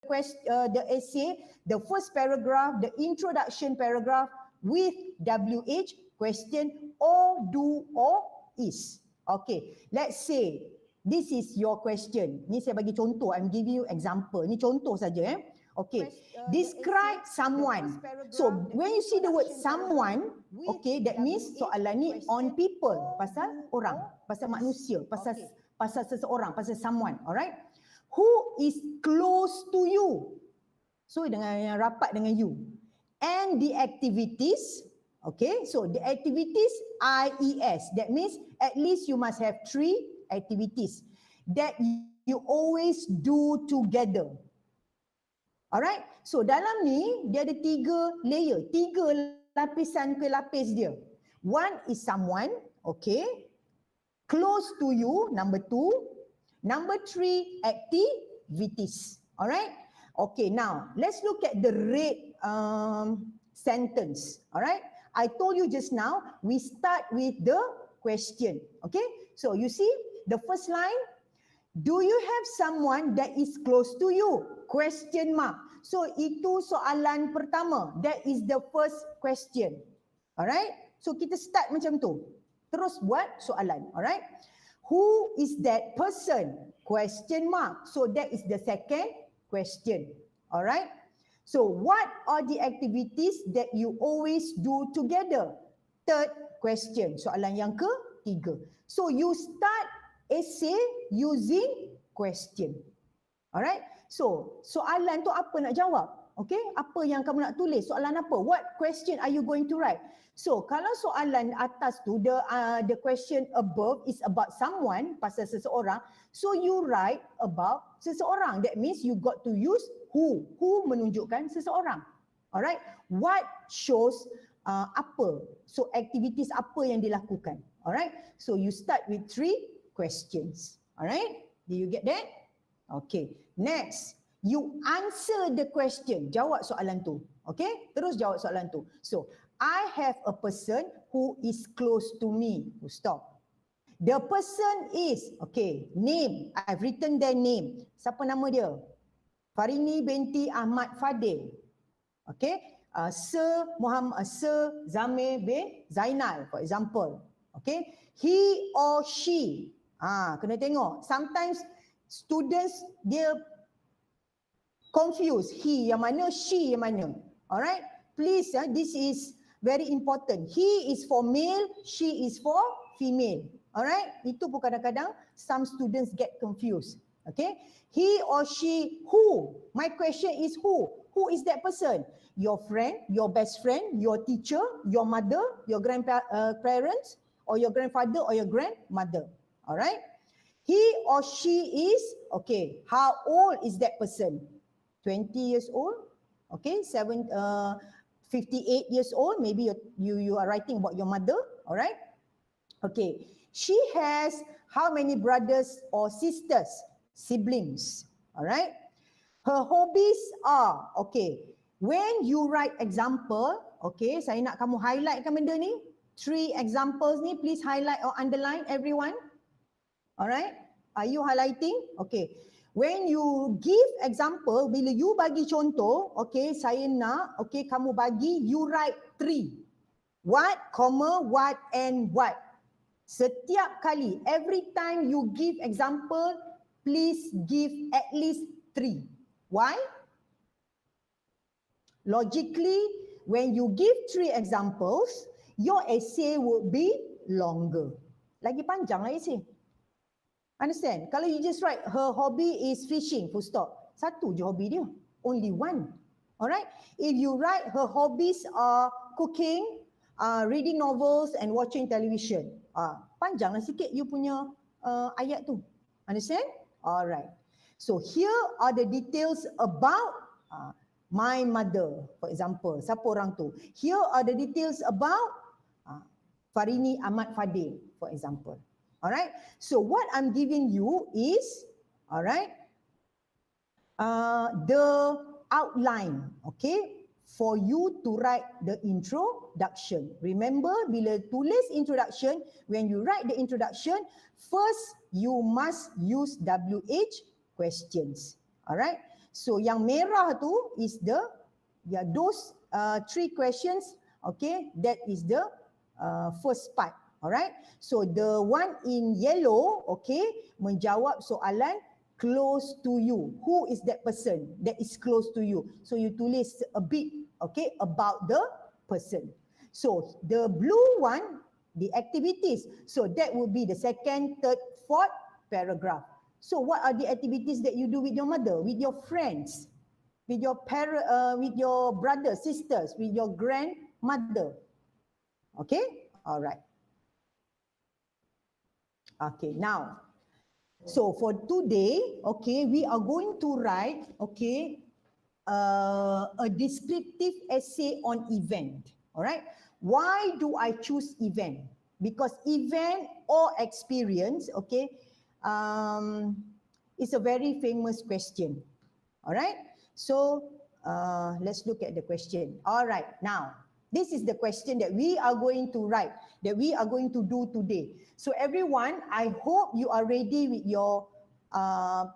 the essay, the first paragraph, the introduction paragraph with WH, question, or, do, or, is. Okay, let's say this is your question. Ni saya bagi contoh, I'm giving you example. Ni contoh saja Okay, describe someone. So when you see the word someone, okay, that means soalan ni on people, pasal orang, pasal manusia, pasal seseorang, pasal someone, alright? Who is close to you? So dengan yang rapat dengan you. And the activities, okay, so the activities IES, that means at least you must have 3 activities that you always do together. Alright, so dalam ni dia ada 3 layer, 3 lapisan ke lapis dia. One is someone, okay, close to you, number 2. Number 3, activities. Alright, okay, now let's look at the red sentence. Alright, I told you just now, we start with the question. Okay, so you see the first line, do you have someone that is close to you? Question mark. So itu soalan pertama. That is the first question. Alright? So kita start macam tu. Terus buat soalan. Alright? Who is that person? Question mark. So that is the second question. Alright? So what are the activities that you always do together? Third question. Soalan yang ketiga. So you start essay using question. Alright, so soalan tu apa nak jawab? Okay, apa yang kamu nak tulis? Soalan apa? What question are you going to write? So kalau soalan atas tu, the question above is about someone, pasal seseorang, so you write about seseorang. That means you got to use who. Who menunjukkan seseorang. Alright, what shows apa? So activities apa yang dilakukan? Alright, so you start with 3 questions. Alright, do you get that? Okay, next, you answer the question. Jawab soalan tu. Okay, terus jawab soalan tu. So, I have a person who is close to me. Stop. The person is, okay, name. I've written their name. Siapa nama dia? Farini binti Ahmad Fadil. Okay, Sir Zamir bin Zainal, for example. Okay, he or she. Kena tengok. Sometimes students dia confused. He yang mana, she yang mana. Alright? Please, this is very important. He is for male, she is for female. Alright? Itu pun kadang-kadang some students get confused. Okay? He or she, who? My question is who? Who is that person? Your friend, your best friend, your teacher, your mother, your grandparents, or your grandfather or your grandmother. Alright? He or she is, okay, how old is that person? 20 years old? Okay, 58 years old, maybe you are writing about your mother, alright? Okay, she has how many brothers or sisters? Siblings, alright? Her hobbies are, okay, when you write example, okay, saya nak kamu highlightkan benda ni. 3 examples ni, please highlight or underline everyone. Alright, are you highlighting? Okay, when you give example, bila you bagi contoh, okay, saya nak, okay, kamu bagi, you write 3. What, comma, what, and what. Setiap kali, every time you give example, please give at least 3. Why? Logically, when you give 3 examples, your essay will be longer. Lagi panjang lah essay. Understand? Kalau you just write her hobby is fishing, full stop. Satu je hobi dia. Only one. Alright? If you write her hobbies are cooking, reading novels and watching television. Panjanglah sikit you punya ayat tu. Understand? Alright. So here are the details about my mother, for example. Siapa orang tu? Here are the details about Farini Ahmad Fadil, for example. Alright, so what I'm giving you is, alright, the outline, okay, for you to write the introduction. Remember, bila tulis introduction, when you write the introduction, first you must use WH questions. Alright, So yang merah tu is those 3 questions, okay, that is the first part. Alright, so the one in yellow, okay, menjawab soalan close to you. Who is that person that is close to you? So you tulis a bit, okay, about the person. So the blue one, the activities. So that would be the second, third, fourth paragraph. So what are the activities that you do with your mother, with your friends, with your with your brothers, sisters, with your grandmother? Okay, all right. Okay, now, so for today, okay, we are going to write, okay, a descriptive essay on event. All right. Why do I choose event? Because event or experience, okay, is a very famous question. All right. So let's look at the question. All right. Now, this is the question that we are going to write, that we are going to do today. So everyone, I hope you are ready with your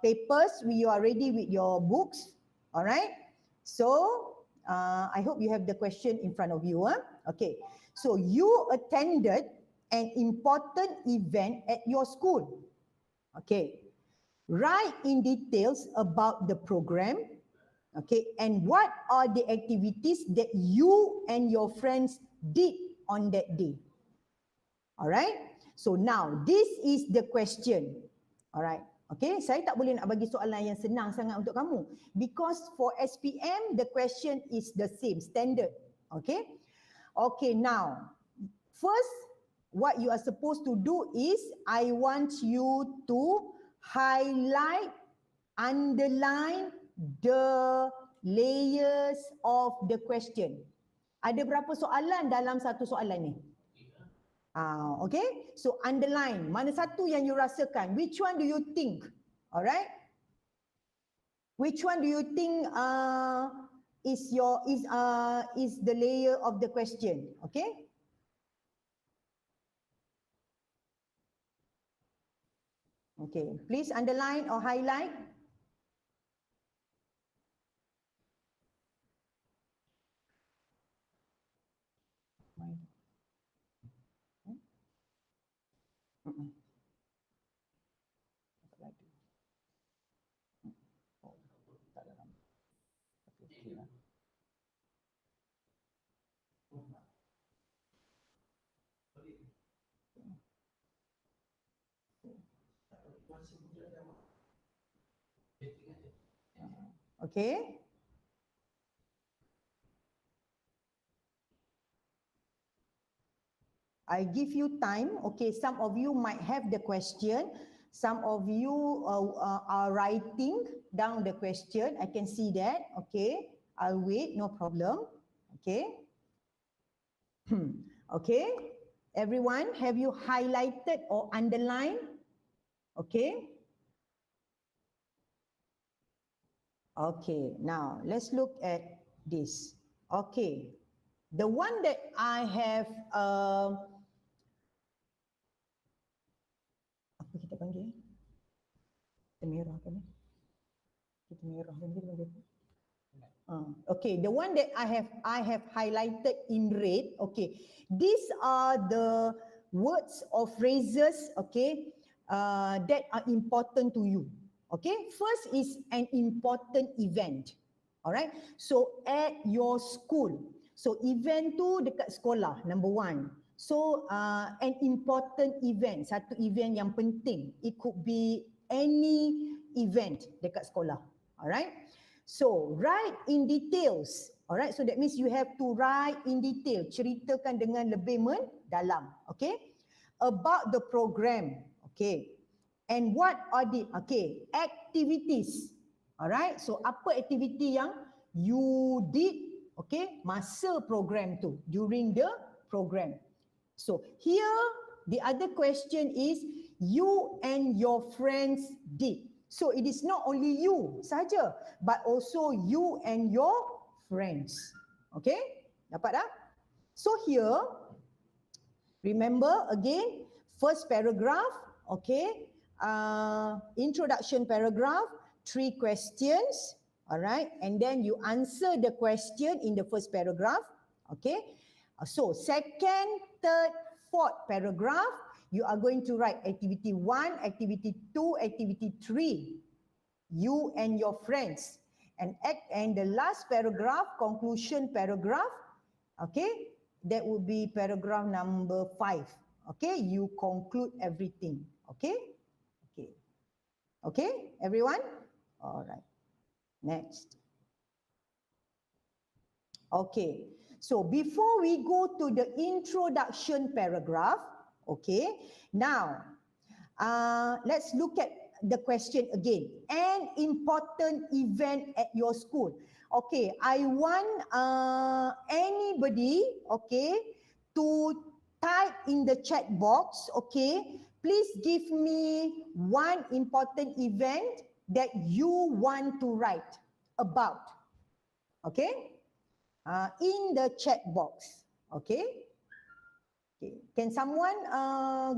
papers, you are ready with your books. All right. So I hope you have the question in front of you. Okay. So you attended an important event at your school. Okay. Write in details about the program. Okay. And what are the activities that you and your friends did on that day? All right. So now this is the question. All right. Okay, saya tak boleh nak bagi soalan yang senang sangat untuk kamu. Because for SPM, the question is the same, standard. Okay. Okay, now, first, what you are supposed to do is, I want you to highlight, underline the layers of the question. Ada berapa soalan dalam satu soalan ni? Okay, so underline. Mana satu yang you rasakan? Which one do you think? Alright. Which one do you think is the layer of the question? Okay. Okay. Please underline or highlight. Okay. I give you time. Okay, some of you might have the question. Some of you are writing down the question. I can see that. Okay, I'll wait, no problem. Okay. Okay. Everyone, have you highlighted or underlined? Okay. Okay, now let's look at this. Okay. The one that I have apa kita panggil? Kita merah kan? Kita merah kan kita panggil. Okay, the one that I have highlighted in red. Okay, these are the words or phrases. Okay, that are important to you. Okay, first is an important event. Alright, so at your school. So event tu dekat sekolah, number one. So an important event, satu event yang penting. It could be any event dekat sekolah. Alright. So write in details. Alright, so that means you have to write in detail. Ceritakan dengan lebih mendalam. Okay. About the program. Okay. And what are the activities. Alright, so apa aktiviti yang you did, okay, masa program tu, during the program. So here the other question is you and your friends did. So it is not only you saja, but also you and your friends. Okay, dapat tak? So here, remember again, first paragraph, okay, introduction paragraph, 3 questions, All right, and then you answer the question in the first paragraph. Okay, so second, third, fourth paragraph, you are going to write activity 1, activity 2, activity 3, you and your friends. And the last paragraph, conclusion paragraph, okay, that would be paragraph number 5. Okay, you conclude everything. Okay, okay, everyone? All right, next. Okay, so before we go to the introduction paragraph, okay, now let's look at the question again. An important event at your school. Okay, I want anybody, okay, to type in the chat box, okay, please give me one important event that you want to write about, okay, in the chat box, okay. Okay, can someone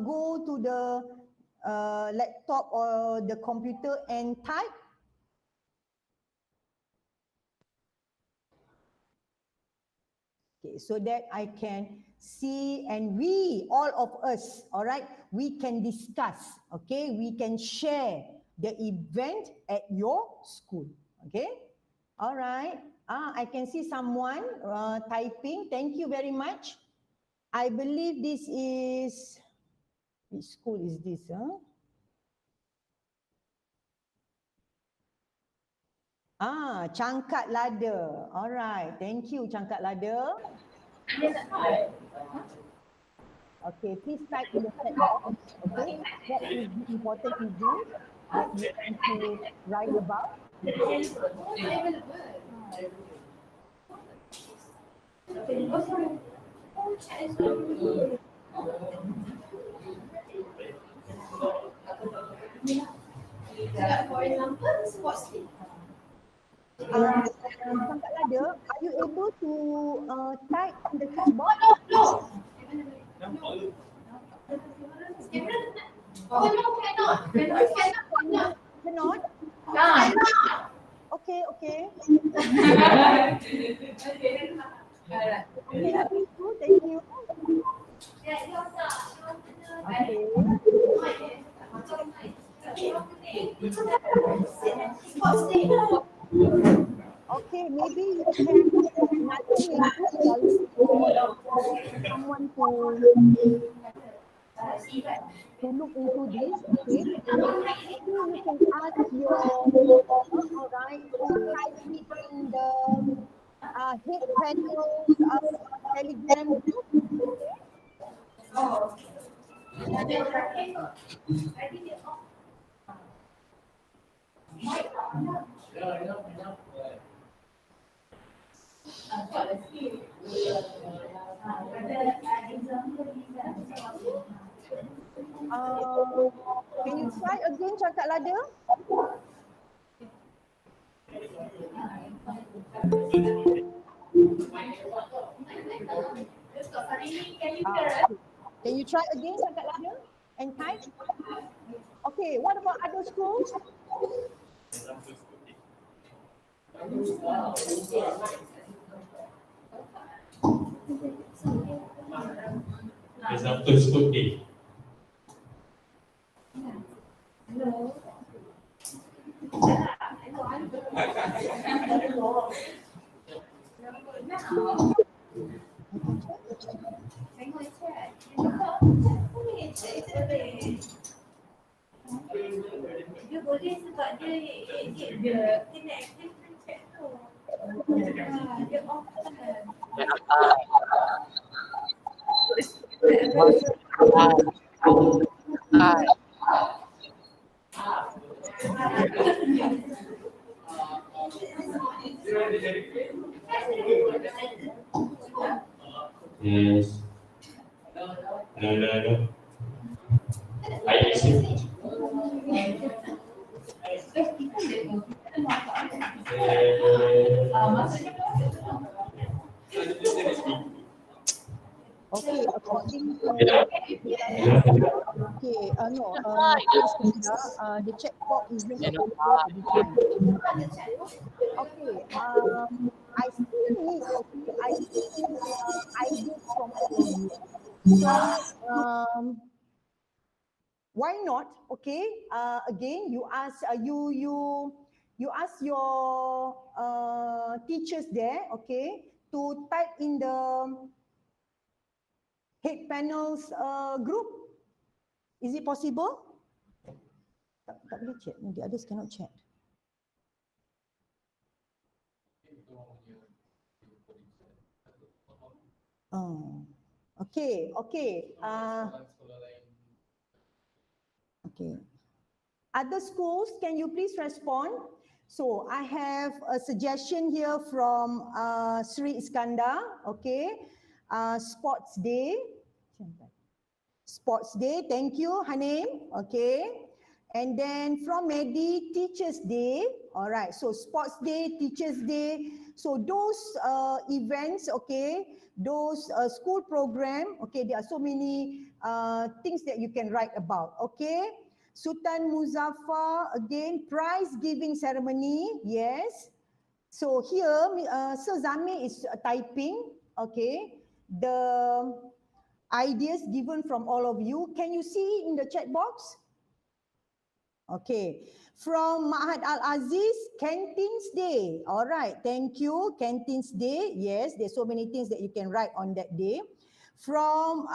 go to the laptop or the computer and type? Okay, so that I can see and we, all of us, all right, we can discuss, okay, we can share the event at your school, okay. All right, I can see someone typing. Thank you very much. I believe this is, which school is this? Cangkat Lada. All right, thank you, Cangkat Lada. Okay, please type in the chat box. Okay, what is the important event that you want to write about? For example, sports team. Cangkat Lada, are you able to type in the chat box? No. Oh, no, cannot. Cannot? Okay. Okay, thank you. Okay, maybe you can another language someone to look into this, okay? Maybe you can ask your all right, to type it in the head panel Telegram group, okay? Can you try again, Cangkat Lada? Can you try again, Cangkat Lada, and type? Okay, what about other schools? Example school A. Hello. Dia boleh sebab dia kena aktifkan chat tu. Dia off kan. Yes. No. I see. Okay, according to Okay, no, the chat box isn't available at this time. Okay, I still need, okay, I still need ideas from all of you. So, why not? Okay, again, you ask you ask your teachers there, okay, to type in the head panels group. Is it possible? Tak boleh chat, the others cannot chat. Oh, okay, okay. Okay. Other schools, can you please respond? So I have a suggestion here from Sri Iskandar. Okay, Sports Day. Sports Day. Thank you, Hanim. Okay. And then from Medi, Teachers Day. All right. So Sports Day, Teachers Day. So those events, okay, those school program, okay, there are so many things that you can write about. Okay. Sultan Muzaffar, again, prize giving ceremony. Yes. So here, Sir Zami is typing, okay, the ideas given from all of you. Can you see in the chat box? Okay. From Mahad Al-Aziz, Canteens Day. All right. Thank you. Canteens Day. Yes, there's so many things that you can write on that day. From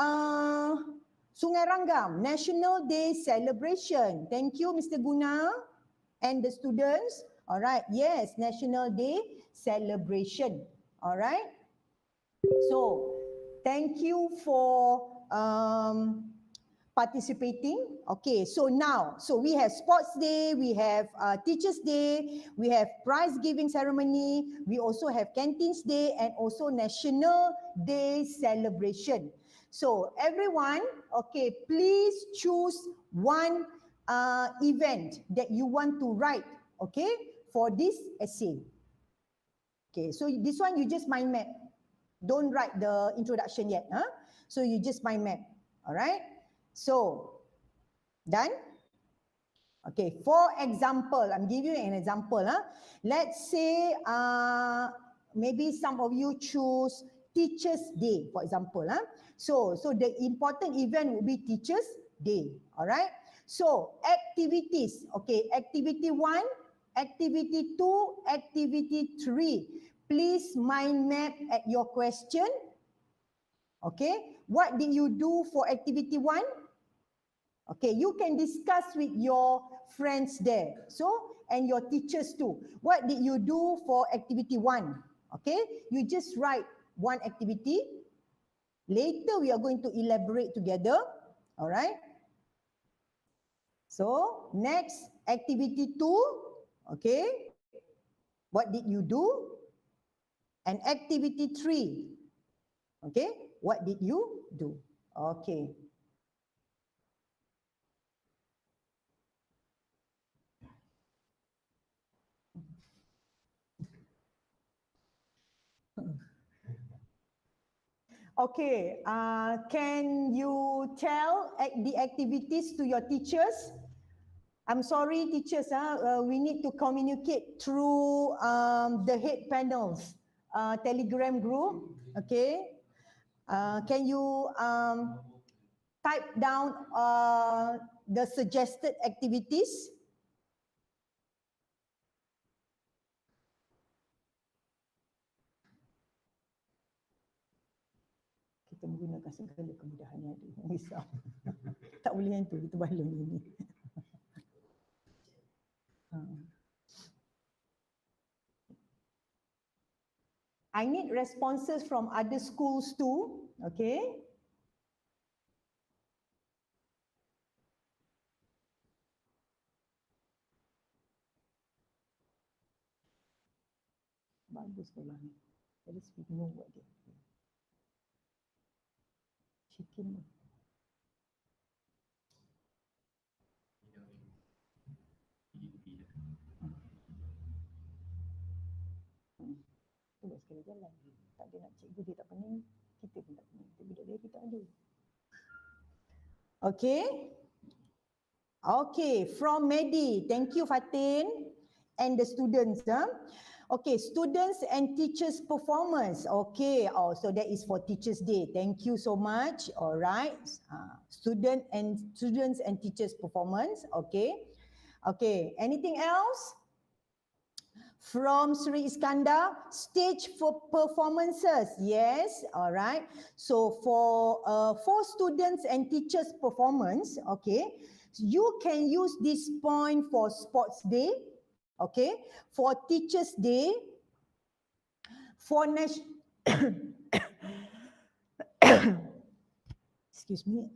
Sungai Rangam, National Day Celebration. Thank you, Mr. Guna and the students. All right. Yes, National Day Celebration. All right. So, thank you for participating. Okay, so now, so we have Sports Day, we have Teachers Day, we have prize giving ceremony, we also have Canteens Day and also National Day celebration. So everyone, okay, please choose one event that you want to write, okay, for this essay. Okay, so this one you just mind map. Don't write the introduction yet. Huh? So you just mind map. All right. So, done? Okay, for example, I'm giving you an example. Huh? Let's say maybe some of you choose Teachers Day, for example. Huh? So the important event will be Teachers Day. All right. So activities. Okay, activity 1, activity 2, activity 3. Please mind map at your question. Okay, what did you do for activity 1? Okay, you can discuss with your friends there. So, and your teachers too. What did you do for activity 1? Okay, you just write one activity. Later, we are going to elaborate together. All right. So, next, activity 2. Okay, what did you do? And activity 3. Okay, what did you do? Okay. Okay, can you tell the activities to your teachers? I'm sorry, teachers, we need to communicate through the head panels, Telegram group, okay? Can you type down the suggested activities? Kita menggunakan segala kemudahan yang ada. Risau. Tak boleh yang tu, kita balon ini. I need responses from other schools too, okay? Bagus sekolah ni. At least we know what they do. Chicken. Tu buat sekali jalan. Tak ada nak cikgu dia tak pening. Kita pun tak pening. Tapi budak dia kita ada. Okay. Okay, from Medi. Thank you, Fatin. And the students. Okay, students and teachers performance. Okay, so that is for Teachers Day. Thank you so much. All right. Students and teachers performance. Okay. Okay, anything else? From Sri Iskandar, stage for performances. Yes, all right. So for students and teachers performance, okay, you can use this point for sports day, okay, for teachers day, for excuse me.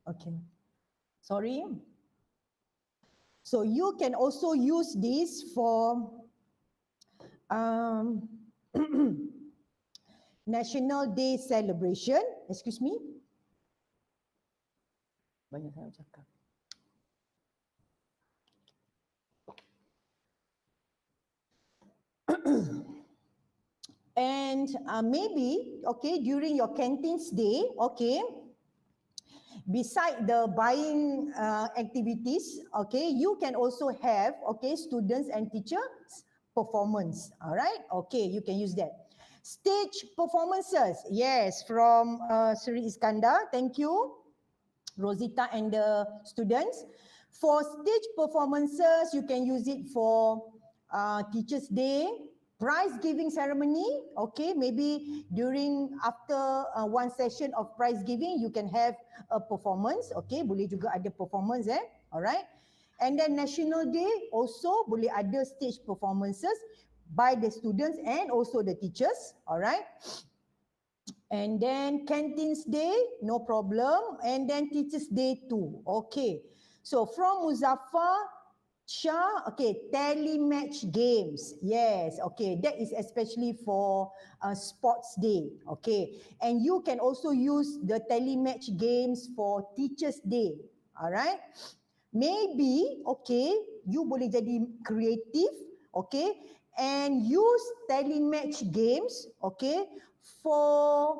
Okay, sorry. So you can also use this for National Day celebration. Excuse me. Banyak saya cakap. And maybe, okay, during your canteens day, okay, beside the buying activities, okay, you can also have, okay, students and teachers performance. All right, okay, you can use that. Stage performances, yes, from Sri Iskandar. Thank you, Rosita and the students. For stage performances, you can use it for Teachers Day, prize giving ceremony. Okay, maybe after one session of prize giving, you can have a performance. Okay, boleh juga ada performance alright. And then National Day also boleh ada stage performances by the students and also the teachers. Alright. And then Canteens Day, no problem. And then Teachers Day too. Okay. So from Muzaffar Shah, okay, telematch games. Yes, okay. That is especially for Sports Day. Okay. And you can also use the telematch games for Teachers Day. Alright. Maybe, okay, you boleh jadi kreatif, okay, and use telematch games, okay, for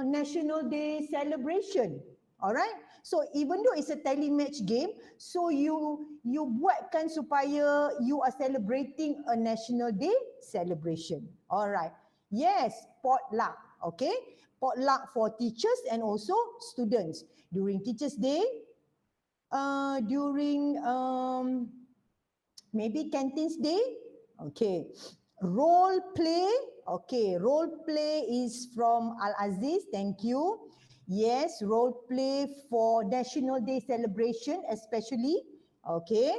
National Day celebration. Alright, so even though it's a telematch game, so you buatkan supaya you are celebrating a National Day celebration. Alright, yes, potluck, okay, potluck for teachers and also students during Teachers Day. During maybe Canteens Day, okay. Role play, okay. Role play is from Al Aziz. Thank you. Yes, role play for National Day celebration, especially. Okay.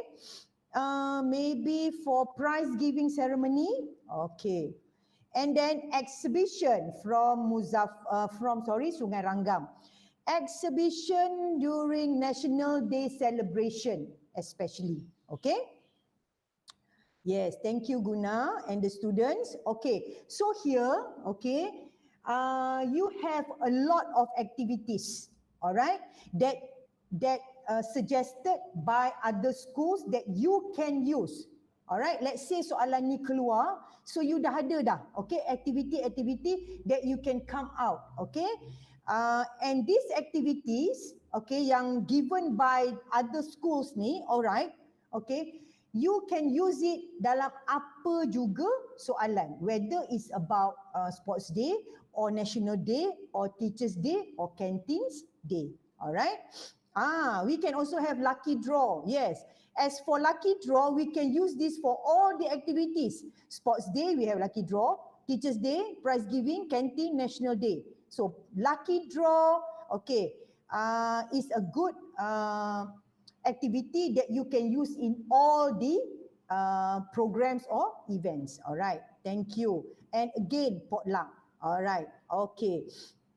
Maybe for prize giving ceremony. Okay. And then exhibition from Sungai Ranggam. Exhibition during National Day celebration, especially. Okay. Yes, thank you Guna and the students. Okay, so here, okay, you have a lot of activities, all right, that suggested by other schools that you can use. All right, let's say soalan ni keluar, so you dah ada dah, okay, activity that you can come out, okay. And these activities, okay, yang given by other schools ni, all right, okay, you can use it dalam apa juga soalan, whether it's about Sports Day or National Day or Teachers Day or Canteens Day. Alright. We can also have lucky draw. Yes. As for lucky draw, we can use this for all the activities. Sports Day, we have lucky draw. Teachers Day, prize giving, canteen, National Day. So lucky draw, okay, is a good activity that you can use in all the programs or events. All right, thank you. And again, potluck. All right, okay.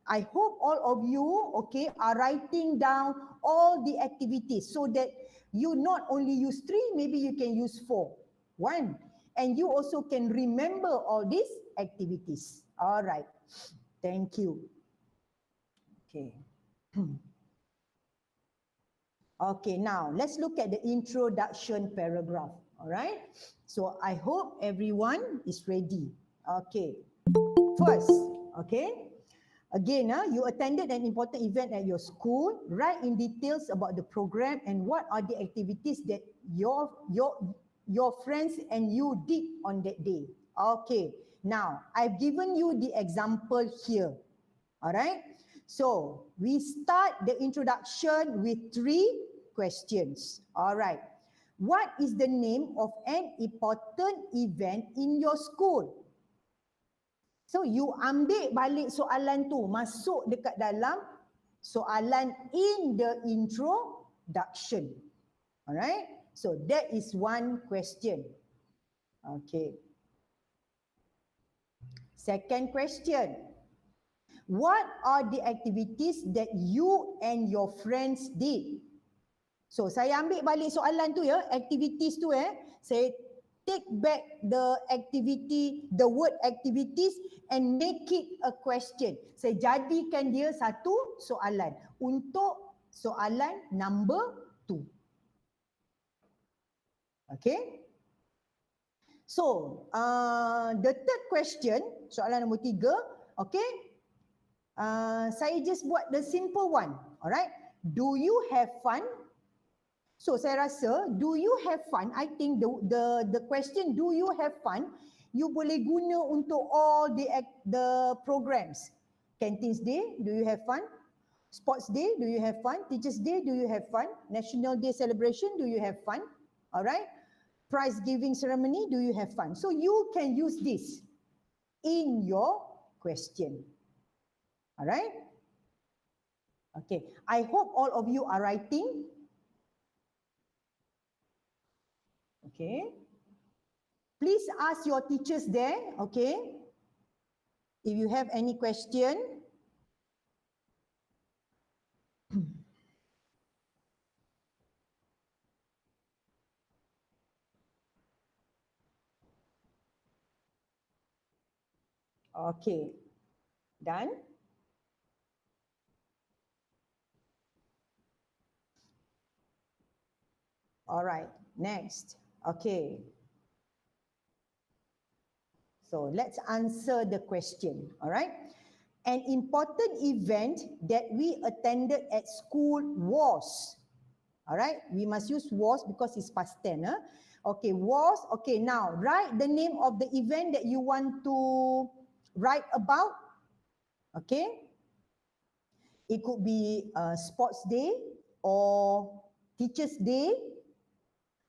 I hope all of you, okay, are writing down all the activities so that you not only use 3, maybe you can use 4. 1. And you also can remember all these activities. All right, thank you. Okay. Okay, now let's look at the introduction paragraph. All right. So I hope everyone is ready. Okay. First, okay. Again, you attended an important event at your school. Write in details about the program and what are the activities that your friends and you did on that day. Okay. Now, I've given you the example here. All right. So we start the introduction with 3 questions. All right. What is the name of an important event in your school? So you ambil balik soalan tu, masuk dekat dalam soalan in the introduction. Alright? So that is one question. Okay. Second question. What are the activities that you and your friends did? So saya ambil balik soalan tu ya, activities tu saya take back the activity, the word activities and make it a question. Saya jadikan dia satu soalan untuk soalan number 2. Okay. So, the third question, soalan nombor 3, okay. Saya just buat the simple one, alright. Do you have fun? So saya rasa, do you have fun? I think the question, do you have fun? You boleh guna untuk all the programs. Canteens Day, do you have fun? Sports Day, do you have fun? Teachers Day, do you have fun? National Day celebration, do you have fun? Alright. Prize giving ceremony, do you have fun? So you can use this in your question. Alright. Okay. I hope all of you are writing. Okay. Please ask your teachers there, okay? If you have any question. Okay. Done? All right. Next. Okay. So let's answer the question. All right. An important event that we attended at school was. All right. We must use was because it's past tense. Okay. Was. Okay. Now write the name of the event that you want to write about. Okay. It could be Sports Day or Teachers Day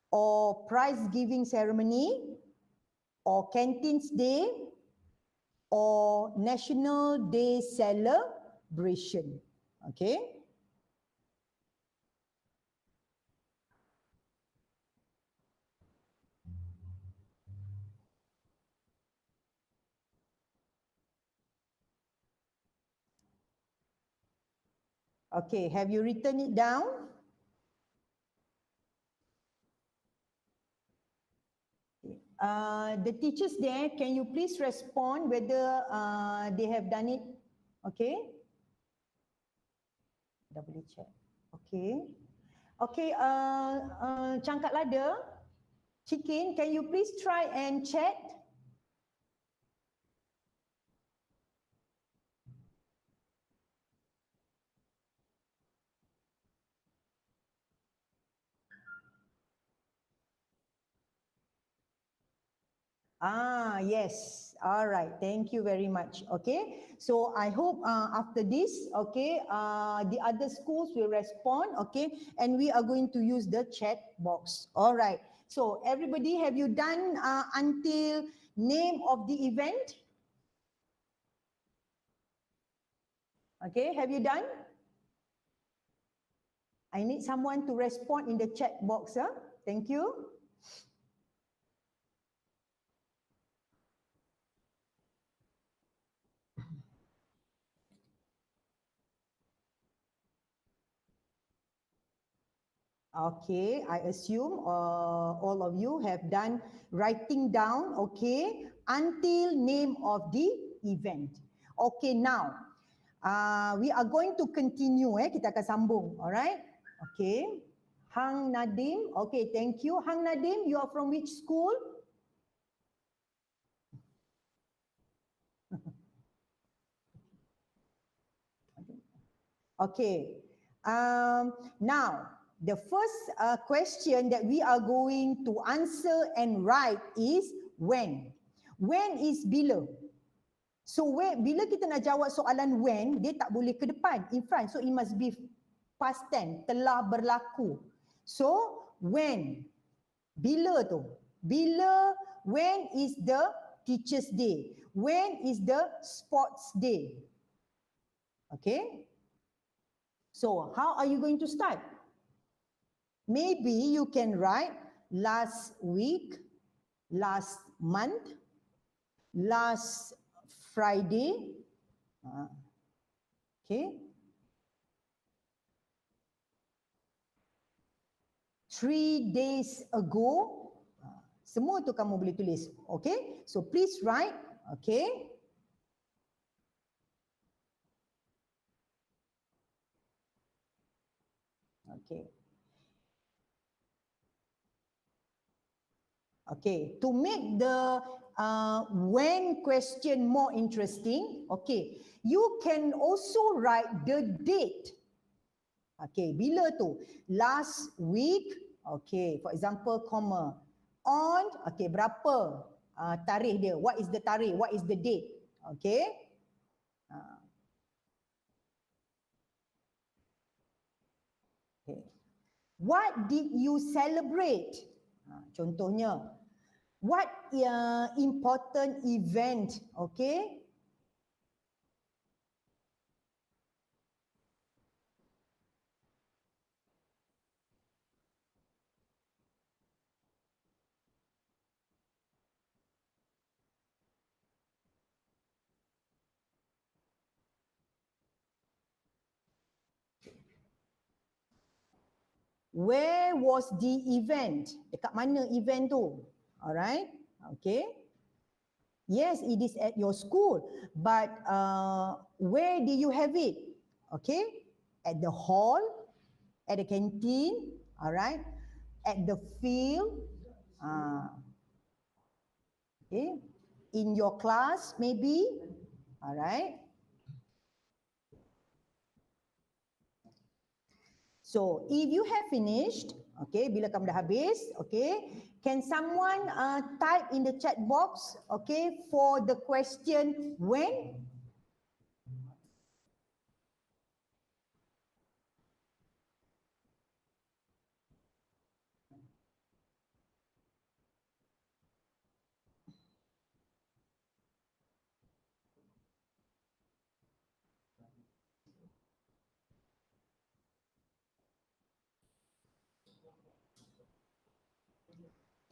or prize giving ceremony or Canteens Day or National Day celebration. Okay. Okay, have you written it down? The teachers there, can you please respond whether they have done it? Okay. Double check. Okay. Okay, Cangkat Lada, Chicken, can you please try and chat? Yes. All right. Thank you very much. Okay. So I hope after this, okay, the other schools will respond. Okay. And we are going to use the chat box. All right. So everybody, have you done until name of the event? Okay. Have you done? I need someone to respond in the chat box. Thank you. Okay, I assume all of you have done writing down, okay, until name of the event. Okay, now we are going to continue, kita akan sambung, alright? Okay. Hang Nadim. Okay, thank you. Hang Nadim, you are from which school? Okay. Now, the first question that we are going to answer and write is when. When is bila. So bila kita nak jawab soalan when, dia tak boleh ke depan, in front. So it must be past tense, telah berlaku. So when, bila tu. Bila, when is the teacher's day? When is the sports day? Okay. So how are you going to start? Maybe you can write last week, last month, last Friday. Okay. 3 days ago. Semua tu kamu boleh tulis. Okay. So please write. Okay. Okay. Okay, to make the when question more interesting, okay, you can also write the date. Okay, bila tu? Last week, okay, for example, comma. On, okay, berapa tarikh dia? What is the tarikh? What is the date? Okay. Okay. What did you celebrate? Contohnya, what important event, okay? Where was the event? Dekat mana event tu? Alright, okay. Yes, it is at your school, but where do you have it? Okay, at the hall, at the canteen, alright, at the field, okay, in your class maybe, alright. So if you have finished, okay, bila kamu dah habis, okay, can someone type in the chat box, okay, for the question when?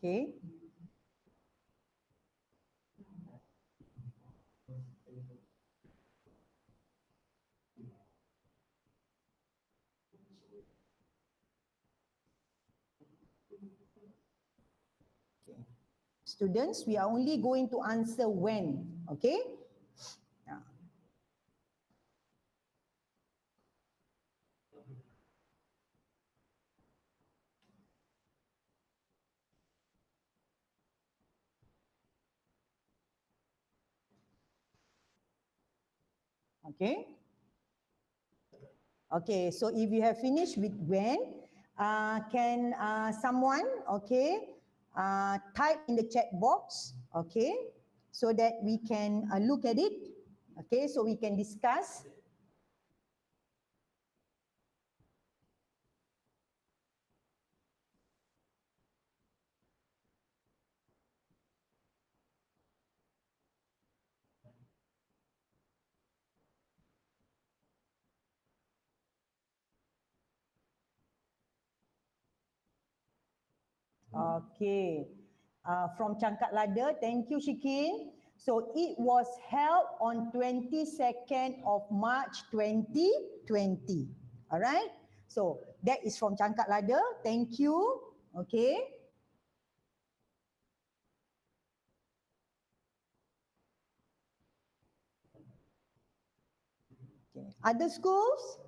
Okay. Students, we are only going to answer when, okay? Okay. Okay, so if you have finished with when, can someone, okay, type in the chat box, okay, so that we can look at it, okay, so we can discuss. Okay, from Cangkat Ladder, thank you Shikin. So it was held on 22nd of March 2020. All right. So that is from Cangkat Ladder. Thank you. Okay. Okay. Other schools?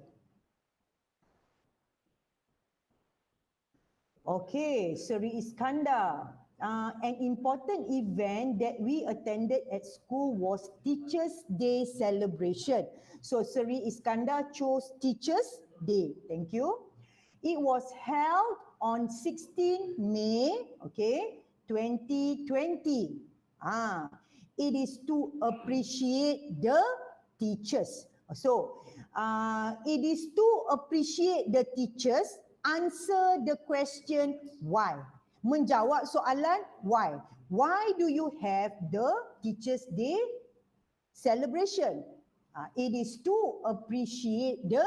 Okay, Sri Iskandar. An important event that we attended at school was Teachers' Day celebration. So Sri Iskandar chose Teachers' Day. Thank you. It was held on 16 May, okay, 2020. It is to appreciate the teachers. So, it is to appreciate the teachers. Answer the question why. Menjawab soalan why. Why do you have the Teachers' Day celebration? It is to appreciate the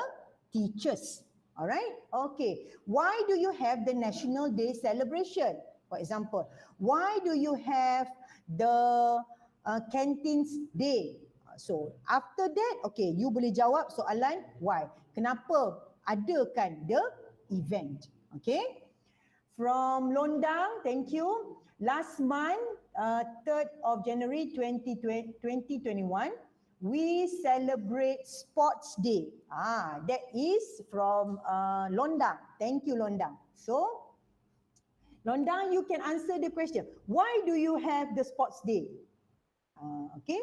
teachers. Alright? Okay. Why do you have the National Day celebration? For example, why do you have the Canteens Day? So, after that, okay, you boleh jawab soalan why. Kenapa adakan the event? Okay? From Londang, thank you. Last month, 3rd of January 2021, we celebrate Sports Day. That is from Londang. Thank you, Londang. So, Londang, you can answer the question. Why do you have the Sports Day? Okay.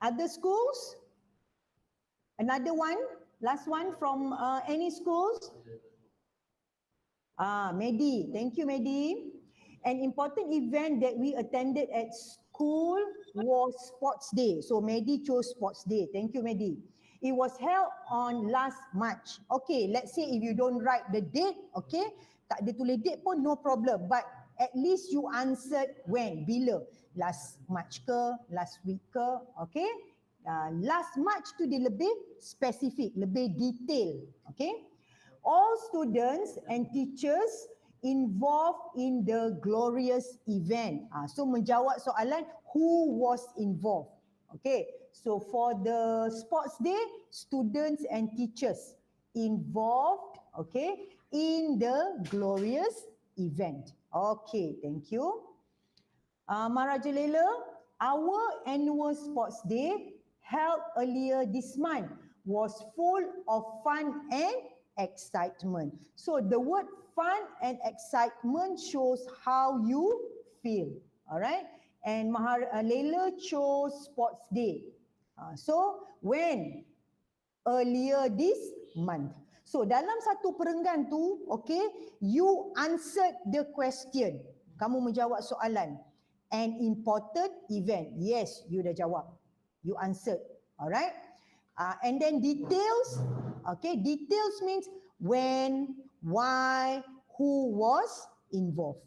Other schools? Another one? Last one from any schools? Mehdi. Thank you, Mehdi. An important event that we attended at school was Sports Day. So Mehdi chose Sports Day. Thank you, Mehdi. It was held on last March. Okay, let's say if you don't write the date, okay, tak ada tulis date pun no problem. But at least you answered when, bila. Last March ke, last week ke, okay. Last March tu dia lebih spesifik, lebih detail, okay. All students and teachers involved in the glorious event. So menjawab soalan who was involved. Okay, so for the Sports Day, students and teachers involved, okay, in the glorious event. Okay, thank you. Maharaja Lela, our annual Sports Day held earlier this month was full of fun and excitement. So the word fun and excitement shows how you feel. Alright? And Lela chose Sports Day. So when? Earlier this month. So dalam satu perenggan tu, okay, you answered the question. Kamu menjawab soalan. An important event. Yes, you dah jawab. You answered. Alright? And then details. Okay, details means when, why, who was involved.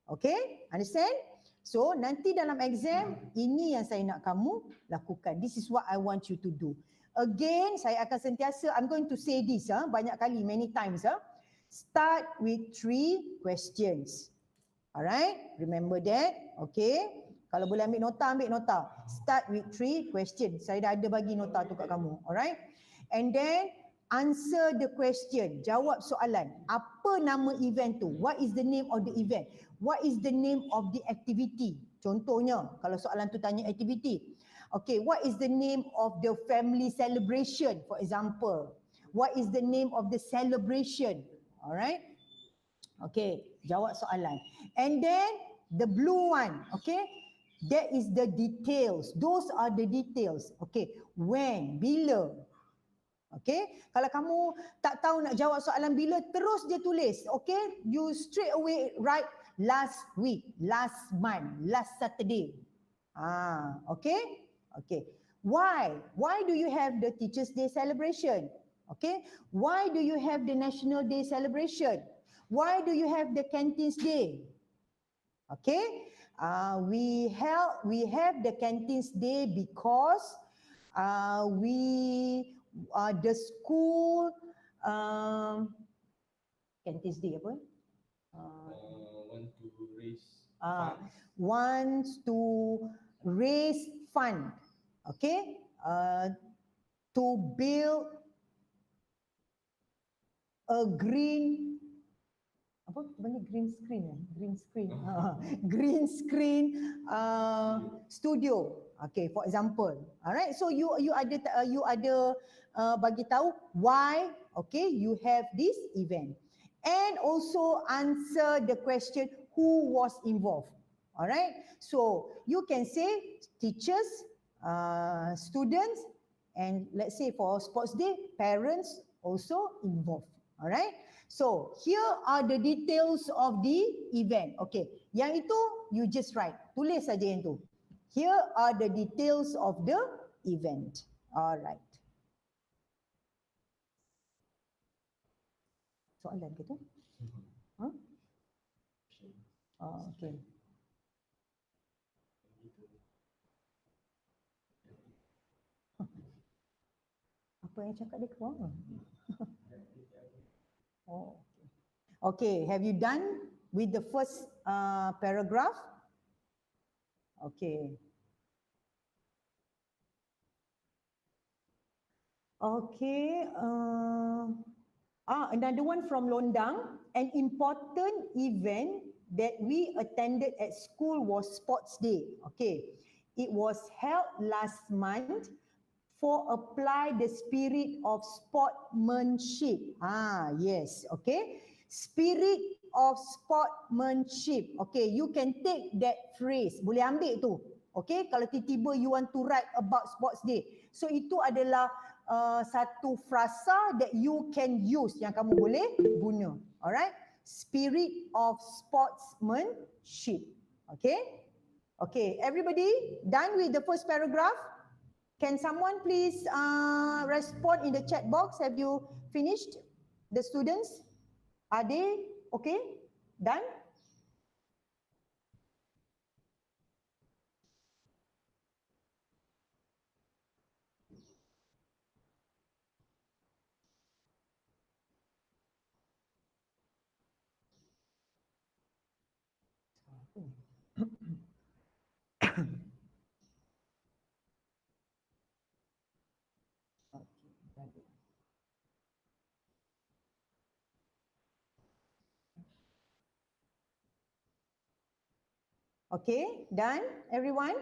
Okay, understand? So nanti dalam exam, ini yang saya nak kamu lakukan. This is what I want you to do. Again, saya akan sentiasa, I'm going to say this banyak kali, many times. Start with 3 questions. Alright, remember that. Okay, kalau boleh ambil nota. Start with 3 questions. Saya dah ada bagi nota tu kat kamu. Alright, and then answer the question. Jawab soalan. Apa nama event tu? What is the name of the event? What is the name of the activity? Contohnya, kalau soalan tu tanya activity. Okay, what is the name of the family celebration, for example? What is the name of the celebration? Alright. Okay, jawab soalan. And then the blue one, okay? That is the details. Those are the details. Okay, when, bila. Okay, kalau kamu tak tahu nak jawab soalan bila, terus je tulis. Okay, you straight away write last week, last month, last Saturday. Okay, okay. Why? Why do you have the Teachers' Day celebration? Okay, why do you have the National Day celebration? Why do you have the Canteens Day? Okay, we have the Canteens Day because the school Canteens Day apa? Want to raise Wants to raise fund. Okay, to build a green apa panggil green screen green screen green screen studio. Okay, for example, alright, so you ada bagi tahu why, okay, you have this event, and also answer the question who was involved. Alright, so you can say teachers, students, and let's say for sports day, parents also involved. Alright, so here are the details of the event. Okay, yang itu you just write, tulis saja yang tu. Here are the details of the event. Alright. Soalan ke tu? Huh? Oh, okay. Apa yang cakap dia keluar? Oh. Okay, have you done with the first paragraph? Okay. Okay. Another one from Londang. An important event that we attended at school was Sports Day. Okay. It was held last month for apply the spirit of sportsmanship. Yes. Okay. Spirit of sportsmanship. Okay, you can take that phrase. Boleh ambil tu. Okay, kalau tiba-tiba you want to write about sports day. So itu adalah satu frasa that you can use, yang kamu boleh guna. Alright, spirit of sportsmanship. Okay, okay, everybody done with the first paragraph? Can someone please respond in the chat box? Have you finished, the students? Are they okay? Done? Okay, done everyone?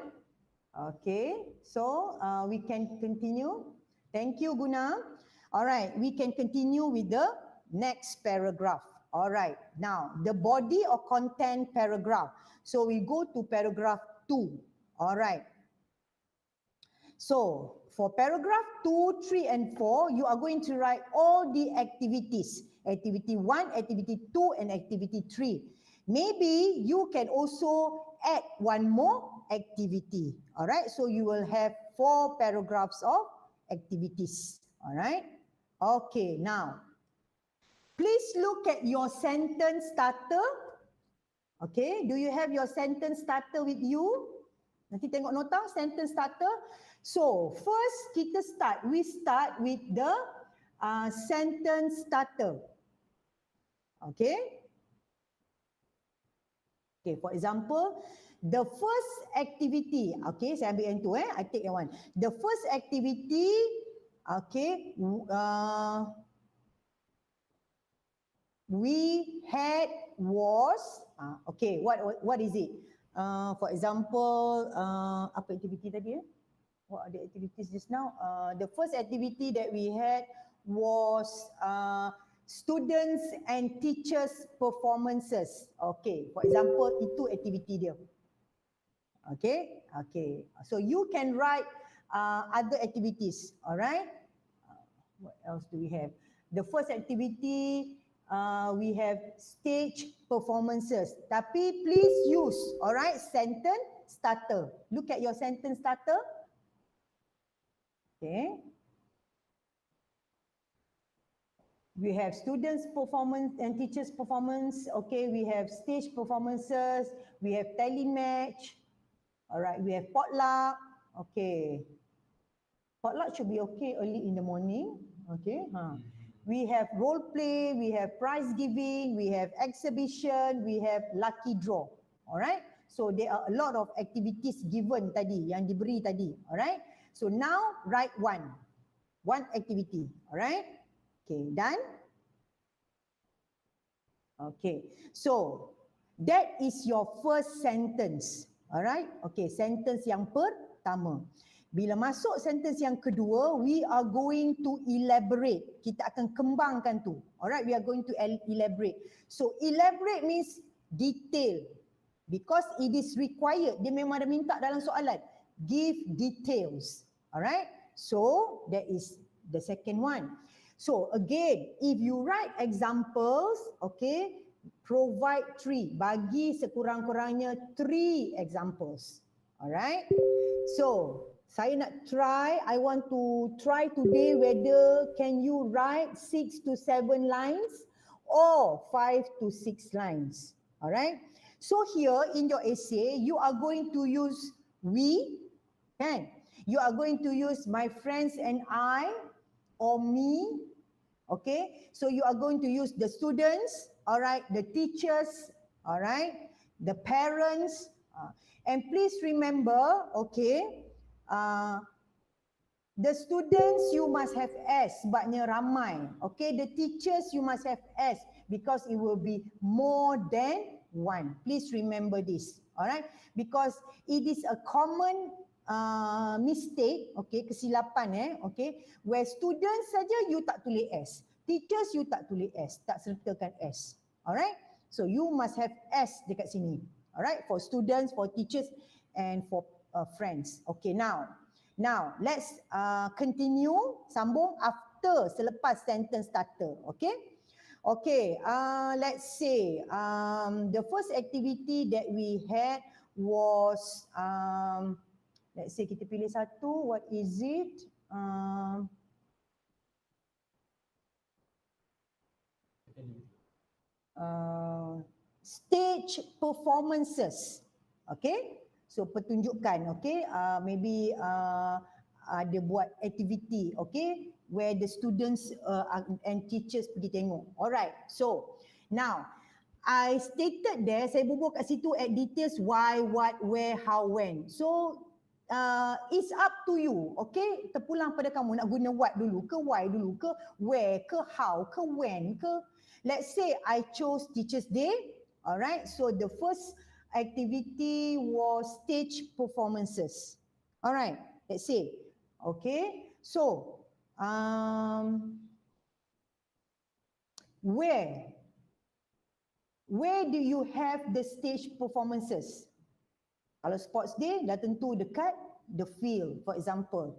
Okay, so we can continue. Thank you, Guna. All right, we can continue with the next paragraph. All right, now the body or content paragraph. So we go to paragraph 2. All right. So for paragraph 2, 3, and 4, you are going to write all the activities. Activity 1, activity 2, and activity 3. Maybe you can also add one more activity. All right, so you will have 4 paragraphs of activities. All right, okay, now please look at your sentence starter. Okay, do you have your sentence starter with you? Nanti tengok nota sentence starter. So first kita start. We start with the sentence starter. Okay. Okay, for example, the first activity. Okay, saya ambil yang tu I take yang one. The first activity, okay, we had was, okay, what is it? For example, apa activity tadi What are the activities just now? The first activity that we had was students and teachers performances. Okay, for example, itu activity dia. Okay, okay. So you can write other activities. Alright. What else do we have? The first activity, we have stage performances. Tapi please use, alright, sentence starter. Look at your sentence starter. Okay. We have students' performance and teachers' performance. Okay, we have stage performances. We have telematch. All right, we have potluck. Okay. Potluck should be okay early in the morning. Okay. We have role play. We have prize giving. We have exhibition. We have lucky draw. All right. So there are a lot of activities given tadi, yang diberi tadi. All right. So now write one activity. All right. Okay, done? Okay, so that is your first sentence. Alright, okay, sentence yang pertama. Bila masuk sentence yang kedua, we are going to elaborate. Kita akan kembangkan tu. Alright, we are going to elaborate. So elaborate means detail. Because it is required. Dia memang ada minta dalam soalan. Give details. Alright, so that is the second one. So again, if you write examples, okay, provide 3. Bagi sekurang-kurangnya 3 examples. Alright. So, saya nak try, I want to try today whether can you write 6 to 7 lines or 5 to 6 lines. Alright. So here in your essay, you are going to use we, kan? You are going to use my friends and I or me. Okay, so you are going to use the students, all right, the teachers, all right, the parents, and please remember, okay, the students you must have S sebabnya ramai, okay, the teachers you must have S because it will be more than 1. Please remember this, all right, because it is a common mistake, okay, kesilapan okay, where students saja you tak tulis S, teachers you tak tulis S, tak sertakan S. Alright, so you must have S dekat sini. Alright, for students, for teachers and for friends. Okay, now let's continue, sambung after, selepas sentence starter. Okay, let's say the first activity that we had was let's say kita pilih satu, what is it? Stage performances. Okay, so pertunjukan. Okay, maybe ada buat activity, okay, where the students and teachers pergi tengok. Alright, so now I stated there, saya bubuh kat situ at details why, what, where, how, when. So it's up to you, okay? Terpulang pada kamu nak guna what dulu ke, why dulu ke, where ke, how ke, when ke. Let's say I chose Teachers Day, alright? So the first activity was stage performances. Alright, let's say, okay? So where do you have the stage performances? Kalau sports day, dah tentu dekat the field, for example.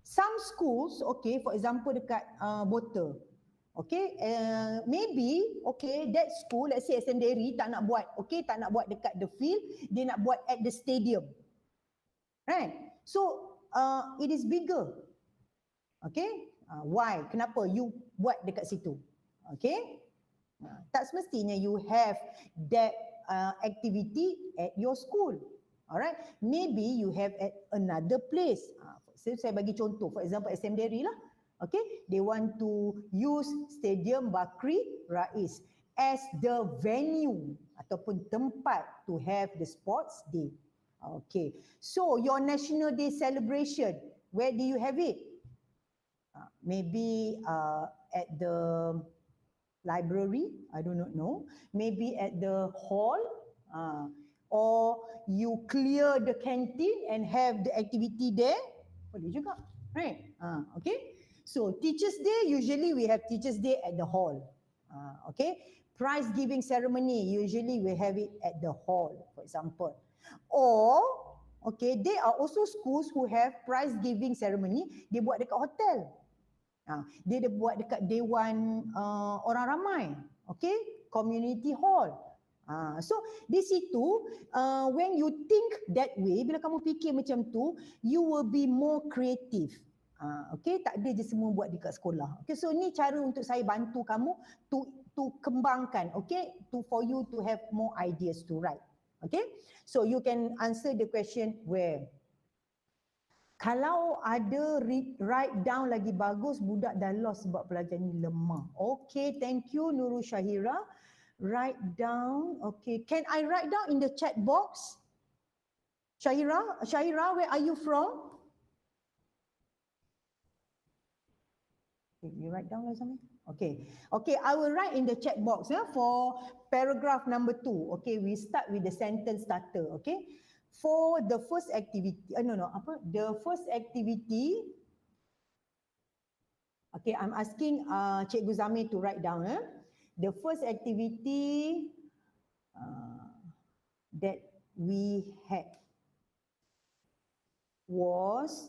Some schools, okay, for example dekat Bota, okay, maybe, okay, that school, let's say SMDary tak nak buat, okay, tak nak buat dekat the field, dia nak buat at the stadium. Right? So, it is bigger. Okay? Why? Kenapa you buat dekat situ? Okay? Tak semestinya you have that activity at your school. Alright, maybe you have at another place. Saya bagi contoh, for example SMDary lah. Okay, they want to use Stadium Bakri Rais as the venue ataupun tempat to have the sports day. Okay, so your National Day celebration, where do you have it? Maybe at the library, I do not know. Maybe at the hall. Or you clear the canteen and have the activity there, boleh juga, right? Okay, so Teachers Day, usually we have Teachers Day at the hall. Okay, prize giving ceremony, usually we have it at the hall, for example. Or, okay, there are also schools who have prize giving ceremony, dia buat dekat hotel. Dia buat dekat dewan orang ramai, okay, community hall. So di situ when you think that way, bila kamu fikir macam tu, you will be more creative. Okay, tak ada je semua buat dekat sekolah. Okay, so ni cara untuk saya bantu kamu to kembangkan, okay, for you to have more ideas to write. Okay, so you can answer the question where. Kalau ada write down lagi bagus, budak dah lost sebab pelajaran ni lemah. Okay, thank you Nurul Syahira. Write down, okay. Can I write down in the chat box? Syahira, where are you from? Okay, you write down like something. Okay. Okay, I will write in the chat box for paragraph number 2. Okay, we start with the sentence starter. Okay. For the first activity, the first activity, okay, I'm asking Cikgu Zamir to write down. The first activity that we had was,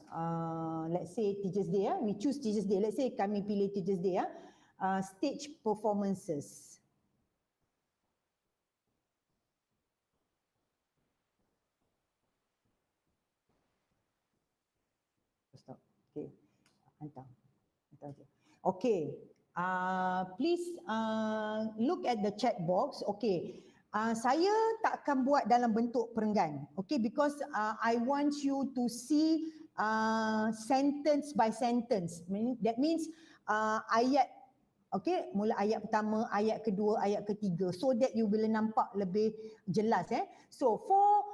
let's say Teachers Day. We choose Teachers Day. Let's say kami pilih Teachers Day. Stage performances. Stop. Okay. Hantar. Okay. Please look at the chat box. Okay. Saya tak akan buat dalam bentuk perenggan. Okay, because I want you to see sentence by sentence. That means ayat, okay, mula ayat pertama, ayat kedua, ayat ketiga, so that you boleh nampak lebih jelas. So for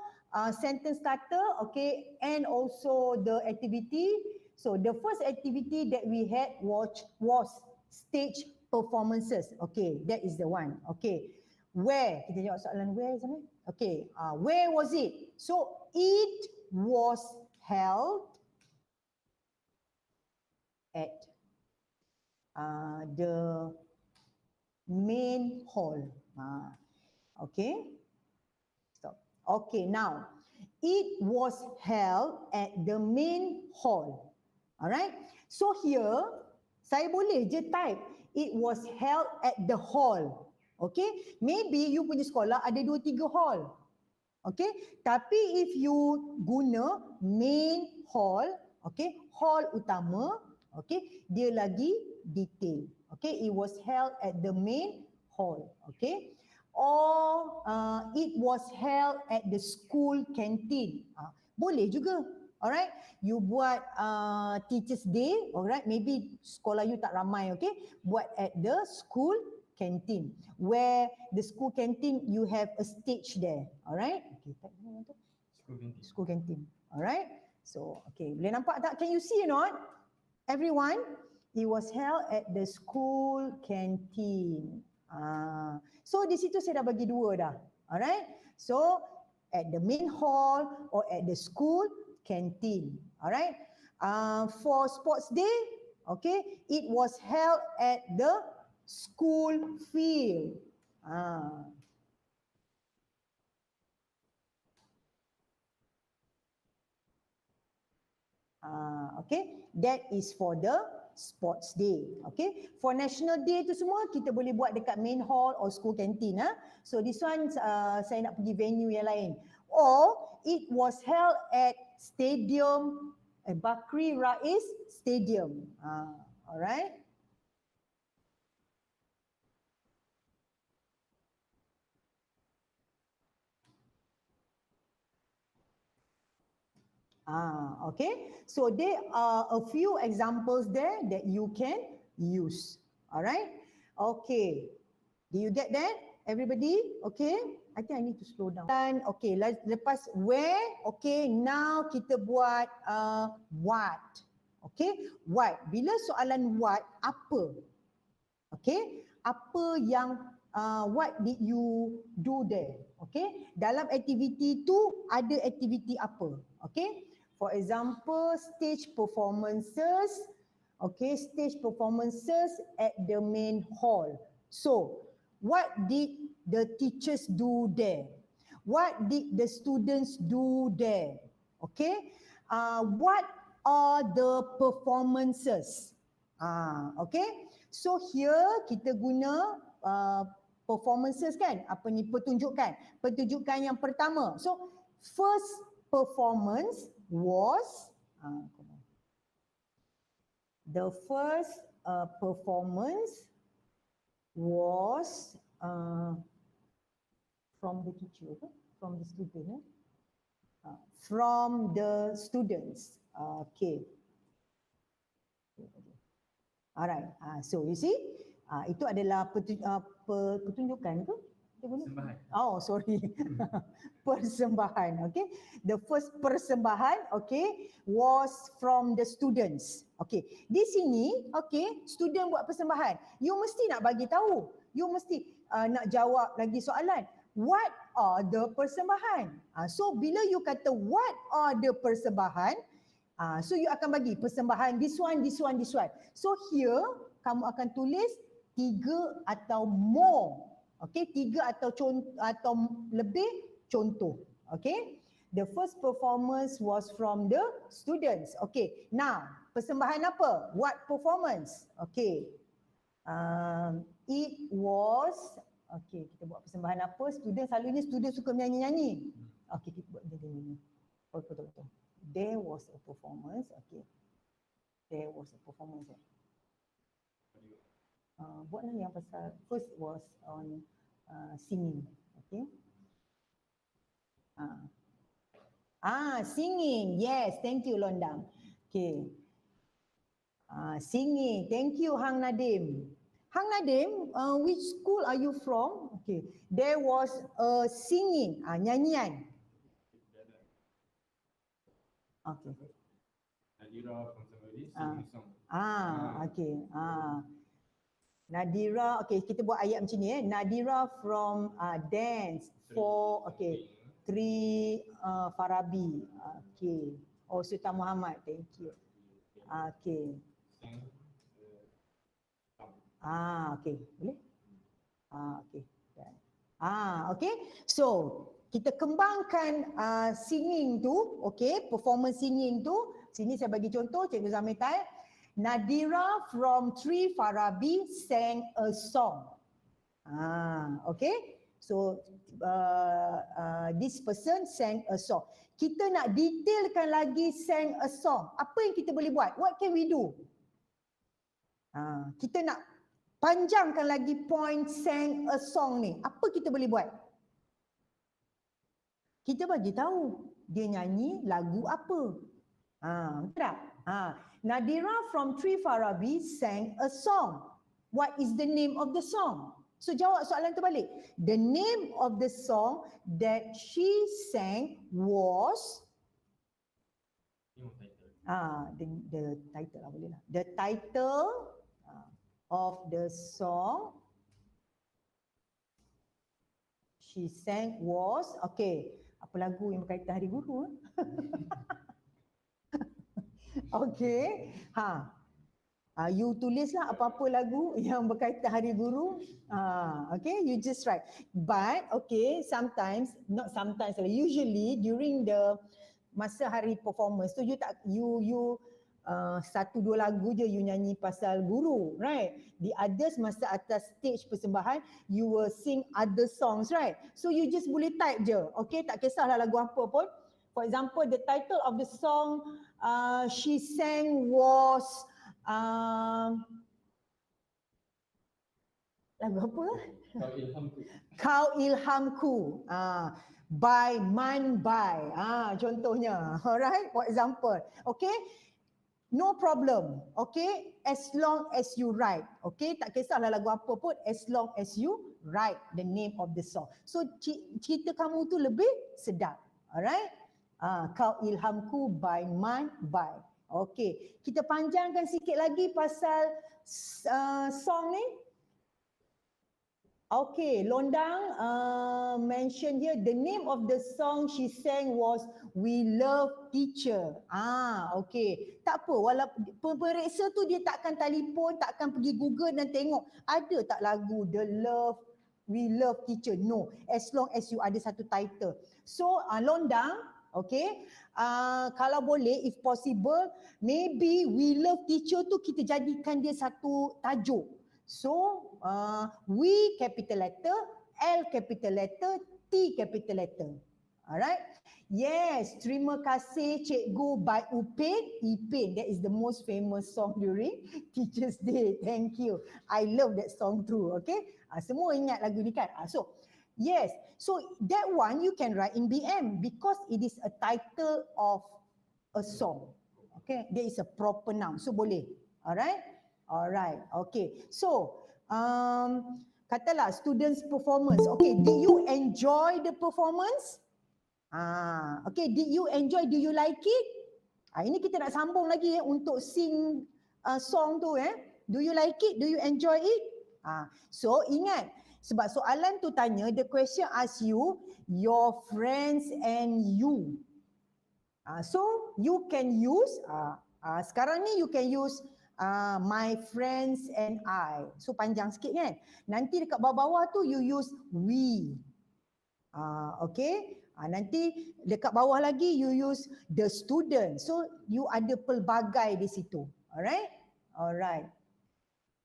sentence starter, okay, and also the activity. So the first activity that we had was stage performances. Okay, that is the one. Okay, where? Kita jawab soalan where sama. Okay, where was it? So it was held at the main hall. Okay, stop. Okay, now it was held at the main hall. Alright, so here saya boleh je type it was held at the hall. Okay, maybe you punya sekolah ada 2-3 hall. Okay, tapi if you guna main hall, okay, hall utama, okay, dia lagi detail. Okay, it was held at the main hall. Okay, or it was held at the school canteen. Boleh juga. Alright, you buat Teachers Day, alright, maybe sekolah you tak ramai, okay, buat at the school canteen, where the school canteen you have a stage there, alright. Okay, tak mana tu? School canteen. Alright. So, okay, boleh nampak tak? Can you see or not? Everyone, it was held at the school canteen. So di situ saya dah bagi 2 dah. Alright. So at the main hall or at the school canteen. Alright. For sports day, okay, it was held at the school field. Okay, that is for the sports day. Okay, for national day tu semua kita boleh buat dekat main hall or school canteen. So this one saya nak pergi venue yang lain. Or it was held at stadium, Bakri Rais Stadium. Alright. Okay, so there are a few examples there that you can use. Alright, okay, do you get that, everybody? Okay, I think I need to slow down. Dan okay, lepas where, okay, now kita buat what. Okay, what, bila soalan what, apa? Okay, apa yang what did you do there? Okay, dalam aktiviti tu ada aktiviti apa? Okay, for example, stage performances. Okay, stage performances at the main hall. So, what did the teachers do there? What did the students do there? Okay, what are the performances? Okay, so here kita guna performances kan, apa ni, pertunjukan. Pertunjukan yang pertama. So first performance was the first performance was from the teacher, from the student, from the students. Okay. Alright. So you see, itu adalah pertunjukan tu. Okay, boleh? Persembahan. Oh, sorry. Persembahan, okay. The first persembahan, okay, was from the students. Okay, di sini, okay, student buat persembahan. You mesti nak bagi tahu. You mesti nak jawab lagi soalan. What are the persembahan? So bila you kata what are the persembahan, so you akan bagi persembahan this one, this one, this one. So here kamu akan tulis 3 atau more. Okay, 3 atau lebih contoh. Okay, the first performance was from the students. Okay, now persembahan apa? What performance? Okay, it was, okay, kita buat persembahan apa? Selalunya student suka menyanyi-nyanyi. Okay, kita buat nyanyi-nyanyi. Betul. There was a performance. Okay, there was a performance. Buatlah yang pasal first was on singing. Okay. Singing. Yes, thank you Londang. Okay. Singing. Thank you Hang Nadim. Hang Nadim, which school are you from? Okay. There was a singing, nyanyian. Okay. Nadira from somebody singing song. Okay. Nadira, okay, kita buat ayat macam ni Nadira from dance for, okay, 3 Farabi. Okay. Oh, Sultan Muhammad, thank you. Okay. Okay, boleh? Okay. Okay. So, kita kembangkan singing tu, okay, performance singing tu. Sini saya bagi contoh, Cikgu Zamitai. Nadira from 3 Farabi sang a song. Okay. So this person sang a song. Kita nak detailkan lagi sang a song. Apa yang kita boleh buat? What can we do? Kita nak panjangkan lagi point sang a song ni. Apa kita boleh buat? Kita bagi tahu dia nyanyi lagu apa. Betul tak? Nadira from 3 Farabi sang a song. What is the name of the song? So jawab soalan tu balik. The name of the song that she sang was the title lah, boleh lah. The title of the song she sang was, okay, apa lagu yang berkaitan Hari Guru? Okay. You tulislah apa-apa lagu yang berkaitan Hari Guru. Okay, you just write. But okay, sometimes, not sometimes, usually during the masa hari performance tu you 1-2 lagu je you nyanyi pasal guru, right? The others masa atas stage persembahan you will sing other songs, right? So you just boleh type je. Okay, tak kisahlah lagu apa pun. For example, the title of the song she sang was lagu apa? Kau Ilhamku. By Man By. Contohnya. Alright, for example. Okay. No problem. Okay. As long as you write. Okay. Tak kisahlah lagu apa pun. As long as you write the name of the song. So cerita kamu tu lebih sedap. Alright. Kau Ilhamku by Man By. Okay. Kita panjangkan sikit lagi pasal song ni. Okay, Londang mention here the name of the song she sang was We Love Teacher. Okay. Tak apa, walaupun pemeriksa tu dia takkan telefon, takkan pergi Google dan tengok ada tak lagu We Love Teacher. No, as long as you ada satu title. So Londang, okay, kalau boleh, if possible, maybe We Love Teacher tu kita jadikan dia satu tajuk. So, we capital letter, L capital letter, T capital letter. Alright? Yes, terima kasih Cikgu by Ipin. That is the most famous song during Teachers Day. Thank you. I love that song too. Okay? Semua ingat lagu ni kan? So, yes. So, that one you can write in BM because it is a title of a song. Okay? There is a proper noun. So, boleh. Alright? Alright. Okay. So, katalah students performance. Okay, did you enjoy the performance? Okay, did you enjoy? Do you like it? Ini kita nak sambung lagi untuk sing song tu Do you like it? Do you enjoy it? So ingat, sebab soalan tu tanya, the question ask you, your friends and you. So you can use, sekarang ni you can use my friends and I. So panjang sikit kan. Nanti dekat bawah-bawah tu you use we. Okay. Nanti dekat bawah lagi you use the student. So you ada pelbagai di situ. Alright? Alright.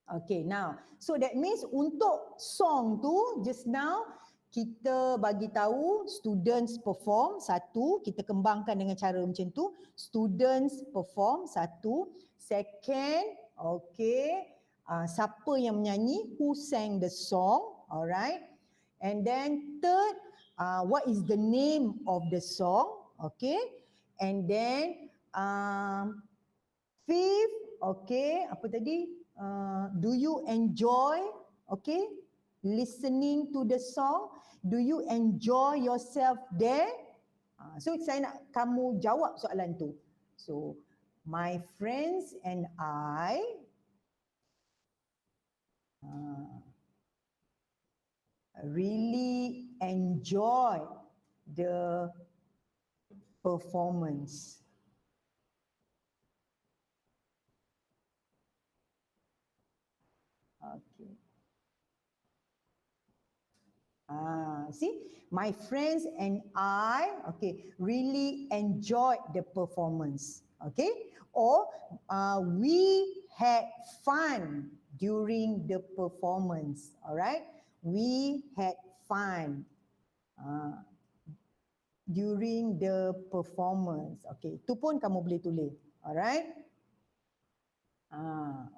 Okay, now. So that means untuk song tu just now kita bagi tahu students perform satu, kita kembangkan dengan cara macam tu. Students perform satu. Second, okay, siapa yang menyanyi, who sang the song, alright. And then third, what is the name of the song, okay. And then fifth, okay, apa tadi, do you enjoy, okay, listening to the song? Do you enjoy yourself there? So saya nak kamu jawab soalan tu. So my friends and I really enjoy the performance. Okay. See, my friends and I, okay, really enjoyed the performance, okay? Or we had fun during the performance, all right? We had fun during the performance, okay? Itu pun kamu boleh tulis, alright?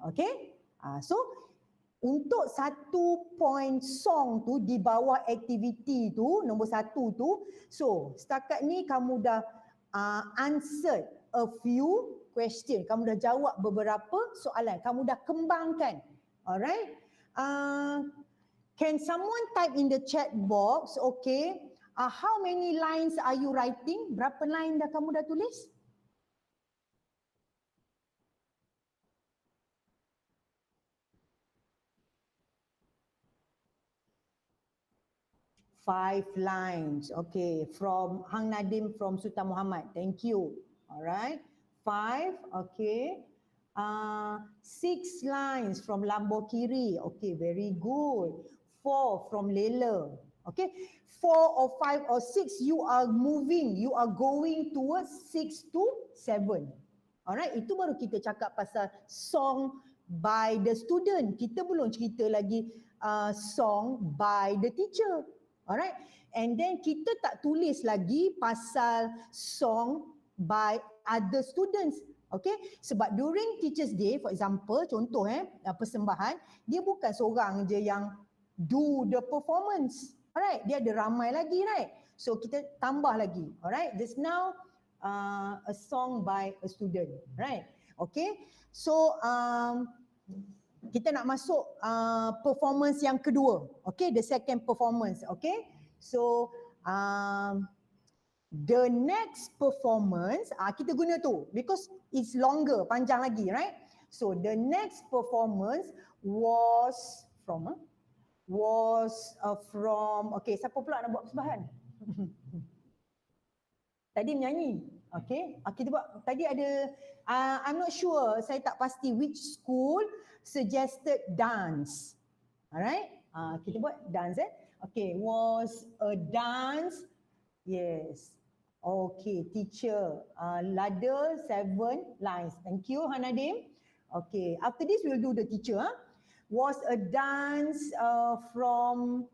Okay? So untuk satu point song tu di bawah aktiviti tu, nombor satu tu, so setakat ni kamu dah answered a few question. Kamu dah jawab beberapa soalan. Kamu dah kembangkan. Alright? Can someone type in the chat box, okay, how many lines are you writing? Berapa line dah kamu dah tulis? Five lines. Okay, from Hang Nadim from Sultan Muhammad. Thank you. All right. 5. Okay. 6 lines from Lambo Kiri. Okay, very good. 4 from Lela. Okay. 4 or 5 or 6 you are moving. You are going towards 6 to 7. Alright, itu baru kita cakap pasal song by the student. Kita belum cerita lagi song by the teacher. Alright, and then kita tak tulis lagi pasal song by other students. Okay, sebab during Teachers Day, for example, contoh persembahan, dia bukan seorang je yang do the performance. Alright, dia ada ramai lagi, right? So kita tambah lagi. Alright, just now a song by a student, right? Okay, so kita nak masuk performance yang kedua. Okay, the second performance. Okay, so the next performance, kita guna tu because it's longer, panjang lagi, right? So the next performance was from okay, siapa pula nak buat persembahan? Tadi menyanyi. Okay, kita buat, tadi ada, I'm not sure, saya tak pasti which school suggested dance. Alright, kita buat dance Okay, was a dance, yes. Okay, teacher, ladder 7 lines. Thank you, Hanadim. Okay, after this we'll do the teacher. Was a dance from,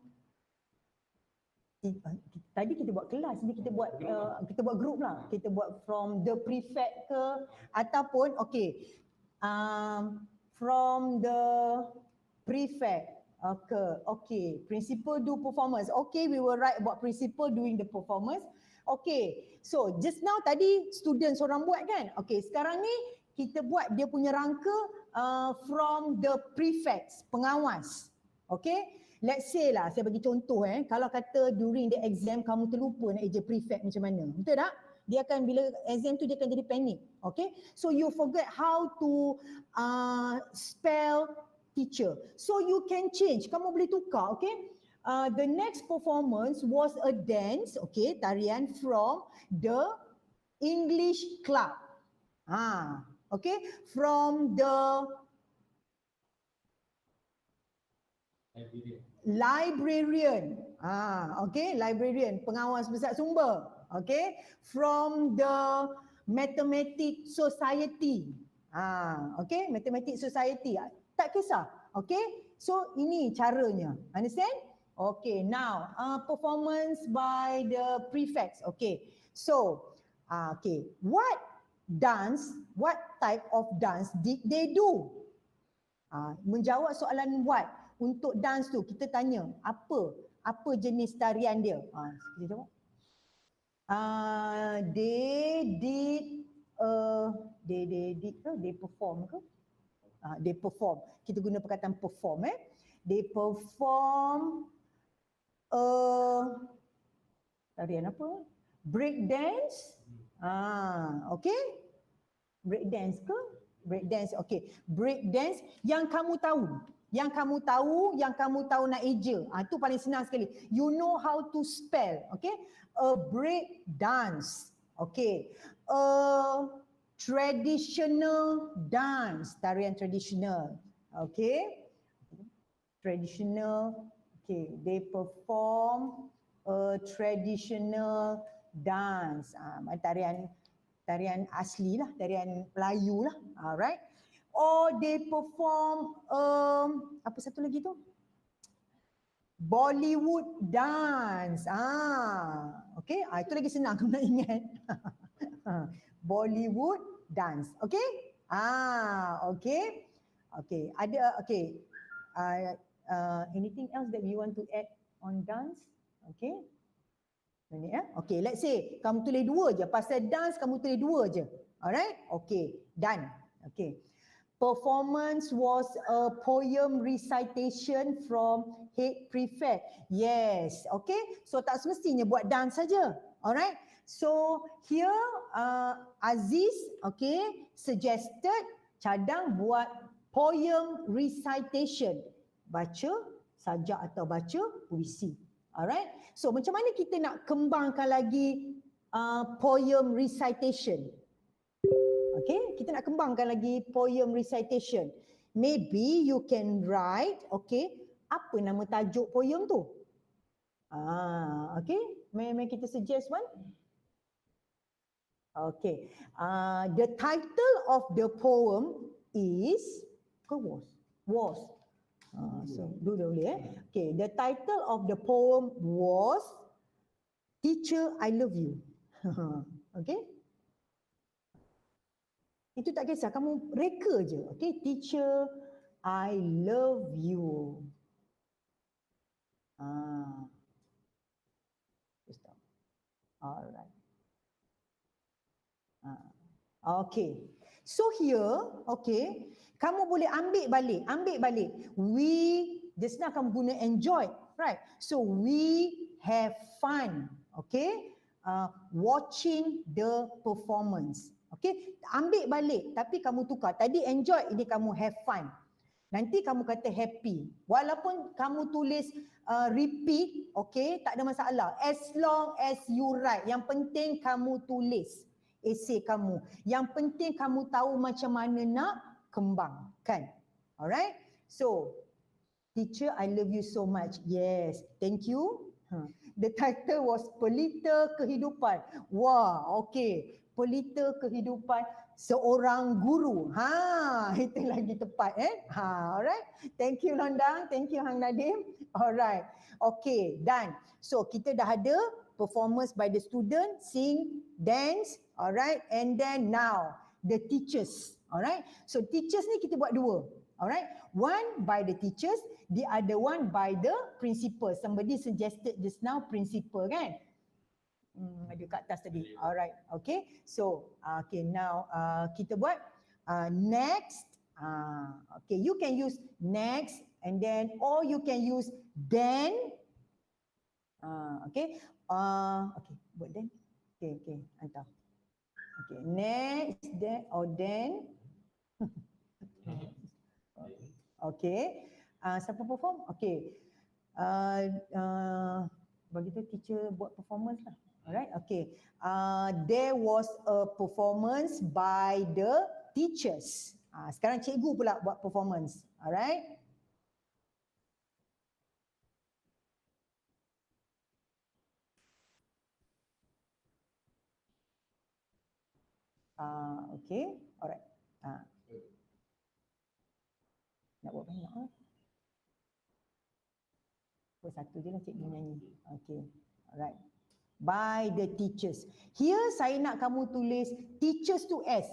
tadi kita buat kelas, ni kita buat group lah. Kita buat from the prefect ke ataupun okay, from the prefect. Okay, principal do performance. Okay, we will write about principal doing the performance. Okay, so just now tadi student seorang buat kan? Okay, sekarang ni kita buat dia punya rangka from the prefects, pengawas. Okay, Let's say lah, saya bagi contoh kalau kata during the exam kamu terlupa nak eja prefect macam mana. Betul tak? Dia akan bila exam tu dia akan jadi panik. Okay? So you forget how to spell teacher. So you can change. Kamu boleh tukar, okay? The next performance was a dance, okay, tarian from the English club. Okay, from the librarian. Okay, librarian, pengawas pusat sumber. Okay, from the mathematics society. Okay, mathematics society. Tak kisah. Okay, so ini caranya. Understand? Okay, now performance by the prefects. Okay, so okay, what type of dance did they do? Menjawab soalan what untuk dance tu kita tanya apa jenis tarian dia? Kita jawab. They perform ke? They perform. Kita guna perkataan perform. They perform tarian apa? Break dance. Okay. Break dance ke? Break dance. Okay. Break dance yang kamu tahu. Yang kamu tahu nak eja. Itu paling senang sekali. You know how to spell. Okay. A break dance. Okay. A traditional dance. Tarian traditional. Okay. Traditional. Okay, they perform a traditional dance. Tarian asli lah, tarian Melayu lah. Alright. Or they perform apa satu lagi tu? Bollywood dance. Okay, itu lagi senang kamu nak ingat. Bollywood dance. Okay? Okay. Okay, ada okay. Anything else that we want to add on dance? Okay. Okay, let's say kamu tulis 2 je. Pasal dance kamu tulis 2 je. Alright? Okay, done. Okay. Performance was a poem recitation from head prefect. Yes, okay. So tak semestinya buat dance saja. Alright. So here Aziz, okay, suggested Cadang buat poem recitation. Baca sajak atau baca puisi. Alright. So macam mana kita nak kembangkan lagi poem recitation? Okay, kita nak kembangkan lagi poem recitation. Maybe you can write, okay, apa nama tajuk poem tu? Okay, may kita suggest one? Okay, the title of the poem is was. So dulu boleh Okay, the title of the poem was Teacher, I Love You. Okay? Itu tak kisah, kamu reka je. Okay, Teacher, I love you. Stop. Alright. Okay. So here, okay, kamu boleh ambil balik. We, just now kamu guna enjoy, right? So we have fun, okay? Watching the performance. Okay, ambil balik tapi kamu tukar. Tadi enjoy, ini kamu have fun. Nanti kamu kata happy. Walaupun kamu tulis repeat, okay, tak ada masalah. As long as you write. Yang penting kamu tulis esei kamu. Yang penting kamu tahu macam mana nak kembangkan. Alright? So, Teacher, I love you so much. Yes, thank you. The title was Pelita Kehidupan. Wah, okay. Pelita kehidupan seorang guru. Itu lagi tepat alright. Thank you Londang, thank you Hang Nadim. Alright. Okay, done. So kita dah ada performance by the student, sing, dance, alright. And then now the teachers, alright. So teachers ni kita buat 2. Alright, one by the teachers, the other one by the principal. Somebody suggested just now principal kan? Ada kat atas tadi. Alright, okay. So, okay, now kita buat next. Okay, you can use next And then, or you can use then. Okay. Okay, buat then. Okay, hantar. Okay, next, then, or then. Okay. Siapa perform? Okay. Bagi tu teacher buat performance lah. Alright, okay. There was a performance by the teachers. Sekarang cikgu pula buat performance. Alright. Okay, alright. Nak buat banyak lah. Buat satu je lah cikgu nyanyi. Okay, alright. By the teachers. Here saya nak kamu tulis teachers to S.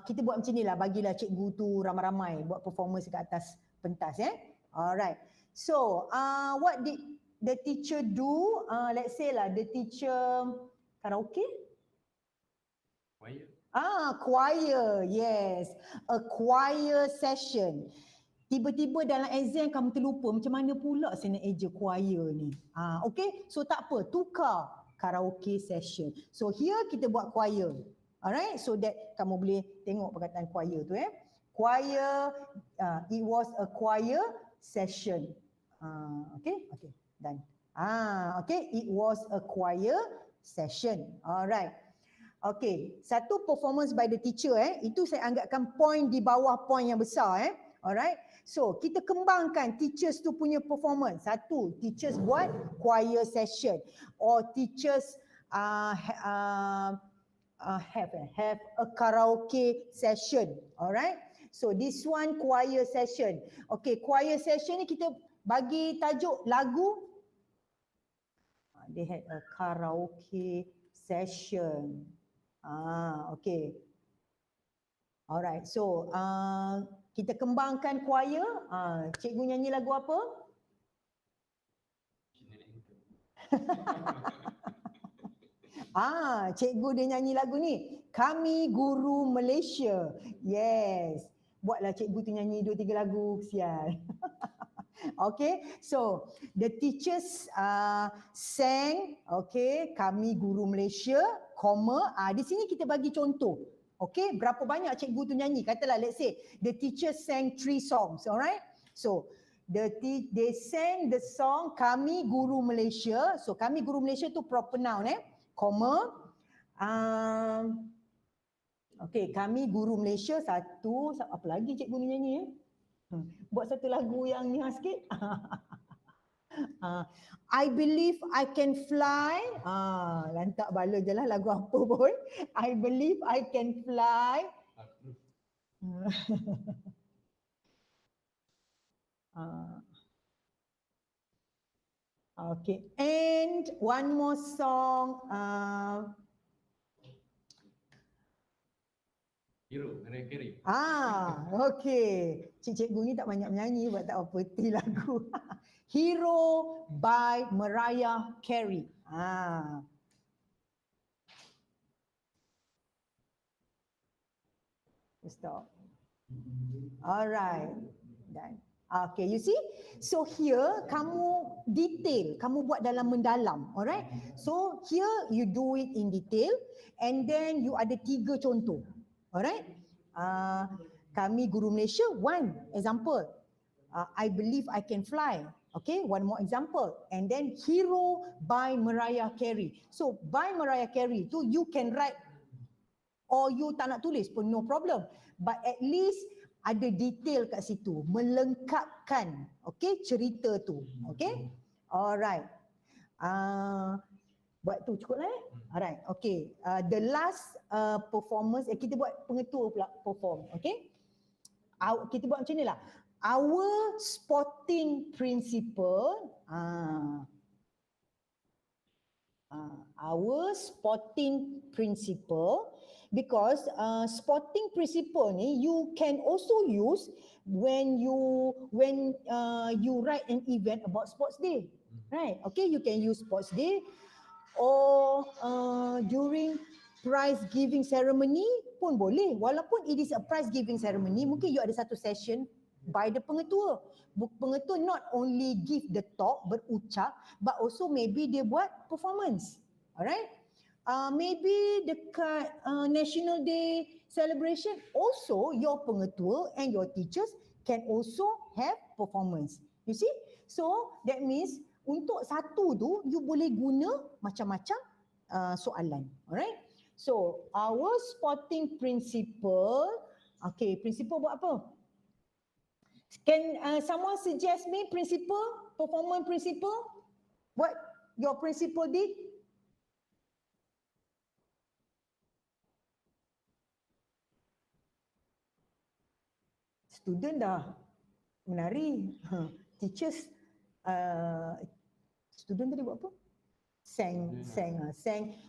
Kita buat macam ni lah, bagilah cikgu tu ramai-ramai buat performance kat atas pentas Alright. So, what did the teacher do? Let's say lah, the teacher karaoke? Choir. Choir. Yes. A choir session. Tiba-tiba dalam exam kamu terlupa macam mana pula saya nak eja choir ni. Okay, so tak apa, tukar karaoke session. So here kita buat choir. Alright, so that kamu boleh tengok perkataan choir tu Choir, it was a choir session. Okay, done. Okay, it was a choir session. Alright. Okay, satu performance by the teacher itu saya anggapkan point di bawah point yang besar Alright. So, kita kembangkan teachers tu punya performance. Satu, teachers buat choir session. Or teachers have a karaoke session. Alright. So, this one choir session. Okay, choir session ni kita bagi tajuk lagu. They had a karaoke session. Okay. Alright. So, kita kembangkan choir. Cikgu nyanyi lagu apa? Cikgu dia nyanyi lagu ni. Kami Guru Malaysia. Yes. Buatlah cikgu tu nyanyi 2-3 lagu. Kesian. Okay. So, the teachers sang, okay, Kami Guru Malaysia, comma. Di sini kita bagi contoh. Okay, berapa banyak cikgu tu nyanyi? Katalah, let's say, the teacher sang 3 songs, alright? So, they sang the song Kami Guru Malaysia. So, Kami Guru Malaysia tu proper noun, comma. Okay, Kami Guru Malaysia, satu. Apa lagi cikgu ni nyanyi? Buat satu lagu yang ni sikit. I believe I can fly. Lantak bala je lah lagu apa pun. I believe I can fly. Okay, and one more song. Hero, Mariah Carey. Okay. Cikgu ni tak banyak menyanyi, buat tak apa, ti lagu. Hero by Mariah Carey. Stop. Alright. Done. Okay, you see? So here, kamu detail, kamu buat dalam mendalam. Alright? So here, you do it in detail and then you ada 3 contoh. Alright? Kami Guru Malaysia, one example. I believe I can fly. Okay, one more example. And then Hero by Mariah Carey. So by Mariah Carey tu you can write or you tak nak tulis pun no problem. But at least ada detail kat situ, melengkapkan okay cerita tu. Okay? Alright. Buat tu cukup lah Alright, okay. The last performance, kita buat pengetua pula perform, okay. Kita buat macam ni lah. Our spotting principle, our spotting principle, because spotting principle ni you can also use when you write an event about sports day, right? Okay, you can use sports day. Or during prize giving ceremony pun boleh. Walaupun it is a prize giving ceremony, mungkin you ada satu session by the pengetua. Pengetua not only give the talk, berucap, but also maybe dia buat performance. Alright? Maybe dekat National Day celebration, also your pengetua and your teachers can also have performance. You see? So that means untuk satu tu you boleh guna macam-macam soalan. Alright? So our spotting principle, okay, principle buat apa? Can someone suggest me principle, performance principle? What your principal did? Student dah menari. Teachers, student tadi buat apa? Sang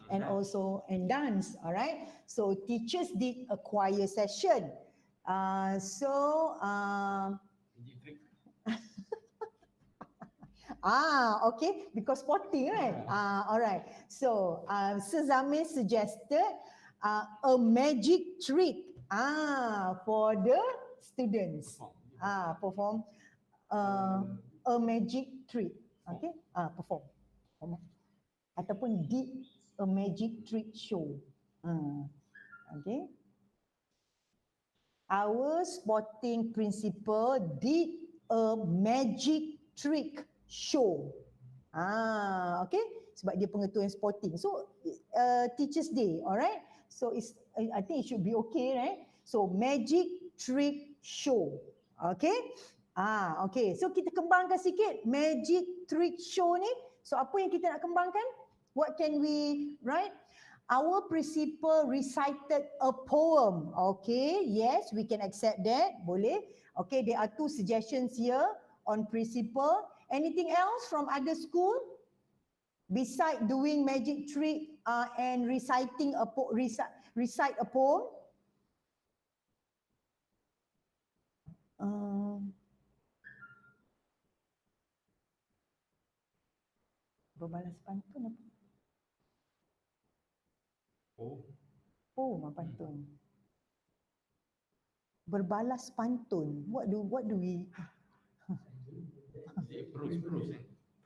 and also and dance. Alright. So teachers did a choir session. Okay, because spotting, right? Alright. So Sezamir suggested a magic trick for the students. Perform a magic trick. Okay, perform. Ataupun did a magic trick show. Okay. Our spotting principal did a magic trick show. Okay. Sebab dia pengetua yang spotting. So Teachers Day, alright. So I think it should be okay, right? So magic trick show. Okay. Okay. So kita kembangkan sikit magic trick show ni. So apa yang kita nak kembangkan? What can we write? Our principal recited a poem. Okay, yes, we can accept that. Boleh. Okay, there are 2 suggestions here on principal. Anything else from other school? Beside doing magic trick and reciting a recite a poem? Berbalas pantun apa? Pantun. Berbalas pantun. What do we?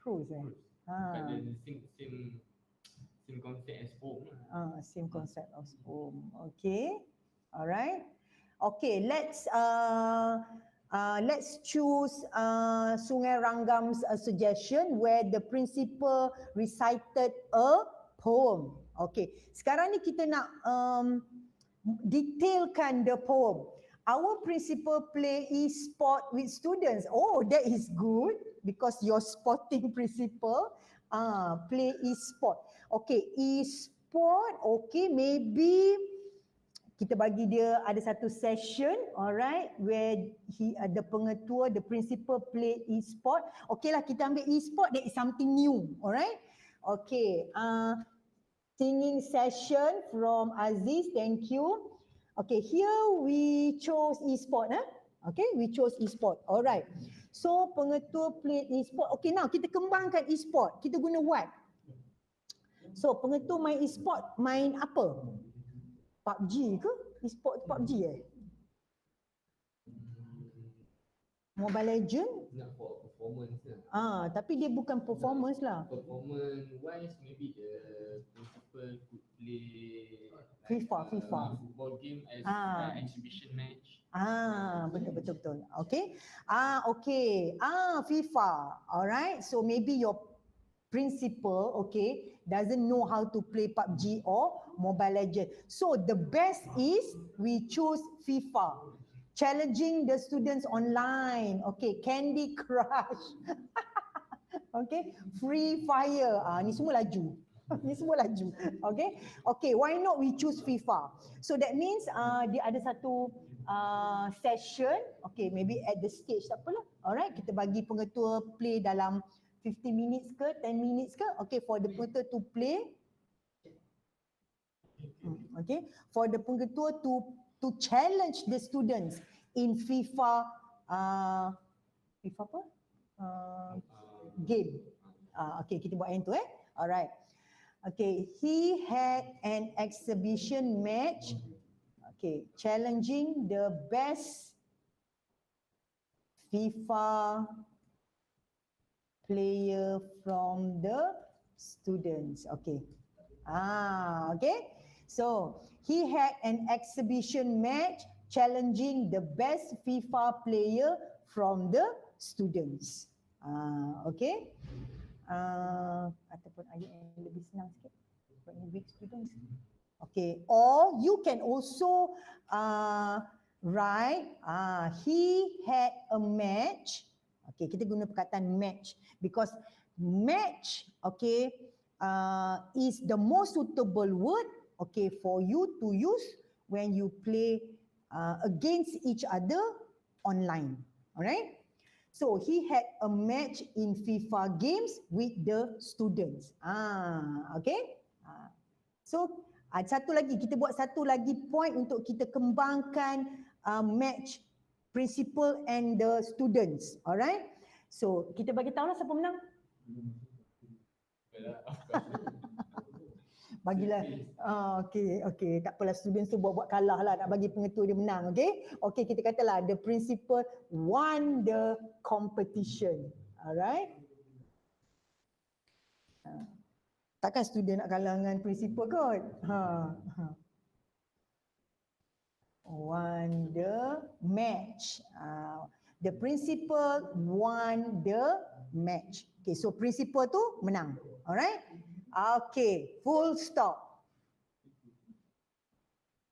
Prose. Same concept as poem. Same concept as poem. Okay. Alright. Okay, let's choose Sungai Ranggam's suggestion where the principal recited a poem. Okay, sekarang ni kita nak detailkan the poem. Our principal play e-sport with students. Oh, that is good because your spotting principal play e-sport. Okay, e-sport. Okay, maybe kita bagi dia ada satu session, alright, where the pengetua, the principal play e-sport. Okay lah, kita ambil e-sport, that is something new, alright. Okay, singing session from Aziz, thank you. Okay, here we chose e-sport. Okay, we chose e-sport, alright. So pengetua play e-sport. Okay, now kita kembangkan e-sport. Kita guna what? So pengetua main e-sport, main apa? PUBG ke? E-sport tu PUBG Mobile Legend? Nak buat performance lah. Tapi dia bukan performance lah. Performance wise, maybe the principal could play FIFA. football game as exhibition match. Betul. Okay. Okay. FIFA. Alright. So maybe your principal, okay, doesn't know how to play PUBG or Mobile Legend. So the best is we choose FIFA. Challenging the students online. Okay, Candy Crush. Okay, Free Fire. Ni semua laju. Okay, why not we choose FIFA? So that means dia ada satu session. Okay, maybe at the stage, tak apalah. Alright, kita bagi pengetua play dalam 15 minutes ke 10 minutes ke. Okay, for the pengetua to play. Okay, for the pengetua to challenge the students in FIFA apa? Game. Okay, kita buat yang tu Alright. Okay, he had an exhibition match. Okay, challenging the best FIFA player from the students. Okay. Okay. So he had an exhibition match challenging the best FIFA player from the students. Okay. Ataupun ayat yang lebih senang sikit. Sebabnya weak students. Okay. Or you can also write he had a match. Okay, kita guna perkataan match because match, okay, is the most suitable word, okay, for you to use when you play against each other online. Alright. So he had a match in FIFA games with the students. Okay. So satu lagi, kita buat satu lagi point untuk kita kembangkan match principal and the students. Alright. So kita bagi tahu lah siapa menang. Bagilah. Okay. Tak apalah, students tu buat kalah lah, nak bagi pengetua dia menang. Okay. Okay, kita katalah the principal won the competition. Alright. Takkan student nak kalah dengan principal kot. Won the match. The principal won the match. Okay, so principal tu menang. Alright? Okay, full stop.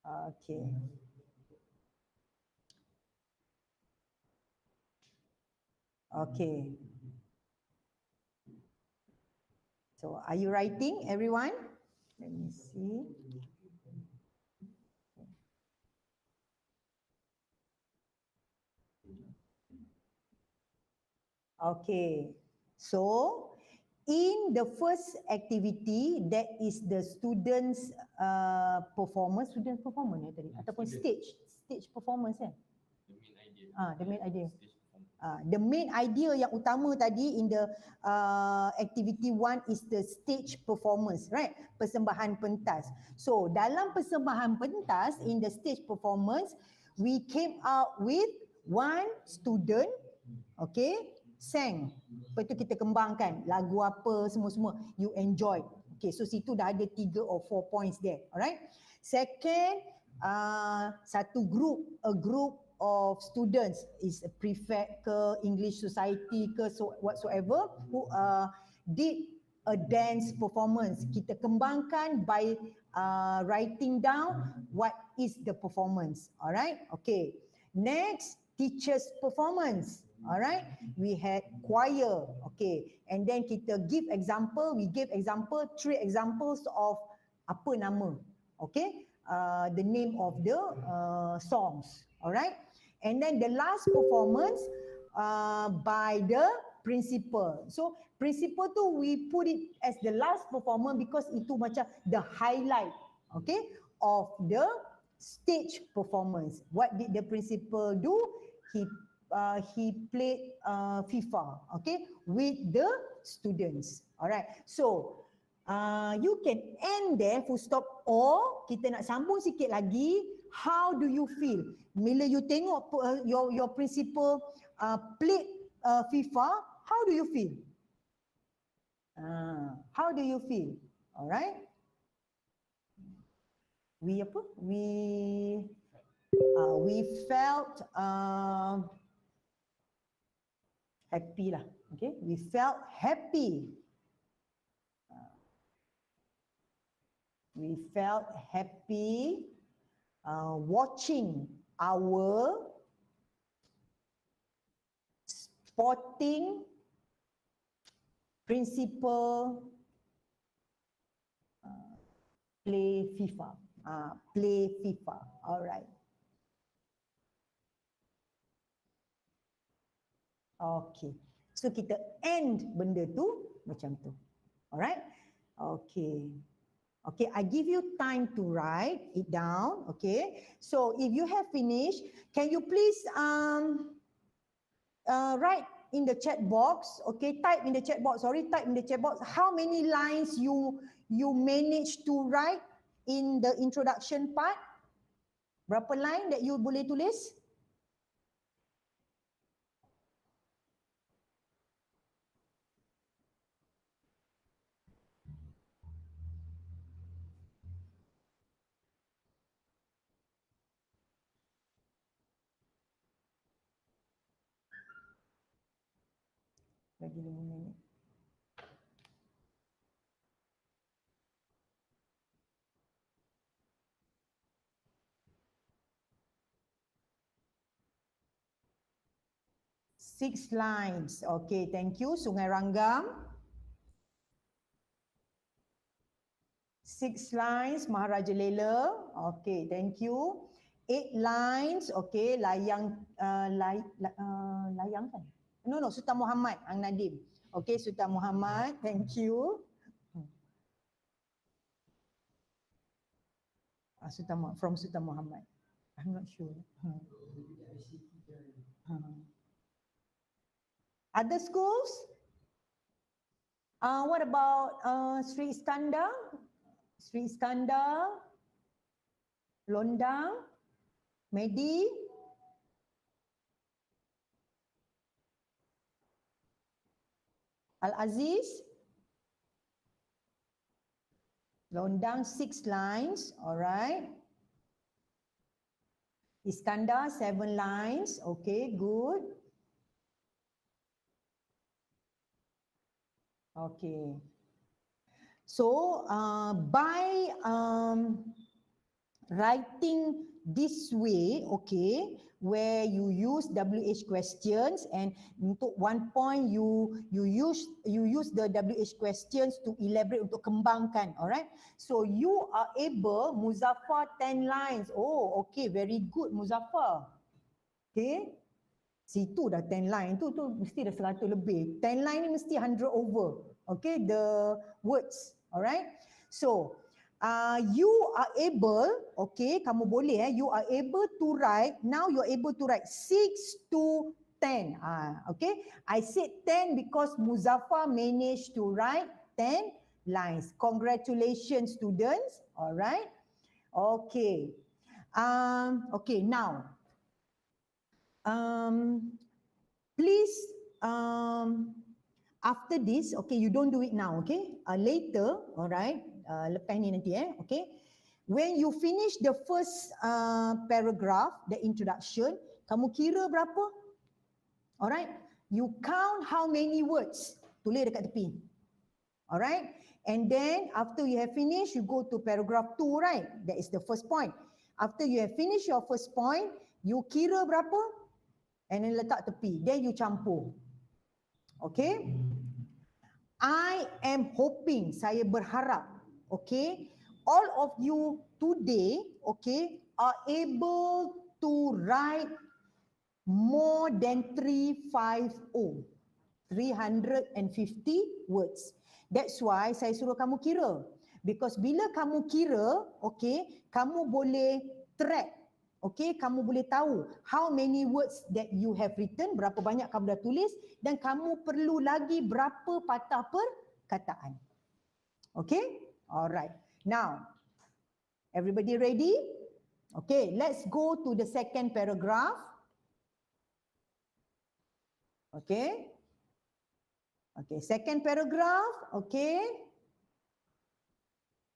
Okay. Okay. So are you writing, everyone? Let me see. Okay, so in the first activity, that is the students' performance, tadi, ataupun stage performance kan? The main idea. The main idea. Stage performance. The main idea yang utama tadi in the activity 1 is the stage performance, right? Persembahan pentas. So dalam persembahan pentas, in the stage performance, we came out with one student, okay, sang. Lepas tu kita kembangkan lagu apa, semua-semua you enjoy. Okay, so situ dah ada 3 or 4 points there. Alright. Second, satu group, a group of students, is a prefect ke, English society ke, so whatsoever, who did a dance performance. Kita kembangkan by writing down what is the performance. Alright. Okay. Next, teachers performance. Alright, we had choir. Okay, and then kita give example. We gave example, 3 examples of apa nama. Okay, the name of the songs. Alright, and then the last performance by the principal. So principal tu we put it as the last performance because itu macam the highlight, okay, of the stage performance. What did the principal do? He played FIFA, okay, with the students. Alright, so you can end there, full stop, or kita nak sambung sikit lagi. How do you feel bila you tengok your principal played FIFA? How do you feel? How do you feel? Alright. We felt happy lah. Okay, we felt happy. We felt happy watching our sporting principal play FIFA. Play FIFA. Alright. Okay. So kita end benda tu macam tu. Alright. Okay. Okay, I give you time to write it down. Okay. So if you have finished, can you please write in the chat box. Okay, type in the chat box. Type in the chat box. How many lines you managed to write in the introduction part? Berapa line that you boleh tulis? Lagi 5 minit. Six lines. Okay, thank you. Sungai Ranggam. 6 lines. Maharaja Lela. Okay, thank you. 8 lines. Okay, layang layang kan? No, Sultan Muhammad, Ang Nadim. Okay, Sultan Muhammad, thank you. From Sultan Muhammad. I'm not sure. Other schools? What about Sri Iskandar? Sri Iskandar, Londang, Medi, Al-Aziz, Londang 6 lines, all right. Iskandar 7 lines, okay, good. Okay. So by writing this way, okay, where you use WH questions, and untuk 1 point you use the WH questions to elaborate, untuk kembangkan, alright. So you are able, Muzaffar 10 lines. Oh, okay, very good Muzaffar. Okay. Situ dah 10 line tu mesti dah 100 lebih. 10 line ni mesti 100 over. Okay, the words. Alright. So you are able, okay, kamu boleh you are able to write, now you are able to write 6 to 10. Okay, I said 10 because Muzaffar managed to write 10 lines. Congratulations students. Alright. Okay. Okay, now please after this, okay, you don't do it now, okay, later, alright, lepas ni nanti okay, when you finish the first paragraph, the introduction, kamu kira berapa, alright, you count how many words, tulis dekat tepi, alright, and then after you have finished, you go to paragraph 2, right, that is the first point. After you have finished your first point, you kira berapa, and then letak tepi, then you campur. Okay, I am hoping, saya berharap, okay, all of you today, okay, are able to write more than 350 words. That's why saya suruh kamu kira, because bila kamu kira, okay, kamu boleh track. Okay, kamu boleh tahu how many words that you have written, berapa banyak kamu dah tulis, dan kamu perlu lagi berapa patah perkataan. Okay, alright. Now, everybody ready? Okay, let's go to the second paragraph. Okay. Okay, second paragraph, okay.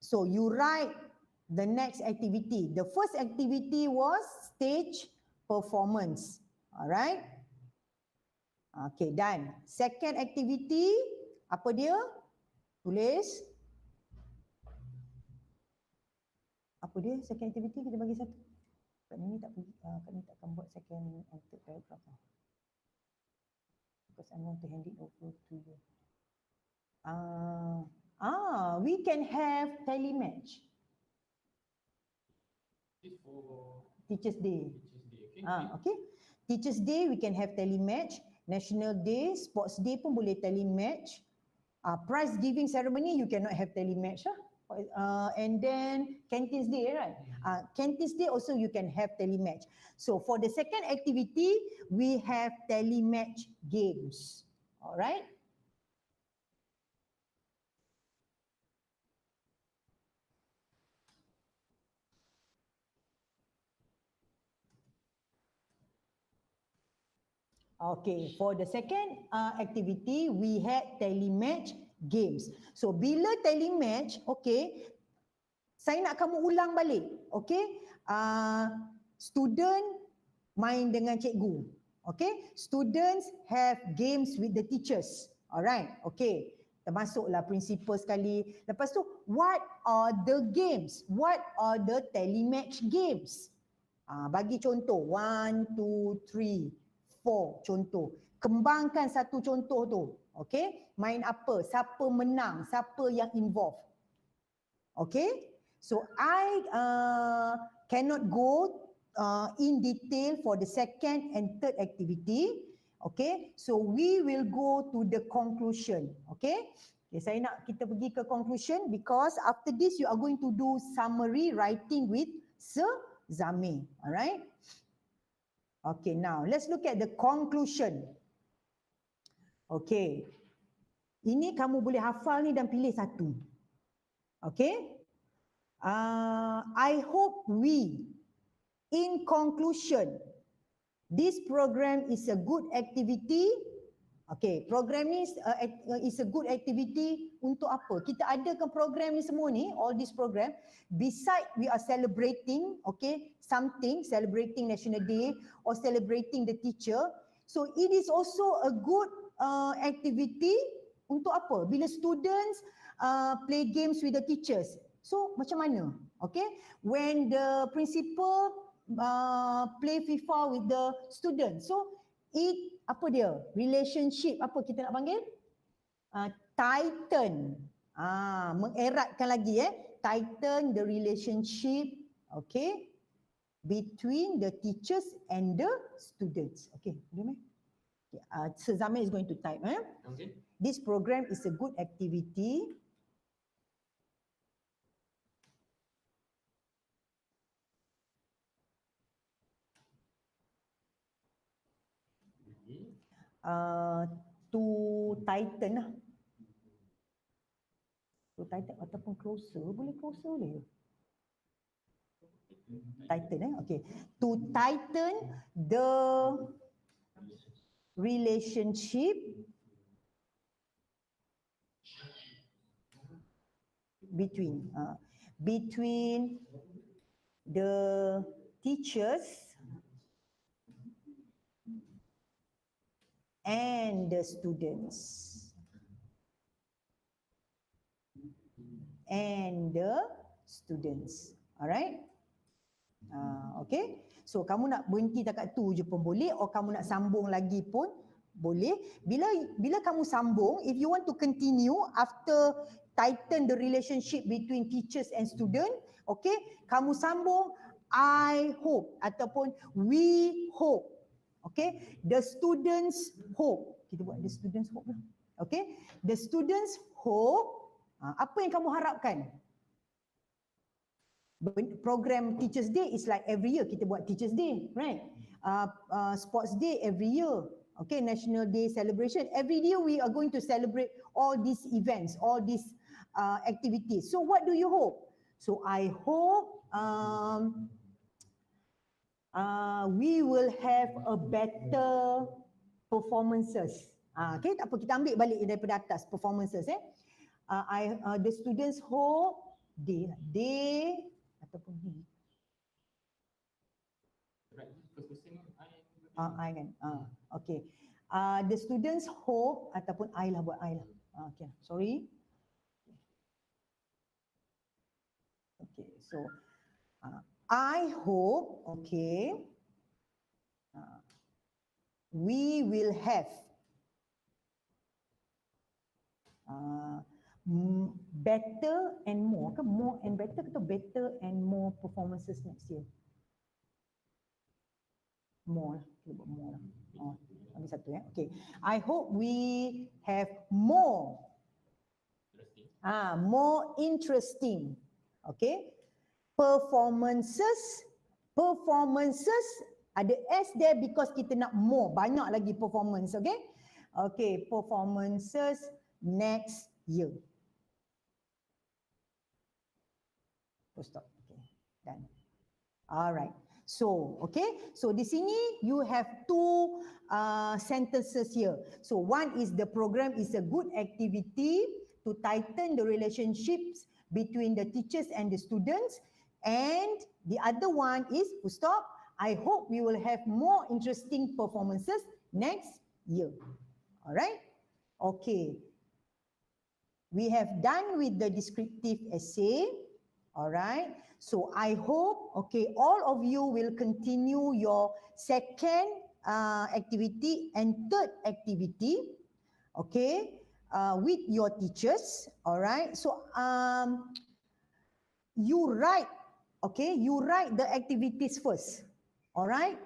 So you write the next activity. The first activity was stage performance. Alright. Okay, done. Second activity, apa dia? Tulis. Apa dia second activity? Kita bagi satu. Kat ni tak pergi, kat ni takkan buat second and third paragraph. Because I want to hand it over to you. We can have telematch. For Teachers Day. Teachers Day, okay? Okay. Teachers Day we can have telematch. National Day, Sports Day pun boleh telematch. Prize giving ceremony you cannot have telematch. And then Canteens Day, right? Canteens Day also you can have telematch. So for the second activity, we have telematch games. All right. Okay, for the second activity, we had telematch games. So bila telematch, okay, saya nak kamu ulang balik, okay? Student main dengan cikgu, okay? Students have games with the teachers, Alright, okay. Termasuklah principal sekali. Lepas tu, what are the games? What are the telematch games? Bagi contoh, 1, 2, 3, 4 contoh. Kembangkan satu contoh tu. Okay, main apa? Siapa menang? Siapa yang involved? Okay, so I cannot go in detail for the second and third activity. Okay, so we will go to the conclusion. Okay, saya nak kita pergi ke conclusion because after this you are going to do summary writing with Zamir. Alright. Okay, now let's look at the conclusion. Okay, ini kamu boleh hafal ni dan pilih satu. Okay, I hope we, in conclusion, this program is a good activity. Okay, program ni is a good activity untuk apa? Kita adakan program ni semua ni, all this program, beside we are celebrating, okay, something, celebrating National Day or celebrating the teacher. So it is also a good activity untuk apa? Bila students play games with the teachers. So macam mana? Okay, when the principal play FIFA with the students. So it apa dia? Relationship apa kita nak panggil? Tighten. Mengeratkan lagi tighten the relationship, okay, between the teachers and the students. Okay, boleh? Okay, Zamir is going to type. Okay. This program is a good activity. To tighten lah. To tighten ataupun closer, boleh closer boleh. Tighten okay. To tighten the relationship between the teachers and the students. Alright? Okay. So kamu nak berhenti dekat tu je pun boleh, or kamu nak sambung lagi pun boleh. Bila kamu sambung, if you want to continue after tighten the relationship between teachers and student, okay, kamu sambung I hope ataupun we hope. Okay, the students hope. Kita buat the students hope lah. Okay, the students hope. Apa yang kamu harapkan? Program Teachers Day is like every year kita buat Teachers Day, right? Sports Day every year. Okay, National Day celebration. Every year we are going to celebrate all these events, all these activities. So what do you hope? So I hope we will have a better performances. Okay, tak apa, kita ambil balik daripada atas performances. The students hope they ataupun he. I kan. Okay. The students hope ataupun I lah, buat I lah. Okay, sorry. Okay, so I hope, okay, we will have better and more, ke more and better atau better and more performances next year? More lah, kita buat more lah. Ambil satu okay. I hope we have more interesting, okay, performances ada S there because kita nak more, banyak lagi performance, okay? Okay, performances next year. Stop. Okay, done. Alright. So, okay. So di sini you have two sentences here. So one is the program is a good activity to tighten the relationships between the teachers and the students. And the other one is, stop, I hope we will have more interesting performances next year. Alright. Okay. We have done with the descriptive essay. All right. So I hope, okay, all of you will continue your second activity and third activity, okay, with your teachers. All right. So you write, okay, you write the activities first. All right.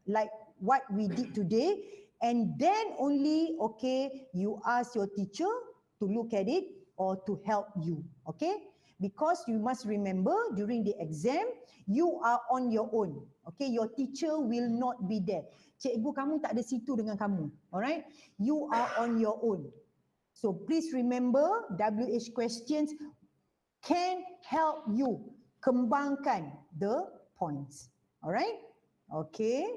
Like what we did today. And then only, okay, you ask your teacher to look at it or to help you. Okay. Because you must remember during the exam, you are on your own. Okay, your teacher will not be there. Cikgu kamu tak ada situ dengan kamu. Alright, you are on your own. So please remember, WH questions can help you kembangkan the points. Alright, okay.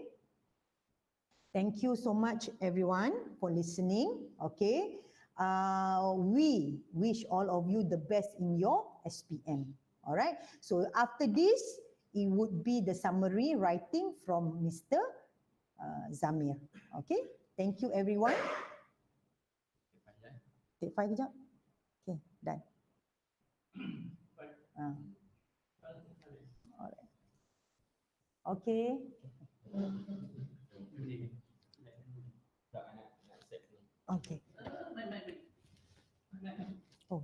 Thank you so much everyone for listening. Okay. We wish all of you the best in your SPM. All right. So after this, it would be the summary writing from Mr. Zamir. Okay. Thank you everyone. Take 5 kejap. Okay, done. Alright. Okay. Okay. Oh.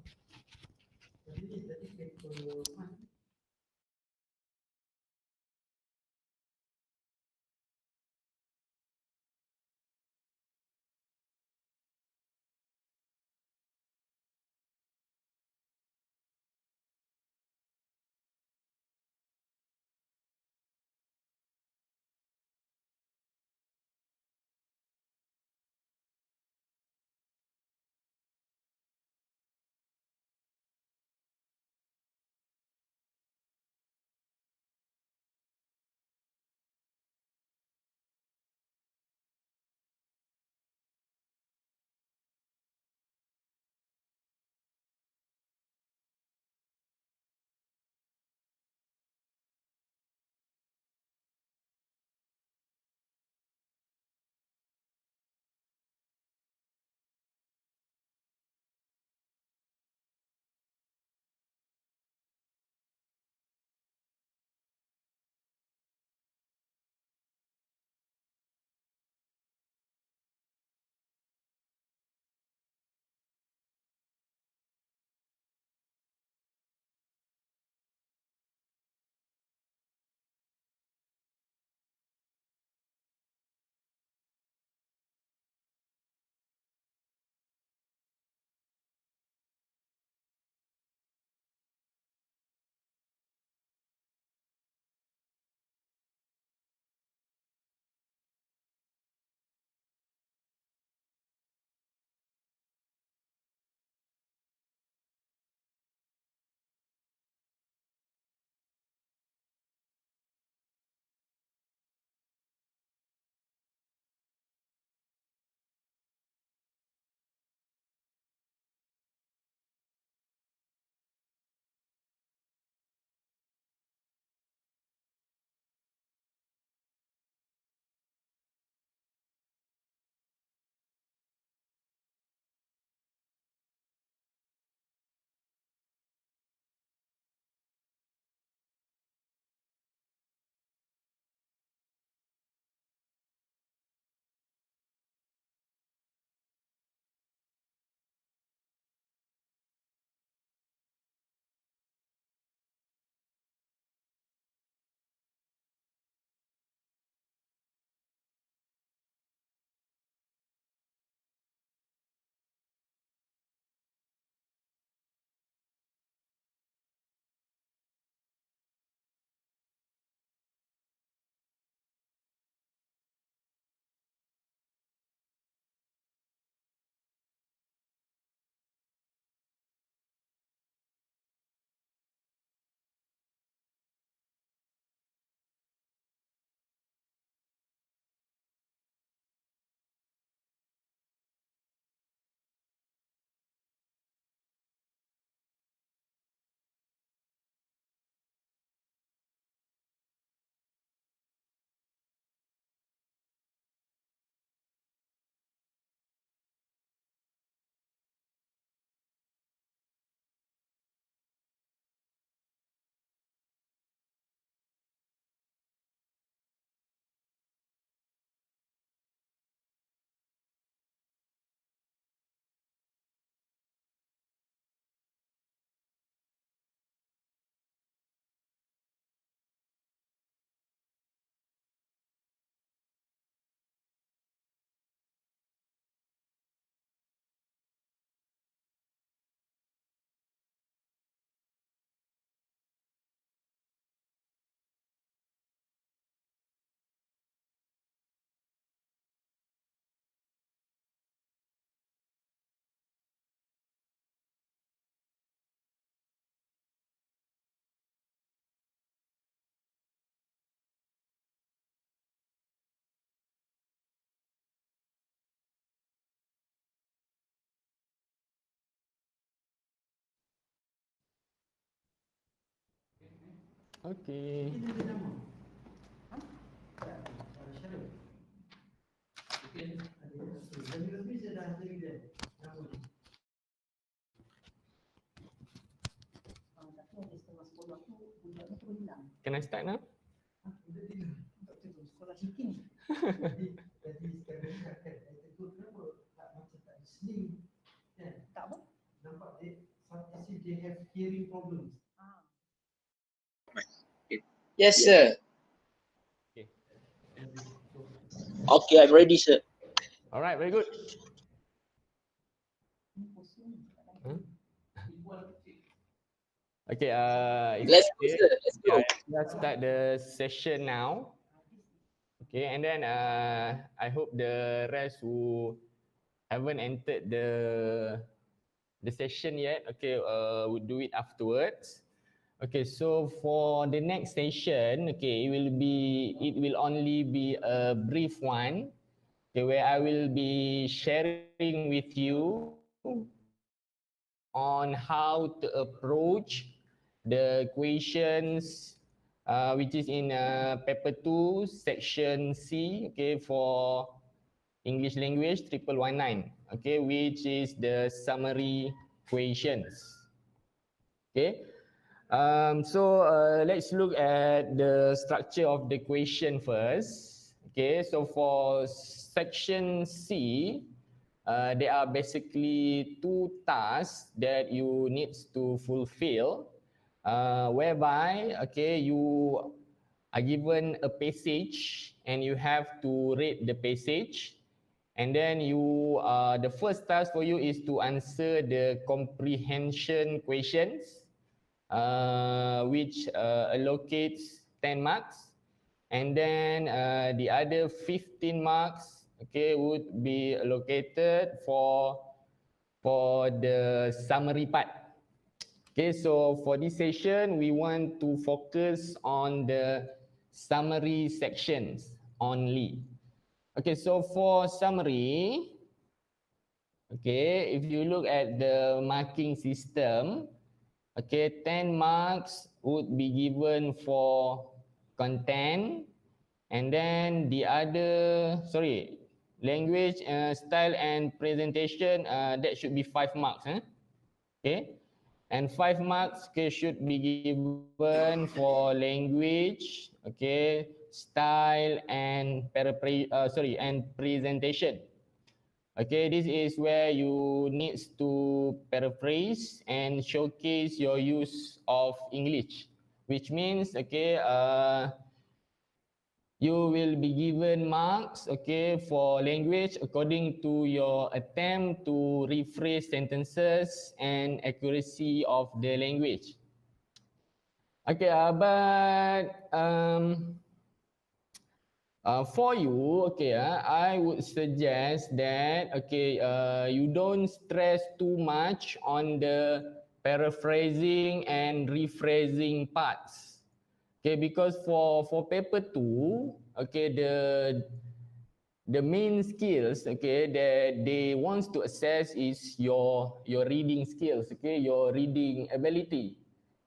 Okay. Can I start now? Sekolah sikit ni. Jadi sekarang ni cakap itu kenapa tak macam tak listening kan? Tak apa? Nampak dia as if they have hearing problems. Yes, sir. Okay. Okay, I'm ready, sir. Alright, very good. Huh? Okay, Let's go, sir. Let's go. let's start the session now. Okay, and then I hope the rest who haven't entered the session yet, okay, we'll do it afterwards. Okay, so for the next session, okay, it will only be a brief one, okay, where I will be sharing with you on how to approach the questions which is in paper 2 section C, okay, for English language 1119, okay, which is the summary questions. Okay, so let's look at the structure of the question first. Okay, so for section C, there are basically two tasks that you need to fulfill, whereby, okay, you are given a passage and you have to read the passage, and then the first task for you is to answer the comprehension questions, which allocates 10 marks, and then the other 15 marks, okay, would be allocated for the summary part. Okay, so for this session, we want to focus on the summary sections only. Okay, so for summary, okay, if you look at the marking system, okay, 10 marks would be given for content, and then the other, language, style and presentation, that should be 5 marks. Okay, and 5 marks, okay, should be given for language, okay, style and presentation. Okay, this is where you need to paraphrase and showcase your use of English, which means, okay, you will be given marks, okay, for language according to your attempt to rephrase sentences and accuracy of the language. Okay, for you, okay, I would suggest that, okay, you don't stress too much on the paraphrasing and rephrasing parts. Okay, because for paper 2, okay, the main skills, okay, that they want to assess is your reading skills, okay, your reading ability.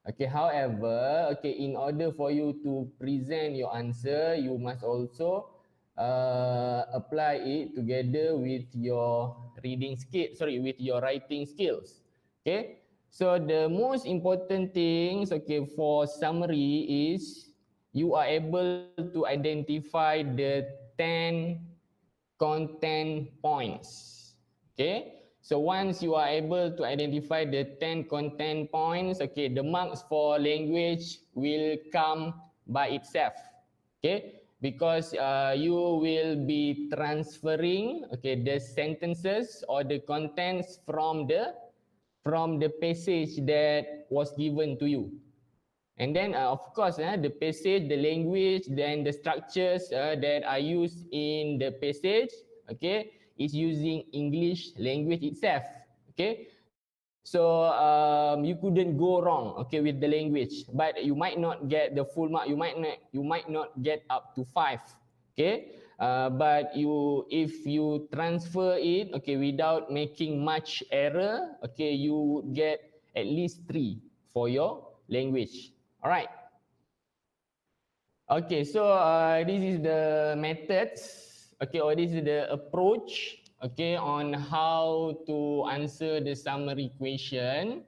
Okay, however, okay, in order for you to present your answer, you must also apply it together with your with your writing skills. Okay, so the most important things, okay, for summary is you are able to identify the 10 content points. Okay, so once you are able to identify the 10 content points, okay, the marks for language will come by itself. Okay, because you will be transferring, okay, the sentences or the contents from the passage that was given to you. And then, of course, the passage, the language, then the structures that are used in the passage, okay, is using English language itself. Okay, so you couldn't go wrong, okay, with the language, but you might not get the full mark. You might not get up to 5. Okay, but if you transfer it, okay, without making much error, okay, you would get at least 3 for your language. All right. Okay, so this is the methods, okay, or this is the approach, okay, on how to answer the summary question.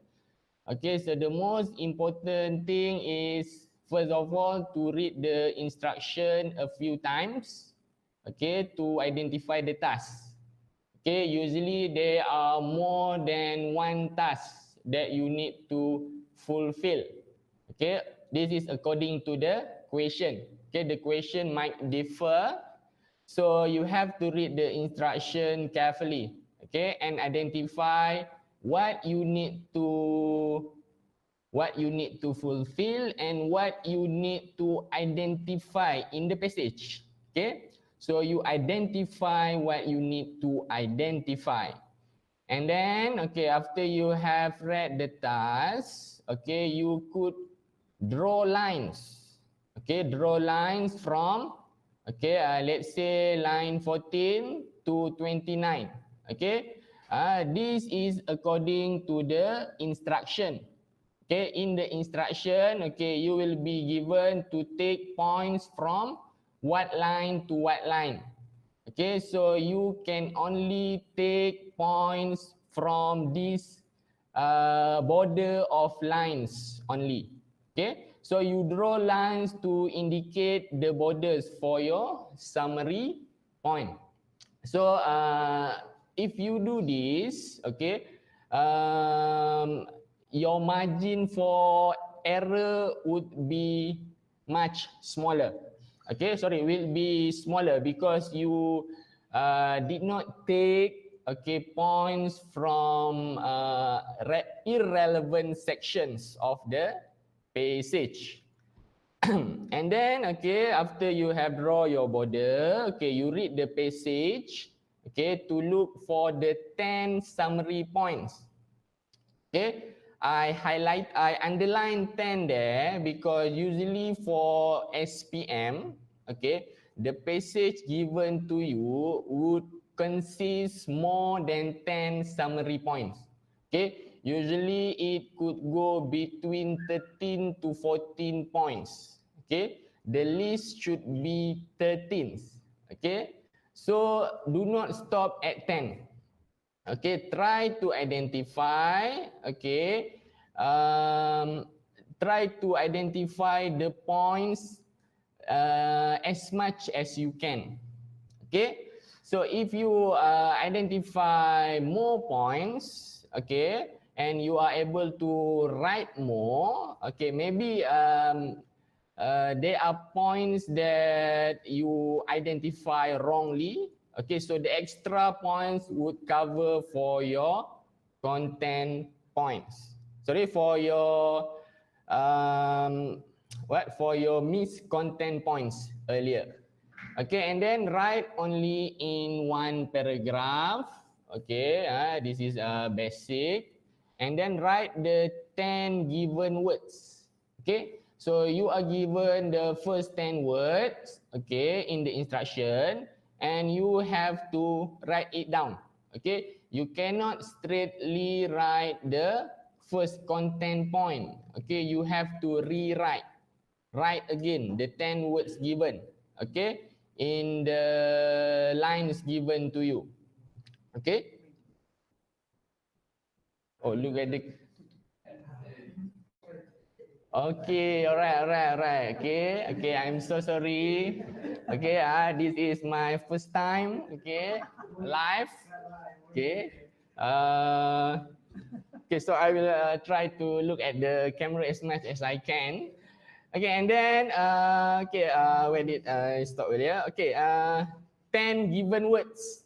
Okay, so the most important thing is, first of all, to read the instruction a few times, okay, to identify the task. Okay, usually there are more than one task that you need to fulfill. Okay, this is according to the question. Okay, the question might differ, so you have to read the instruction carefully. Okay, and identify what you need to fulfill and what you need to identify in the passage. Okay, so you identify what you need to identify, and then okay, after you have read the task, okay, you could draw lines. Okay, draw lines from, okay, let's say line 14 to 29. Okay, this is according to the instruction. Okay, in the instruction, okay, you will be given to take points from what line to what line. Okay, so you can only take points from this border of lines only. Okay, so you draw lines to indicate the borders for your summary point. So if you do this, okay, your margin for error would be much smaller. Okay, sorry, will be smaller because you did not take, okay, points from irrelevant sections of the passage. And then, okay, after you have draw your border, okay, you read the passage, okay, to look for the 10 summary points. Okay, I underline 10 there because usually for SPM, okay, the passage given to you would consist more than 10 summary points. Okay, usually it could go between 13 to 14 points. Okay, the list should be 13. Okay, so do not stop at 10. Okay, try to identify, okay, try to identify the points as much as you can. Okay, so if you identify more points, okay, and you are able to write more, okay, maybe there are points that you identify wrongly. Okay, so the extra points would cover for your content points. Sorry, for your for your missed content points earlier. Okay, and then write only in one paragraph. Okay, this is basic. And then write the 10 given words. Okay, so you are given the first 10 words, okay, in the instruction, and you have to write it down. Okay, you cannot straightly write the first content point. Okay, you have to rewrite. Write again the 10 words given, okay, in the lines given to you. Okay. Oh, look at the. Okay, alright. Okay, I'm so sorry. Okay, this is my first time, okay, live. Okay. Okay, so I will try to look at the camera as much as I can. Okay, and then okay, where did I stop earlier? Okay, 10 given words.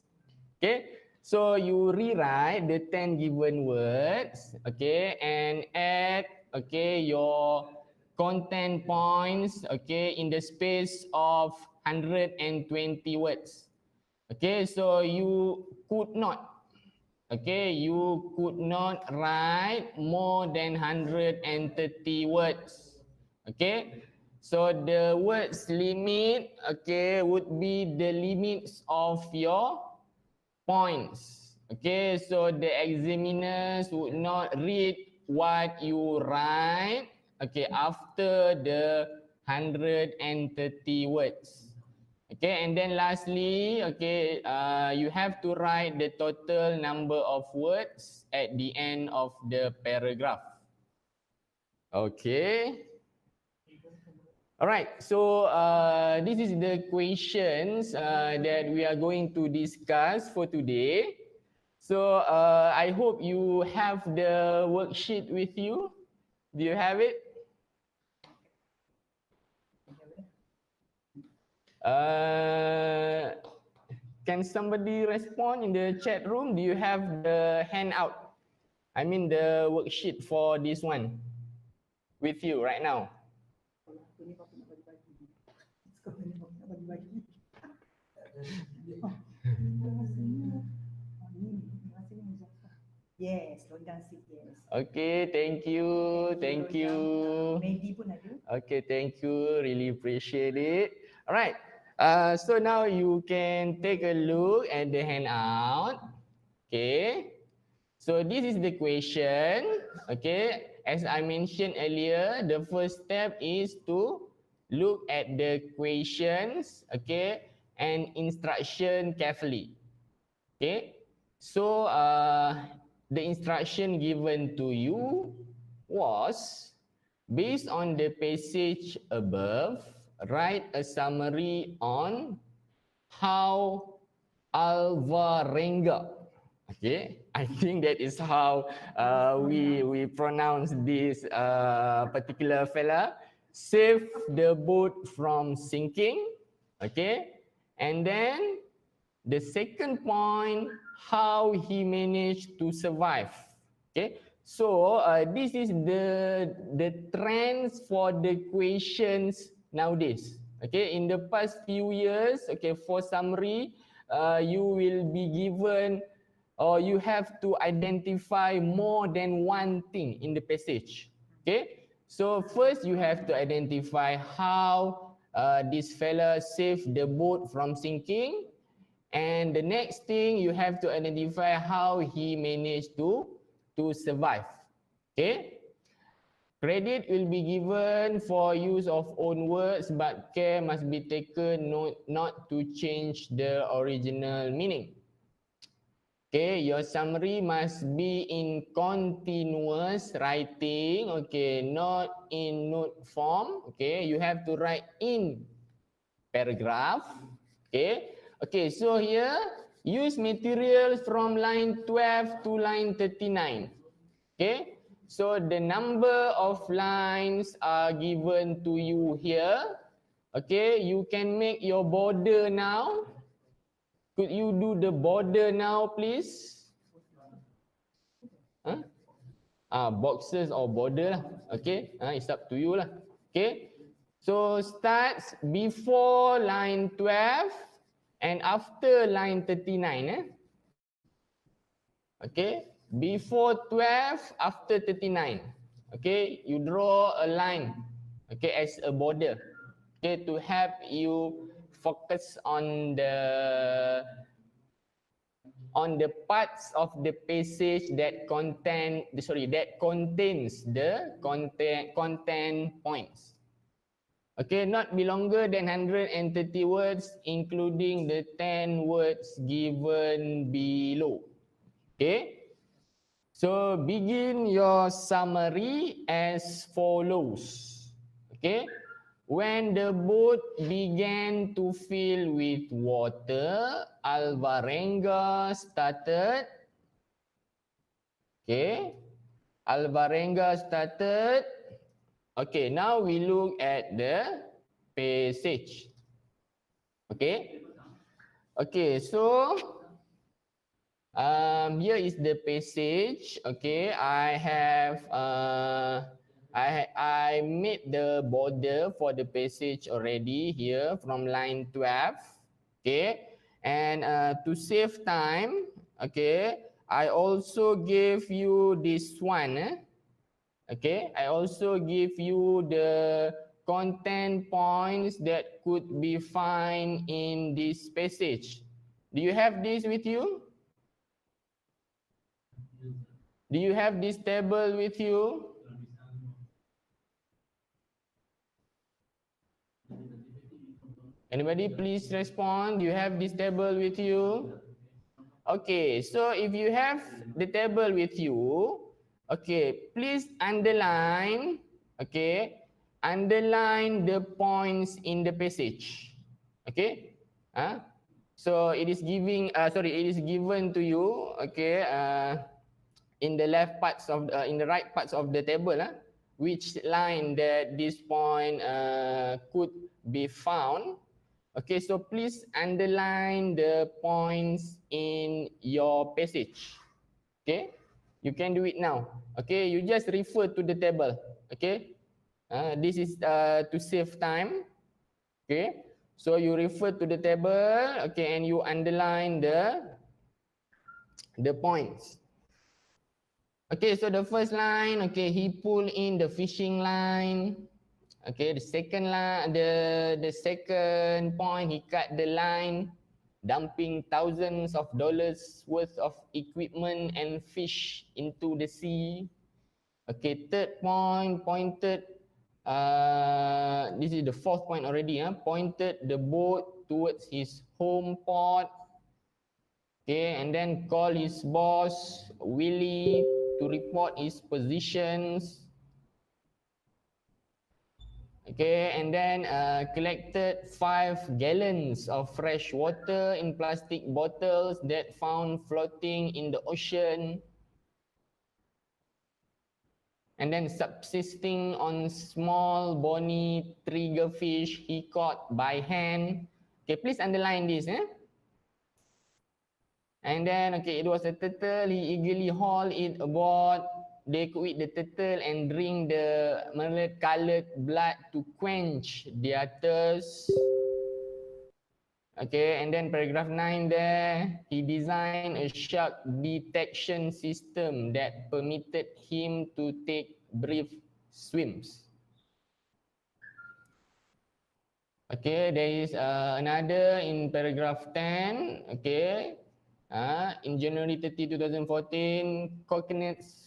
Okay, so you rewrite the 10 given words, okay, and add, okay, your content points, okay, in the space of 120 words. Okay, so you could not, okay, you could not write more than 130 words. Okay, so the words limit, okay, would be the limits of your points. Okay, so the examiners would not read what you write, okay, after the 130 words. Okay, and then lastly, okay, you have to write the total number of words at the end of the paragraph. Okay. All right, so this is the questions that we are going to discuss for today. So I hope you have the worksheet with you. Do you have it? Can somebody respond in the chat room? Do you have the handout? I mean the worksheet for this one with you right now? Yes, longgang sikit, yes. Okay, thank you, thank you. Mehdi pun ada. Okay, thank you, really appreciate it. All right, so now you can take a look at the handout. Okay, so this is the question. Okay, as I mentioned earlier, the first step is to look at the questions, okay, and instruction carefully. Okay, so the instruction given to you was, based on the passage above, write a summary on how Alvarenga, okay, I think that is how we pronounce this particular fella, save the boat from sinking, okay, and then the second point, how he managed to survive. Okay, so this is the trends for the questions nowadays. Okay, in the past few years, okay, for summary, you will be given or you have to identify more than one thing in the passage. Okay, so first you have to identify how this fella saved the boat from sinking. And the next thing, you have to identify how he managed to survive. Okay? Credit will be given for use of own words, but care must be taken not to change the original meaning. Okay, your summary must be in continuous writing, okay, not in note form. Okay, you have to write in paragraph. Okay. Okay, so here use materials from line 12 to line 39. Okay, so the number of lines are given to you here. Okay, you can make your border now. Could you do the border now, please? Huh? Boxes or border lah. Okay, it's up to you lah. Okay, so starts before line 12 and after line 39. Okay, before 12, after 39. Okay, you draw a line, okay, as a border, okay, to help you focus on the parts of the passage that contains the content points. Okay, not be longer than 130 words, including the 10 words given below. Okay, so begin your summary as follows. Okay, when the boat began to fill with water, Alvarenga started. Okay, Alvarenga started. Okay, now we look at the passage. Okay. Okay, so here is the passage. Okay, I have I made the border for the passage already here from line 12. Okay, and to save time, okay, I also gave you this one. Okay, I also give you the content points that could be found in this passage. Do you have this with you? Do you have this table with you? Anybody please respond? You have this table with you? Okay, so if you have the table with you, okay, please underline, okay, underline the points in the passage. Okay? So it is it is given to you, okay, in the left parts of in the right parts of the table, which line that this point could be found. Okay, so please underline the points in your passage. Okay, you can do it now. Okay, you just refer to the table. Okay, this is to save time. Okay, so you refer to the table. Okay, and you underline the points. Okay, so the first line, okay, he pulled in the fishing line. Okay, the second line, the second point, he cut the line, dumping thousands of dollars worth of equipment and fish into the sea. Okay, third point, pointed, this is the fourth point already, pointed the boat towards his home port. Okay, and then call his boss, Willie, to report his positions. Okay, and then collected 5 gallons of fresh water in plastic bottles that found floating in the ocean. And then subsisting on small bony triggerfish he caught by hand. Okay, please underline this. And then, okay, it was a turtle. He eagerly hauled it aboard. They could eat the turtle and drink the mullet-colored blood to quench their thirst. Okay, and then paragraph 9 there, he designed a shark detection system that permitted him to take brief swims. Okay, there is another in paragraph 10. Okay, in January 30, 2014, coconuts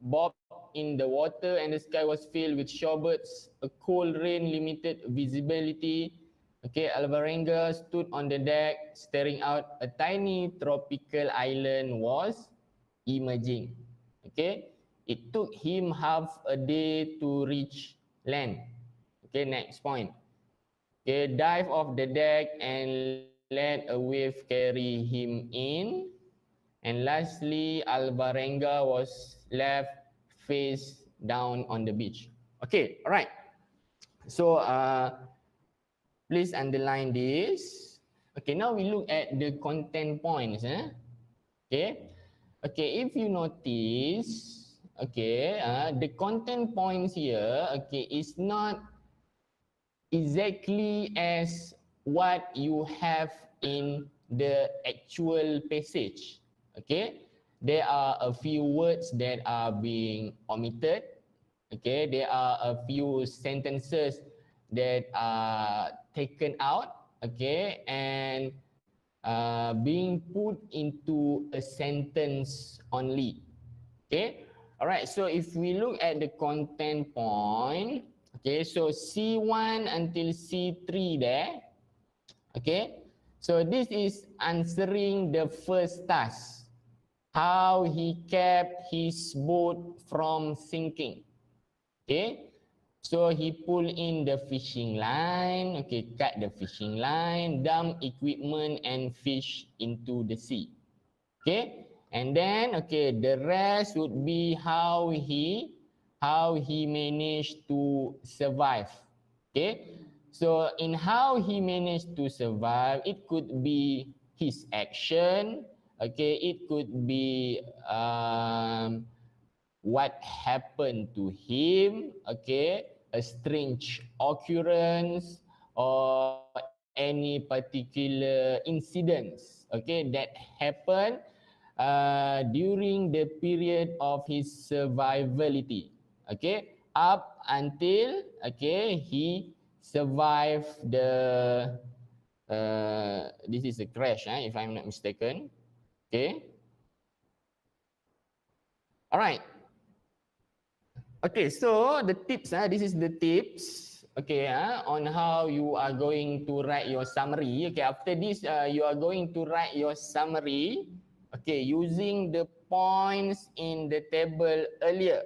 bobbed in the water and the sky was filled with shorebirds. A cold rain limited visibility. Okay, Alvarenga stood on the deck staring out. A tiny tropical island was emerging. Okay, it took him half a day to reach land. Okay, next point. Okay, dive off the deck and let a wave carry him in. And lastly, Alvarenga was left face down on the beach. Okay, all right. So please underline this. Okay, now we look at the content points. Okay, okay. If you notice, okay, the content points here, okay, is not exactly as what you have in the actual passage. Okay, there are a few words that are being omitted. Okay, there are a few sentences that are taken out. Okay, and being put into a sentence only. Okay, all right. So if we look at the content point, okay, so C1 until C3 there. Okay, so this is answering the first task. How he kept his boat from sinking. Okay, so he pulled in the fishing line, okay, cut the fishing line, dump equipment and fish into the sea. Okay, and then, okay, the rest would be how he managed to survive. Okay, so in how he managed to survive, it could be his action. Okay, it could be what happened to him. Okay, a strange occurrence or any particular incidents. Okay, that happened during the period of his survivability. Okay, up until, okay, he survived the this is a crash, if I'm not mistaken. Okay, all right. Okay, so the tips, this is the tips. okay, on how you are going to write your summary. Okay, after this, you are going to write your summary, okay, using the points in the table earlier.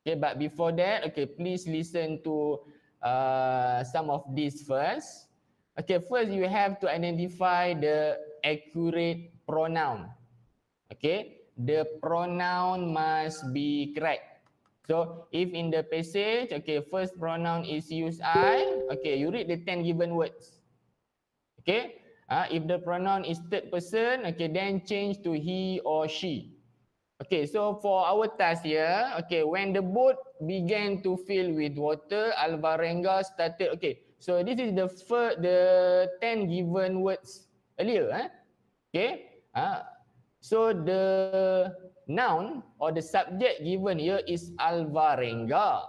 Okay, but before that, okay, please listen to some of these first. Okay, first you have to identify the accurate pronoun. Okay, the pronoun must be correct. So if in the passage, okay, first pronoun is use I, okay, you read the 10 given words. Okay, if the pronoun is third person, okay, then change to he or she. Okay, so for our task here, okay, when the boat began to fill with water, Alvarenga started, okay, so this is the 10 given words earlier, okay, so the noun or the subject given here is Alvarenga,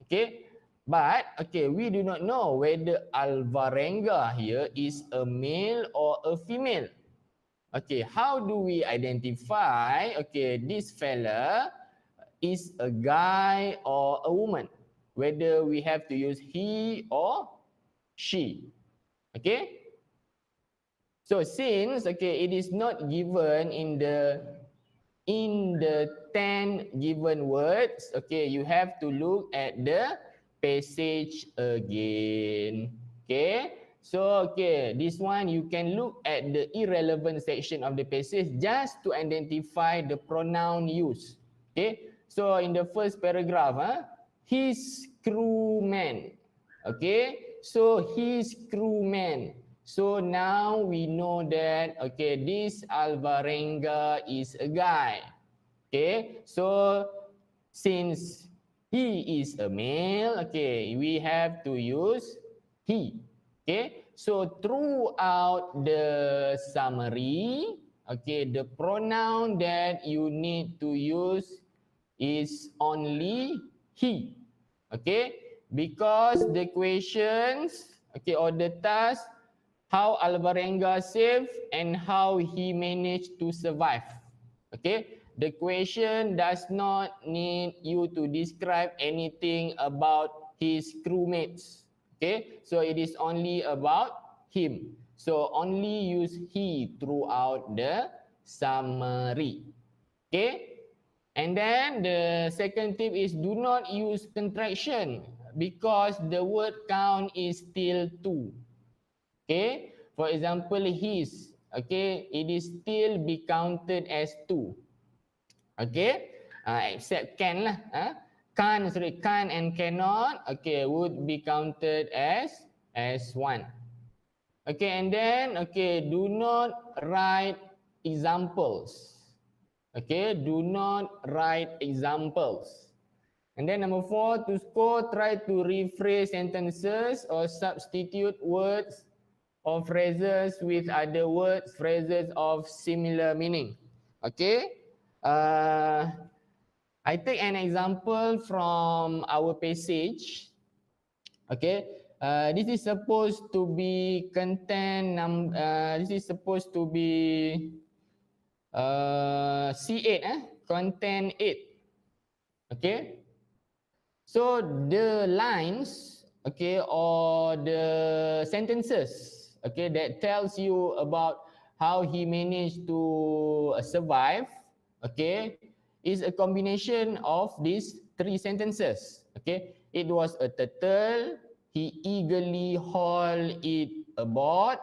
okay, but, okay, we do not know whether Alvarenga here is a male or a female. Okay, how do we identify, okay, this fella is a guy or a woman? Whether we have to use he or she. Okay? So since, okay, it is not given in the 10 given words, okay, you have to look at the passage again. Okay? So, okay, this one you can look at the irrelevant section of the passage just to identify the pronoun used. Okay, so in the first paragraph, his crewman. Okay, so his crewman. So now we know that, okay, this Alvarenga is a guy. Okay, so since he is a male, okay, we have to use he. Okay, so throughout the summary, okay, the pronoun that you need to use is only he. Okay, because the questions, okay, or the task, how Alvarenga saved and how he managed to survive. Okay, the question does not need you to describe anything about his crewmates. Okay, so it is only about him. So only use he throughout the summary. Okay, and then the second tip is do not use contraction because the word count is still 2. Okay, for example, his, okay, it is still be counted as 2. Okay, except can lah. Can and cannot, okay, would be counted as 1. Okay, and then, okay, do not write examples. Okay, do not write examples. And then number 4, to score, try to rephrase sentences or substitute words or phrases with other words, phrases of similar meaning. Okay, I take an example from our passage. Okay, this is supposed to be content. This is supposed to be C8, content 8. Okay, so the lines, okay, or the sentences, okay, that tells you about how he managed to survive, okay, is a combination of these 3 sentences. Okay, it was a turtle, he eagerly hauled it aboard,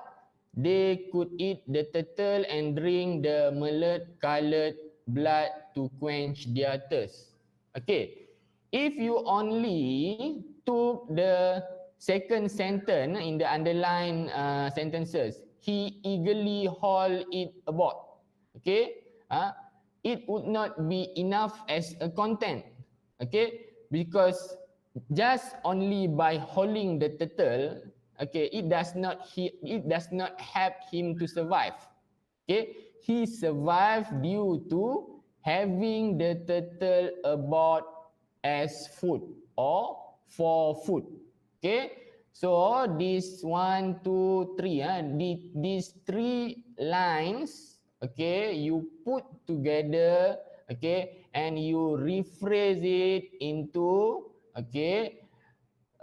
they could eat the turtle and drink the mullet-coloured blood to quench their thirst. Okay, if you only took the second sentence in the underlined sentences, he eagerly hauled it aboard. Okay, it would not be enough as a content. Okay, because just only by hauling the turtle, okay, it does not help him to survive. Okay, he survived due to having the turtle aboard as food or for food. Okay, so this 1, 2, 3, these 3 lines, okay, you put together, okay, and you rephrase it into, okay,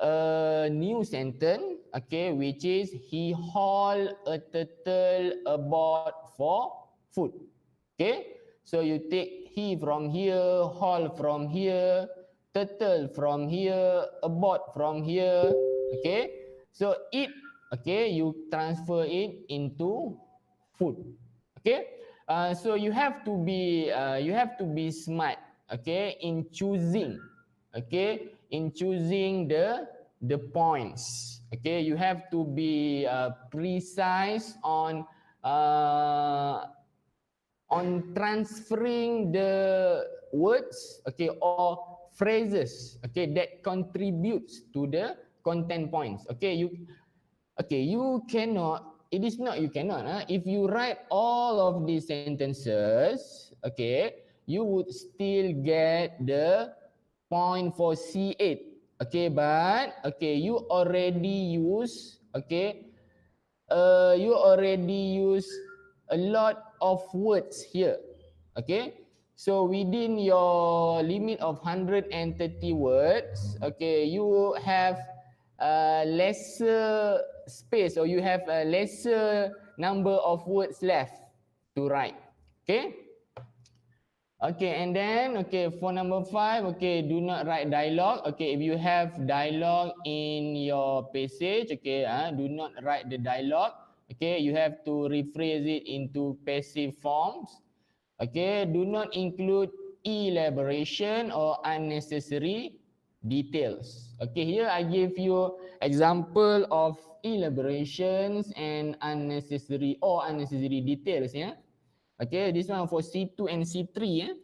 a new sentence, okay, which is he hauled a turtle aboard for food. Okay, so you take he from here, haul from here, turtle from here, aboard from here. Okay, so it, okay, you transfer it into food. Okay, so you have to be smart, okay, in choosing, okay, in choosing the points. Okay, you have to be precise on transferring the words, okay, or phrases, okay, that contributes to the content points. Okay, you cannot, it is not you cannot, if you write all of these sentences, okay, you would still get the point for C8. Okay, but okay, you already use, okay, you already use a lot of words here. Okay, so within your limit of 130 words, okay, you have lesser space, or you have a lesser number of words left to write. Okay. Okay, and then, okay, for number 5, okay, do not write dialogue. Okay, if you have dialogue in your passage, okay, do not write the dialogue. Okay, you have to rephrase it into passive forms. Okay, do not include elaboration or unnecessary details. Okay, here I give you example of elaborations and unnecessary details, yeah. Okay, this one for C2 and C3, yeah.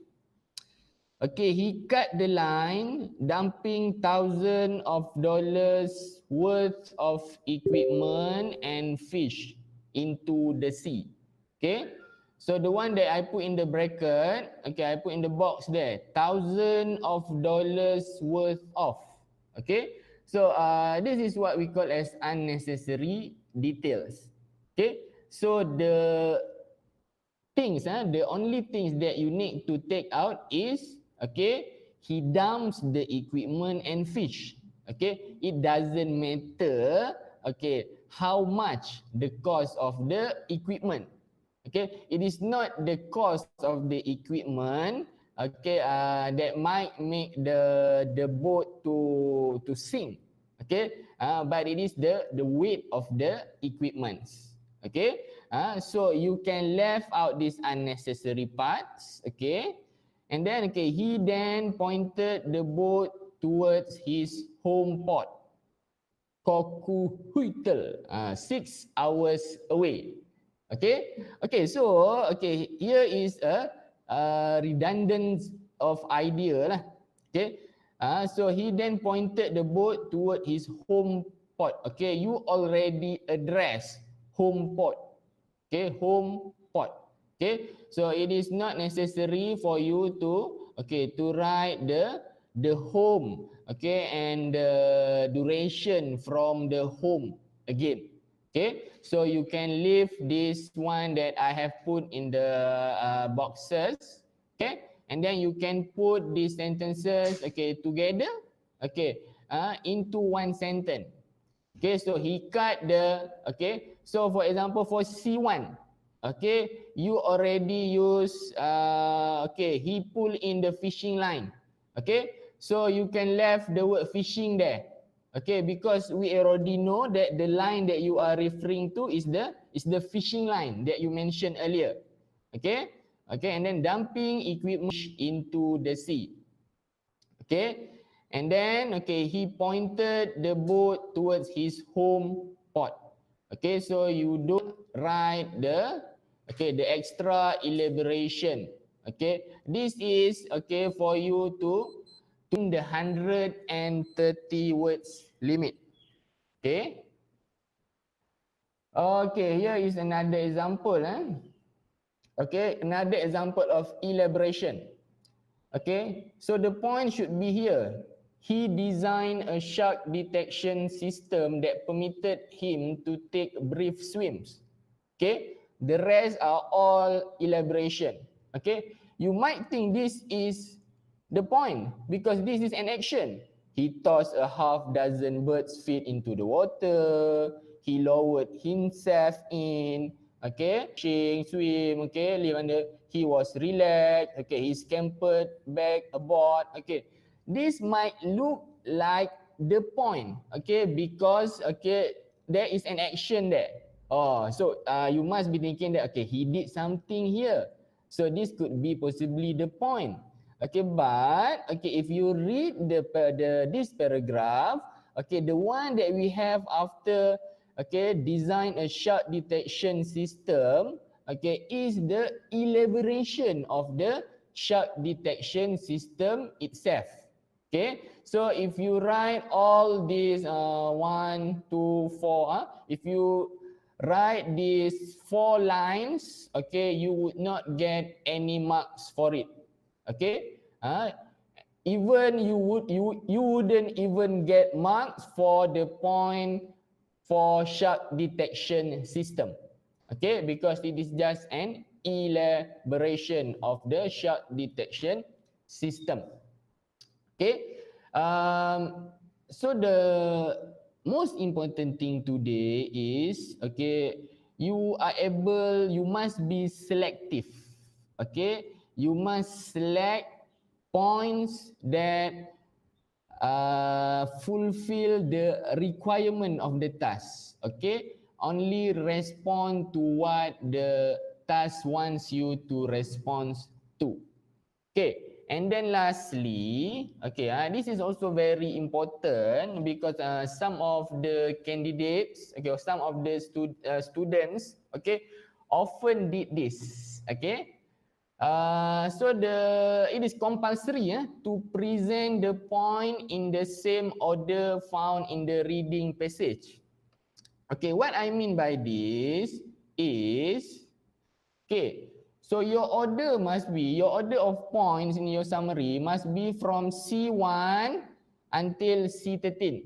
Okay, he cut the line, dumping thousands of dollars worth of equipment and fish into the sea. Okay, so the one that I put in the bracket, okay, I put in the box there, thousands of dollars worth of. Okay, so this is what we call as unnecessary details. Okay, so the only things that you need to take out is, okay, he dumps the equipment and fish. Okay, it doesn't matter, okay, how much the cost of the equipment. Okay, it is not the cost of the equipment, okay, that might make the boat to sink. Okay, but it is the weight of the equipments. Okay, so you can left out these unnecessary parts. Okay, and then, okay, he then pointed the boat towards his home port, Kokuhuitel, 6 hours away. Okay, okay, so okay, here is a redundant of idea lah. Okay, so he then pointed the boat toward his home port. Okay, you already address home port. Okay, home port. Okay, so it is not necessary for you to, okay, to write the home, okay, and the duration from the home again. Okay, so you can leave this one that I have put in the boxes. Okay, and then you can put these sentences, okay, together, okay, into one sentence. Okay, so he cut the, okay, so for example for C1, okay, you already use, okay, he pull in the fishing line. Okay, so you can left the word fishing there. Okay, because we already know that the line that you are referring to is the fishing line that you mentioned earlier. Okay, okay, and then dumping equipment into the sea. Okay, and then, okay, he pointed the boat towards his home port. Okay, so you don't write the, okay, the extra elaboration. Okay, this is, okay, for you to in the 130 words limit. Okay. Okay, here is another example. Okay, another example of elaboration. Okay, so the point should be here. He designed a shark detection system that permitted him to take brief swims. Okay, the rest are all elaboration. Okay, you might think this is the point because this is an action. he tossed a half dozen birds feet into the water, he lowered himself in, okay, swim, okay, live under, he was relaxed, okay, he scampered back aboard, okay. This might look like the point, okay, because, okay, there is an action there. Oh, so you must be thinking that, okay, he did something here. So this could be possibly the point. Okay, but okay, if you read this paragraph, okay, the one that we have after, okay, design a shark detection system, okay, is the elaboration of the shark detection system itself. Okay, so if you write all these 1, 2, 4, if you write these 4 lines, okay, you would not get any marks for it. Okay, even you wouldn't even get marks for the point for shark detection system. Okay, because it is just an elaboration of the shark detection system. Okay, so the most important thing today is, okay, you must be selective. Okay, you must select points that fulfill the requirement of the task. Okay, only respond to what the task wants you to respond to. Okay, and then lastly, okay, this is also very important because some of the candidates, okay, or some of the students, okay, often did this. Okay, so it is compulsory to present the point in the same order found in the reading passage. Okay, what I mean by this is, okay, so your order of points in your summary must be from C1 until C13.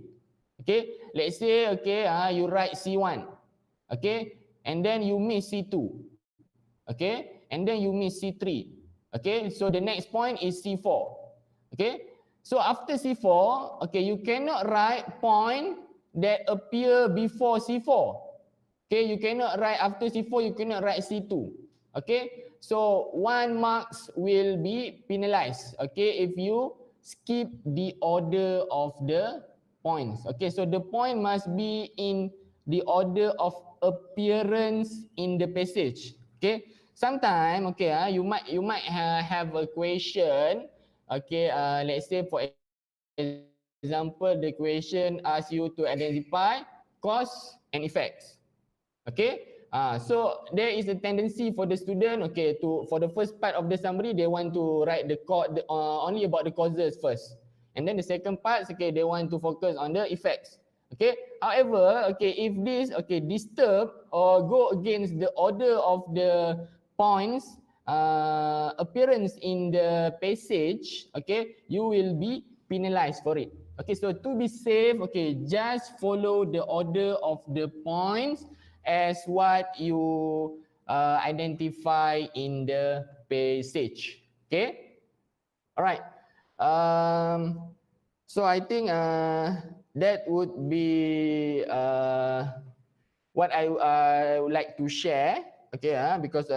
Okay, let's say, okay, you write C1, okay, and then you miss C2, okay, and then you miss C3, okay, so the next point is C4, okay. So after C4, okay, you cannot write point that appear before C4. Okay, you cannot write after C4, you cannot write C2. Okay, so 1 marks will be penalized, okay, if you skip the order of the points. Okay, so the point must be in the order of appearance in the passage. Okay, sometimes, okay, you might have a question, okay, let's say for example, the question asks you to identify cause and effects. Okay, so there is a tendency for the student, okay, for the first part of the summary, they want to write only about the causes first, and then the second part, okay, they want to focus on the effects. Okay, however, okay, if this, okay, disturb or go against the order of the points appearance in the passage, okay, you will be penalized for it. Okay, so to be safe, okay, just follow the order of the points as what you identify in the passage. Okay, all right. So I think that would be what I would like to share. Okay, because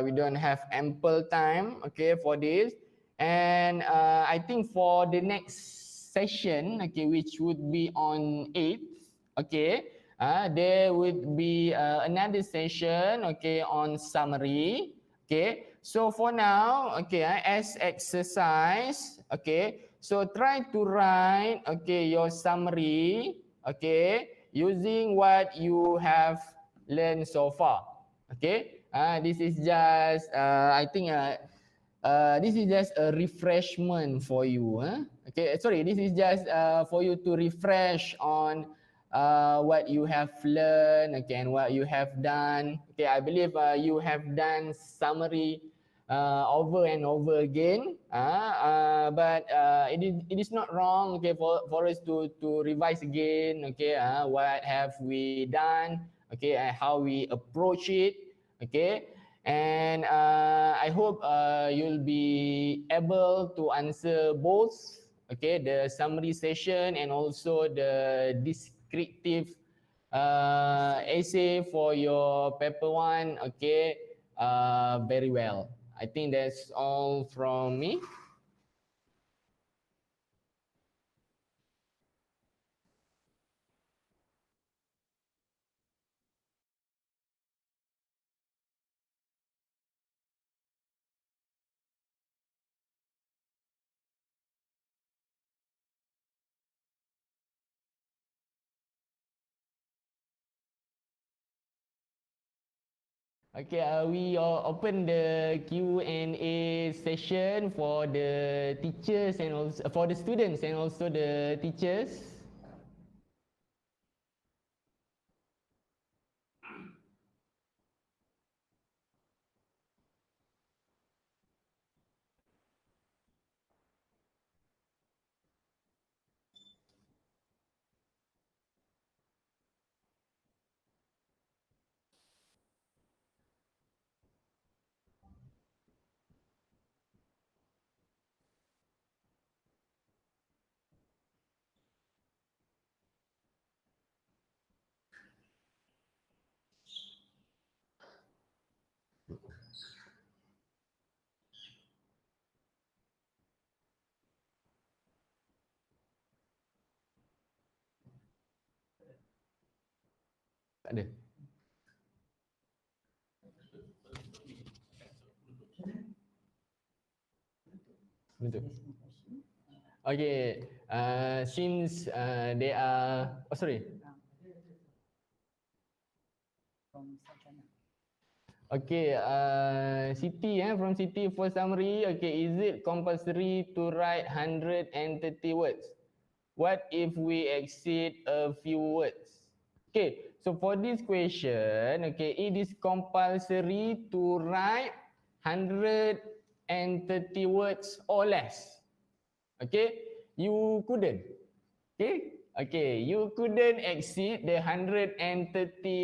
we don't have ample time, okay, for this. And I think for the next session, okay, which would be on 8th, okay, there would be another session, okay, on summary. Okay, so for now, okay, as exercise, okay, so try to write, okay, your summary, okay, using what you have learned so far. Okay, this is just, I think, this is just a refreshment for you. Okay, sorry, this is just for you to refresh on what you have learned, okay, and what you have done. Okay, I believe you have done summary over and over again, but it is not wrong, okay, for us to revise again, okay, what have we done, okay, how we approach it, okay, and I hope you'll be able to answer both, okay, the summary session and also the descriptive essay for your paper 1, okay, very well. I think that's all from me. Okay, we open the Q&A session for the teachers and also for the students and also the teachers. Tak ada. Betul. Okay, since they are, oh sorry. Okay, Siti from Siti for summary. Okay, is it compulsory to write 130 words? What if we exceed a few words? Okay, so for this question, okay, it is compulsory to write 130 words or less. Okay, you couldn't. Okay, you couldn't exceed the 130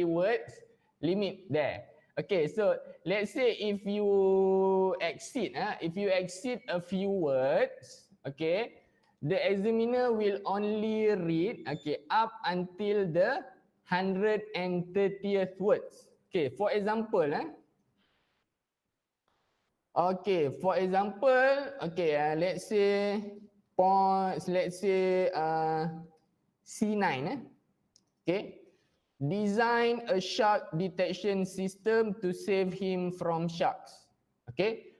words limit there. Okay, so let's say if you exceed a few words, okay, the examiner will only read, okay, up until the 130th words. Okay, for example, okay, for example, okay, let's say C9, okay. Design a shark detection system to save him from sharks. Okay.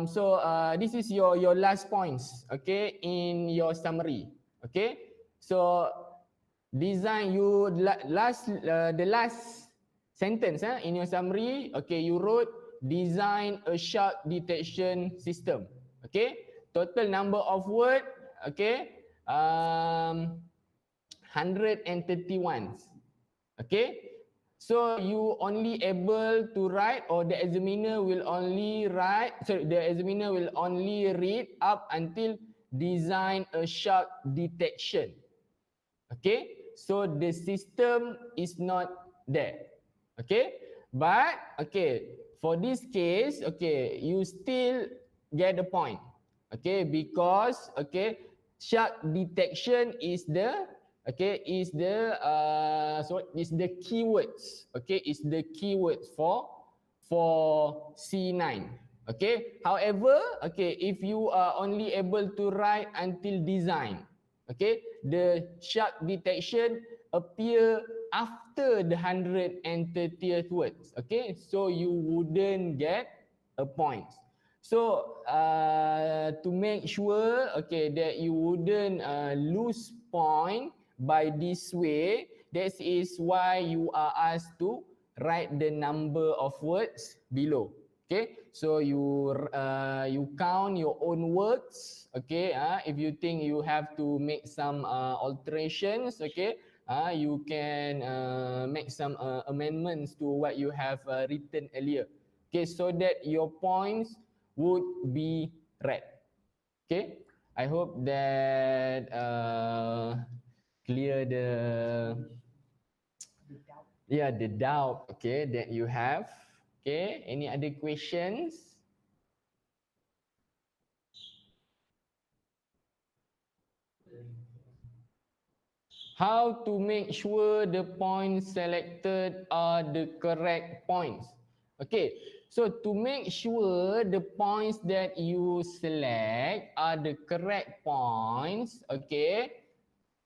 So this is your last points, okay, in your summary. Okay. So design the last sentence in your summary, okay, you wrote design a shark detection system. Okay. Total number of word, okay, 131. Okay, so you only able to write, or the examiner will only read up until design a shark detection. Okay, so the system is not there. Okay, but okay, for this case, okay, you still get the point. Okay, because okay, shark detection is the keywords. Okay, is the keywords for C9. Okay, however, okay, if you are only able to write until design, okay, the shark detection appear after the 130th words. Okay, so you wouldn't get a point. So to make sure, okay, that you wouldn't lose point by this way, that is why you are asked to write the number of words below. Okay, so you count your own words. Okay, if you think you have to make some alterations, okay, you can make some amendments to what you have written earlier. Okay, so that your points would be read. Okay, I hope that clear the doubt, okay, that you have. Okay, any other questions? How to make sure the points selected are the correct points. Okay, so to make sure the points that you select are the correct points, okay,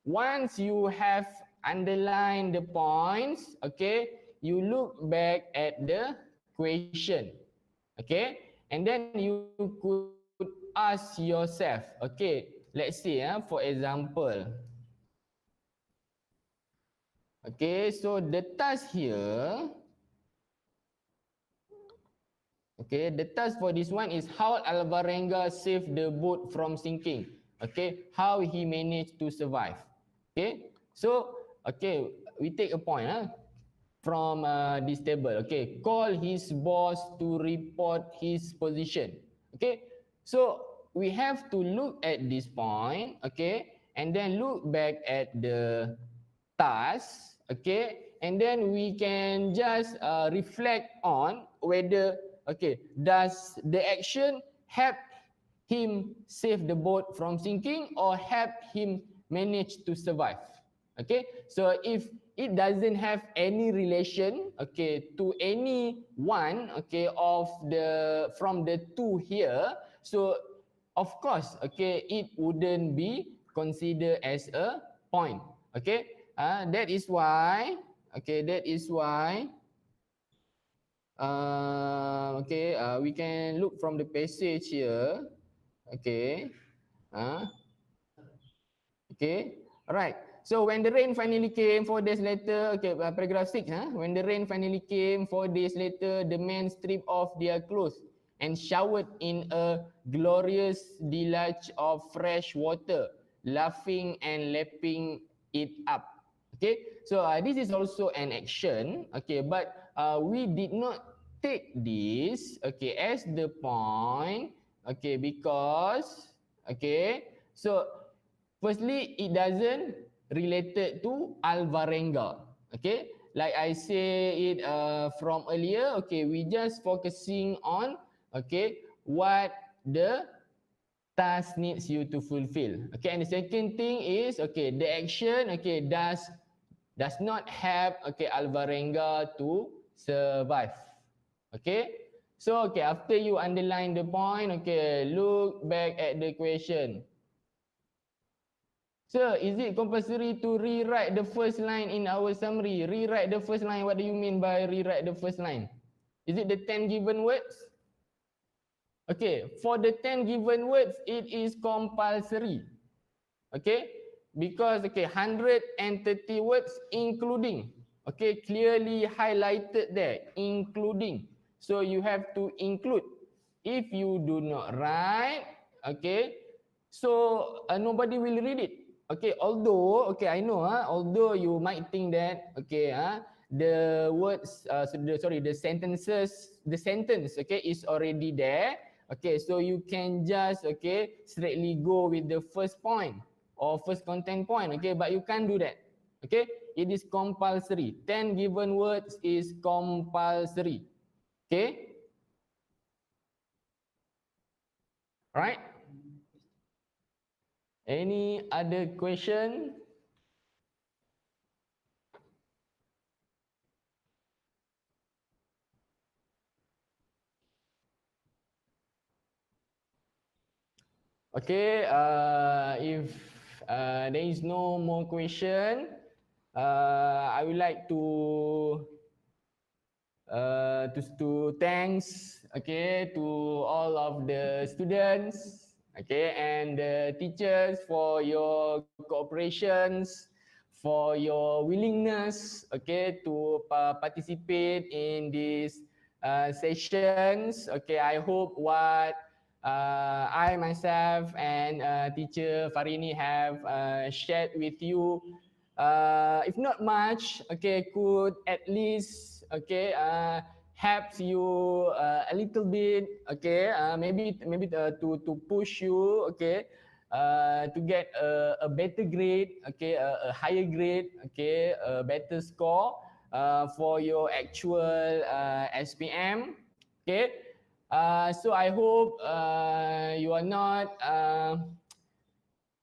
once you have underlined the points, okay, you look back at the question, okay, and then you could ask yourself, okay, let's say for example, okay, so the task here, okay, the task for this one is how Alvarenga saved the boat from sinking. Okay, how he managed to survive. Okay, so okay, we take a point from this table. Okay, call his boss to report his position. Okay, so we have to look at this point. Okay, and then look back at the task, okay, and then we can just reflect on whether, okay, does the action help him save the boat from sinking or help him manage to survive. Okay, so if it doesn't have any relation, okay, to any one, okay, of the from the two here, so of course, okay, it wouldn't be considered as a point. Okay, that is why, okay, that is why, we can look from the passage here. Okay, okay, alright. So when the rain finally came 4 days later, okay, paragraph 6, when the rain finally came 4 days later, the men stripped off their clothes and showered in a glorious deluge of fresh water, laughing and lapping it up. Okay, so this is also an action, okay, but we did not take this, okay, as the point, okay, because, okay, so firstly, it doesn't related to Alvarenga. Okay, like I say it from earlier. Okay, we just focusing on, okay, what the task needs you to fulfill. Okay, and the second thing is, okay, the action, okay, does not help, okay, Alvarenga to survive. Okay, so okay, after you underline the point, okay, look back at the question. Sir, is it compulsory to rewrite the first line in our summary? Rewrite the first line, what do you mean by rewrite the first line? Is it the 10 given words? Okay, for the 10 given words, it is compulsory. Okay, because, okay, 130 words including, okay, clearly highlighted there, including. So you have to include. If you do not write, okay, so nobody will read it. Okay, although, okay, I know, although you might think that, okay, the words, the sentences, the sentence, okay, is already there. Okay, so you can just, okay, straightly go with the first point or first content point, okay, but you can't do that. Okay, it is compulsory. 10 given words is compulsory. Okay, right? Any other question? Okay, if there is no more question, I would like to thanks, okay, to all of the students, okay, and the teachers for your cooperations, for your willingness, okay, to participate in these sessions. Okay, I hope what I myself and teacher Farini have shared with you, if not much, okay, could at least, okay, helps you a little bit, okay, maybe to push you, okay, to get a better grade, okay, a higher grade, okay, a better score for your actual SPM, okay. So I hope you are not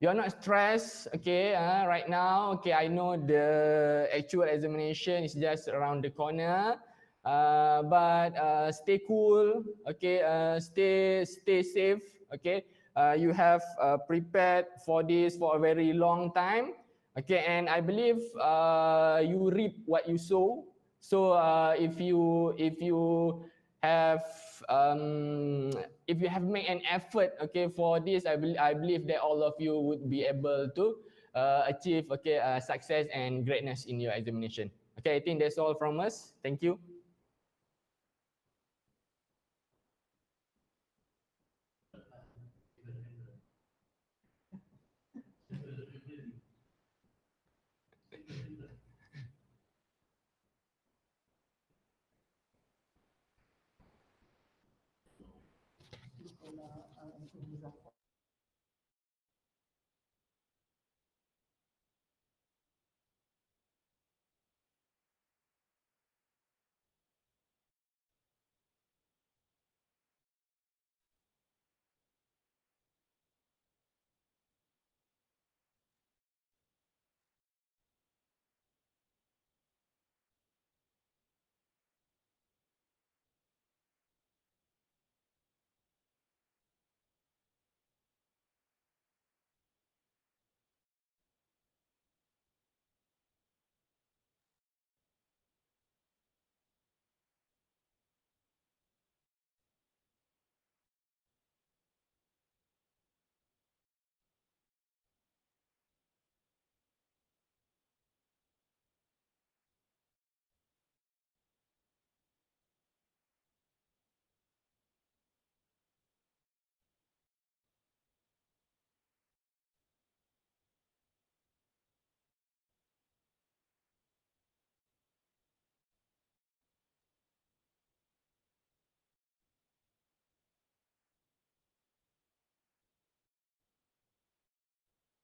you're not stressed, okay, right now. Okay, I know the actual examination is just around the corner, but stay cool, okay, stay safe, okay. You have prepared for this for a very long time, okay, and I believe you reap what you sow. So if you have if you have made an effort, okay, for this, I believe that all of you would be able to achieve, okay, success and greatness in your examination. Okay, I think that's all from us. Thank you. Kalau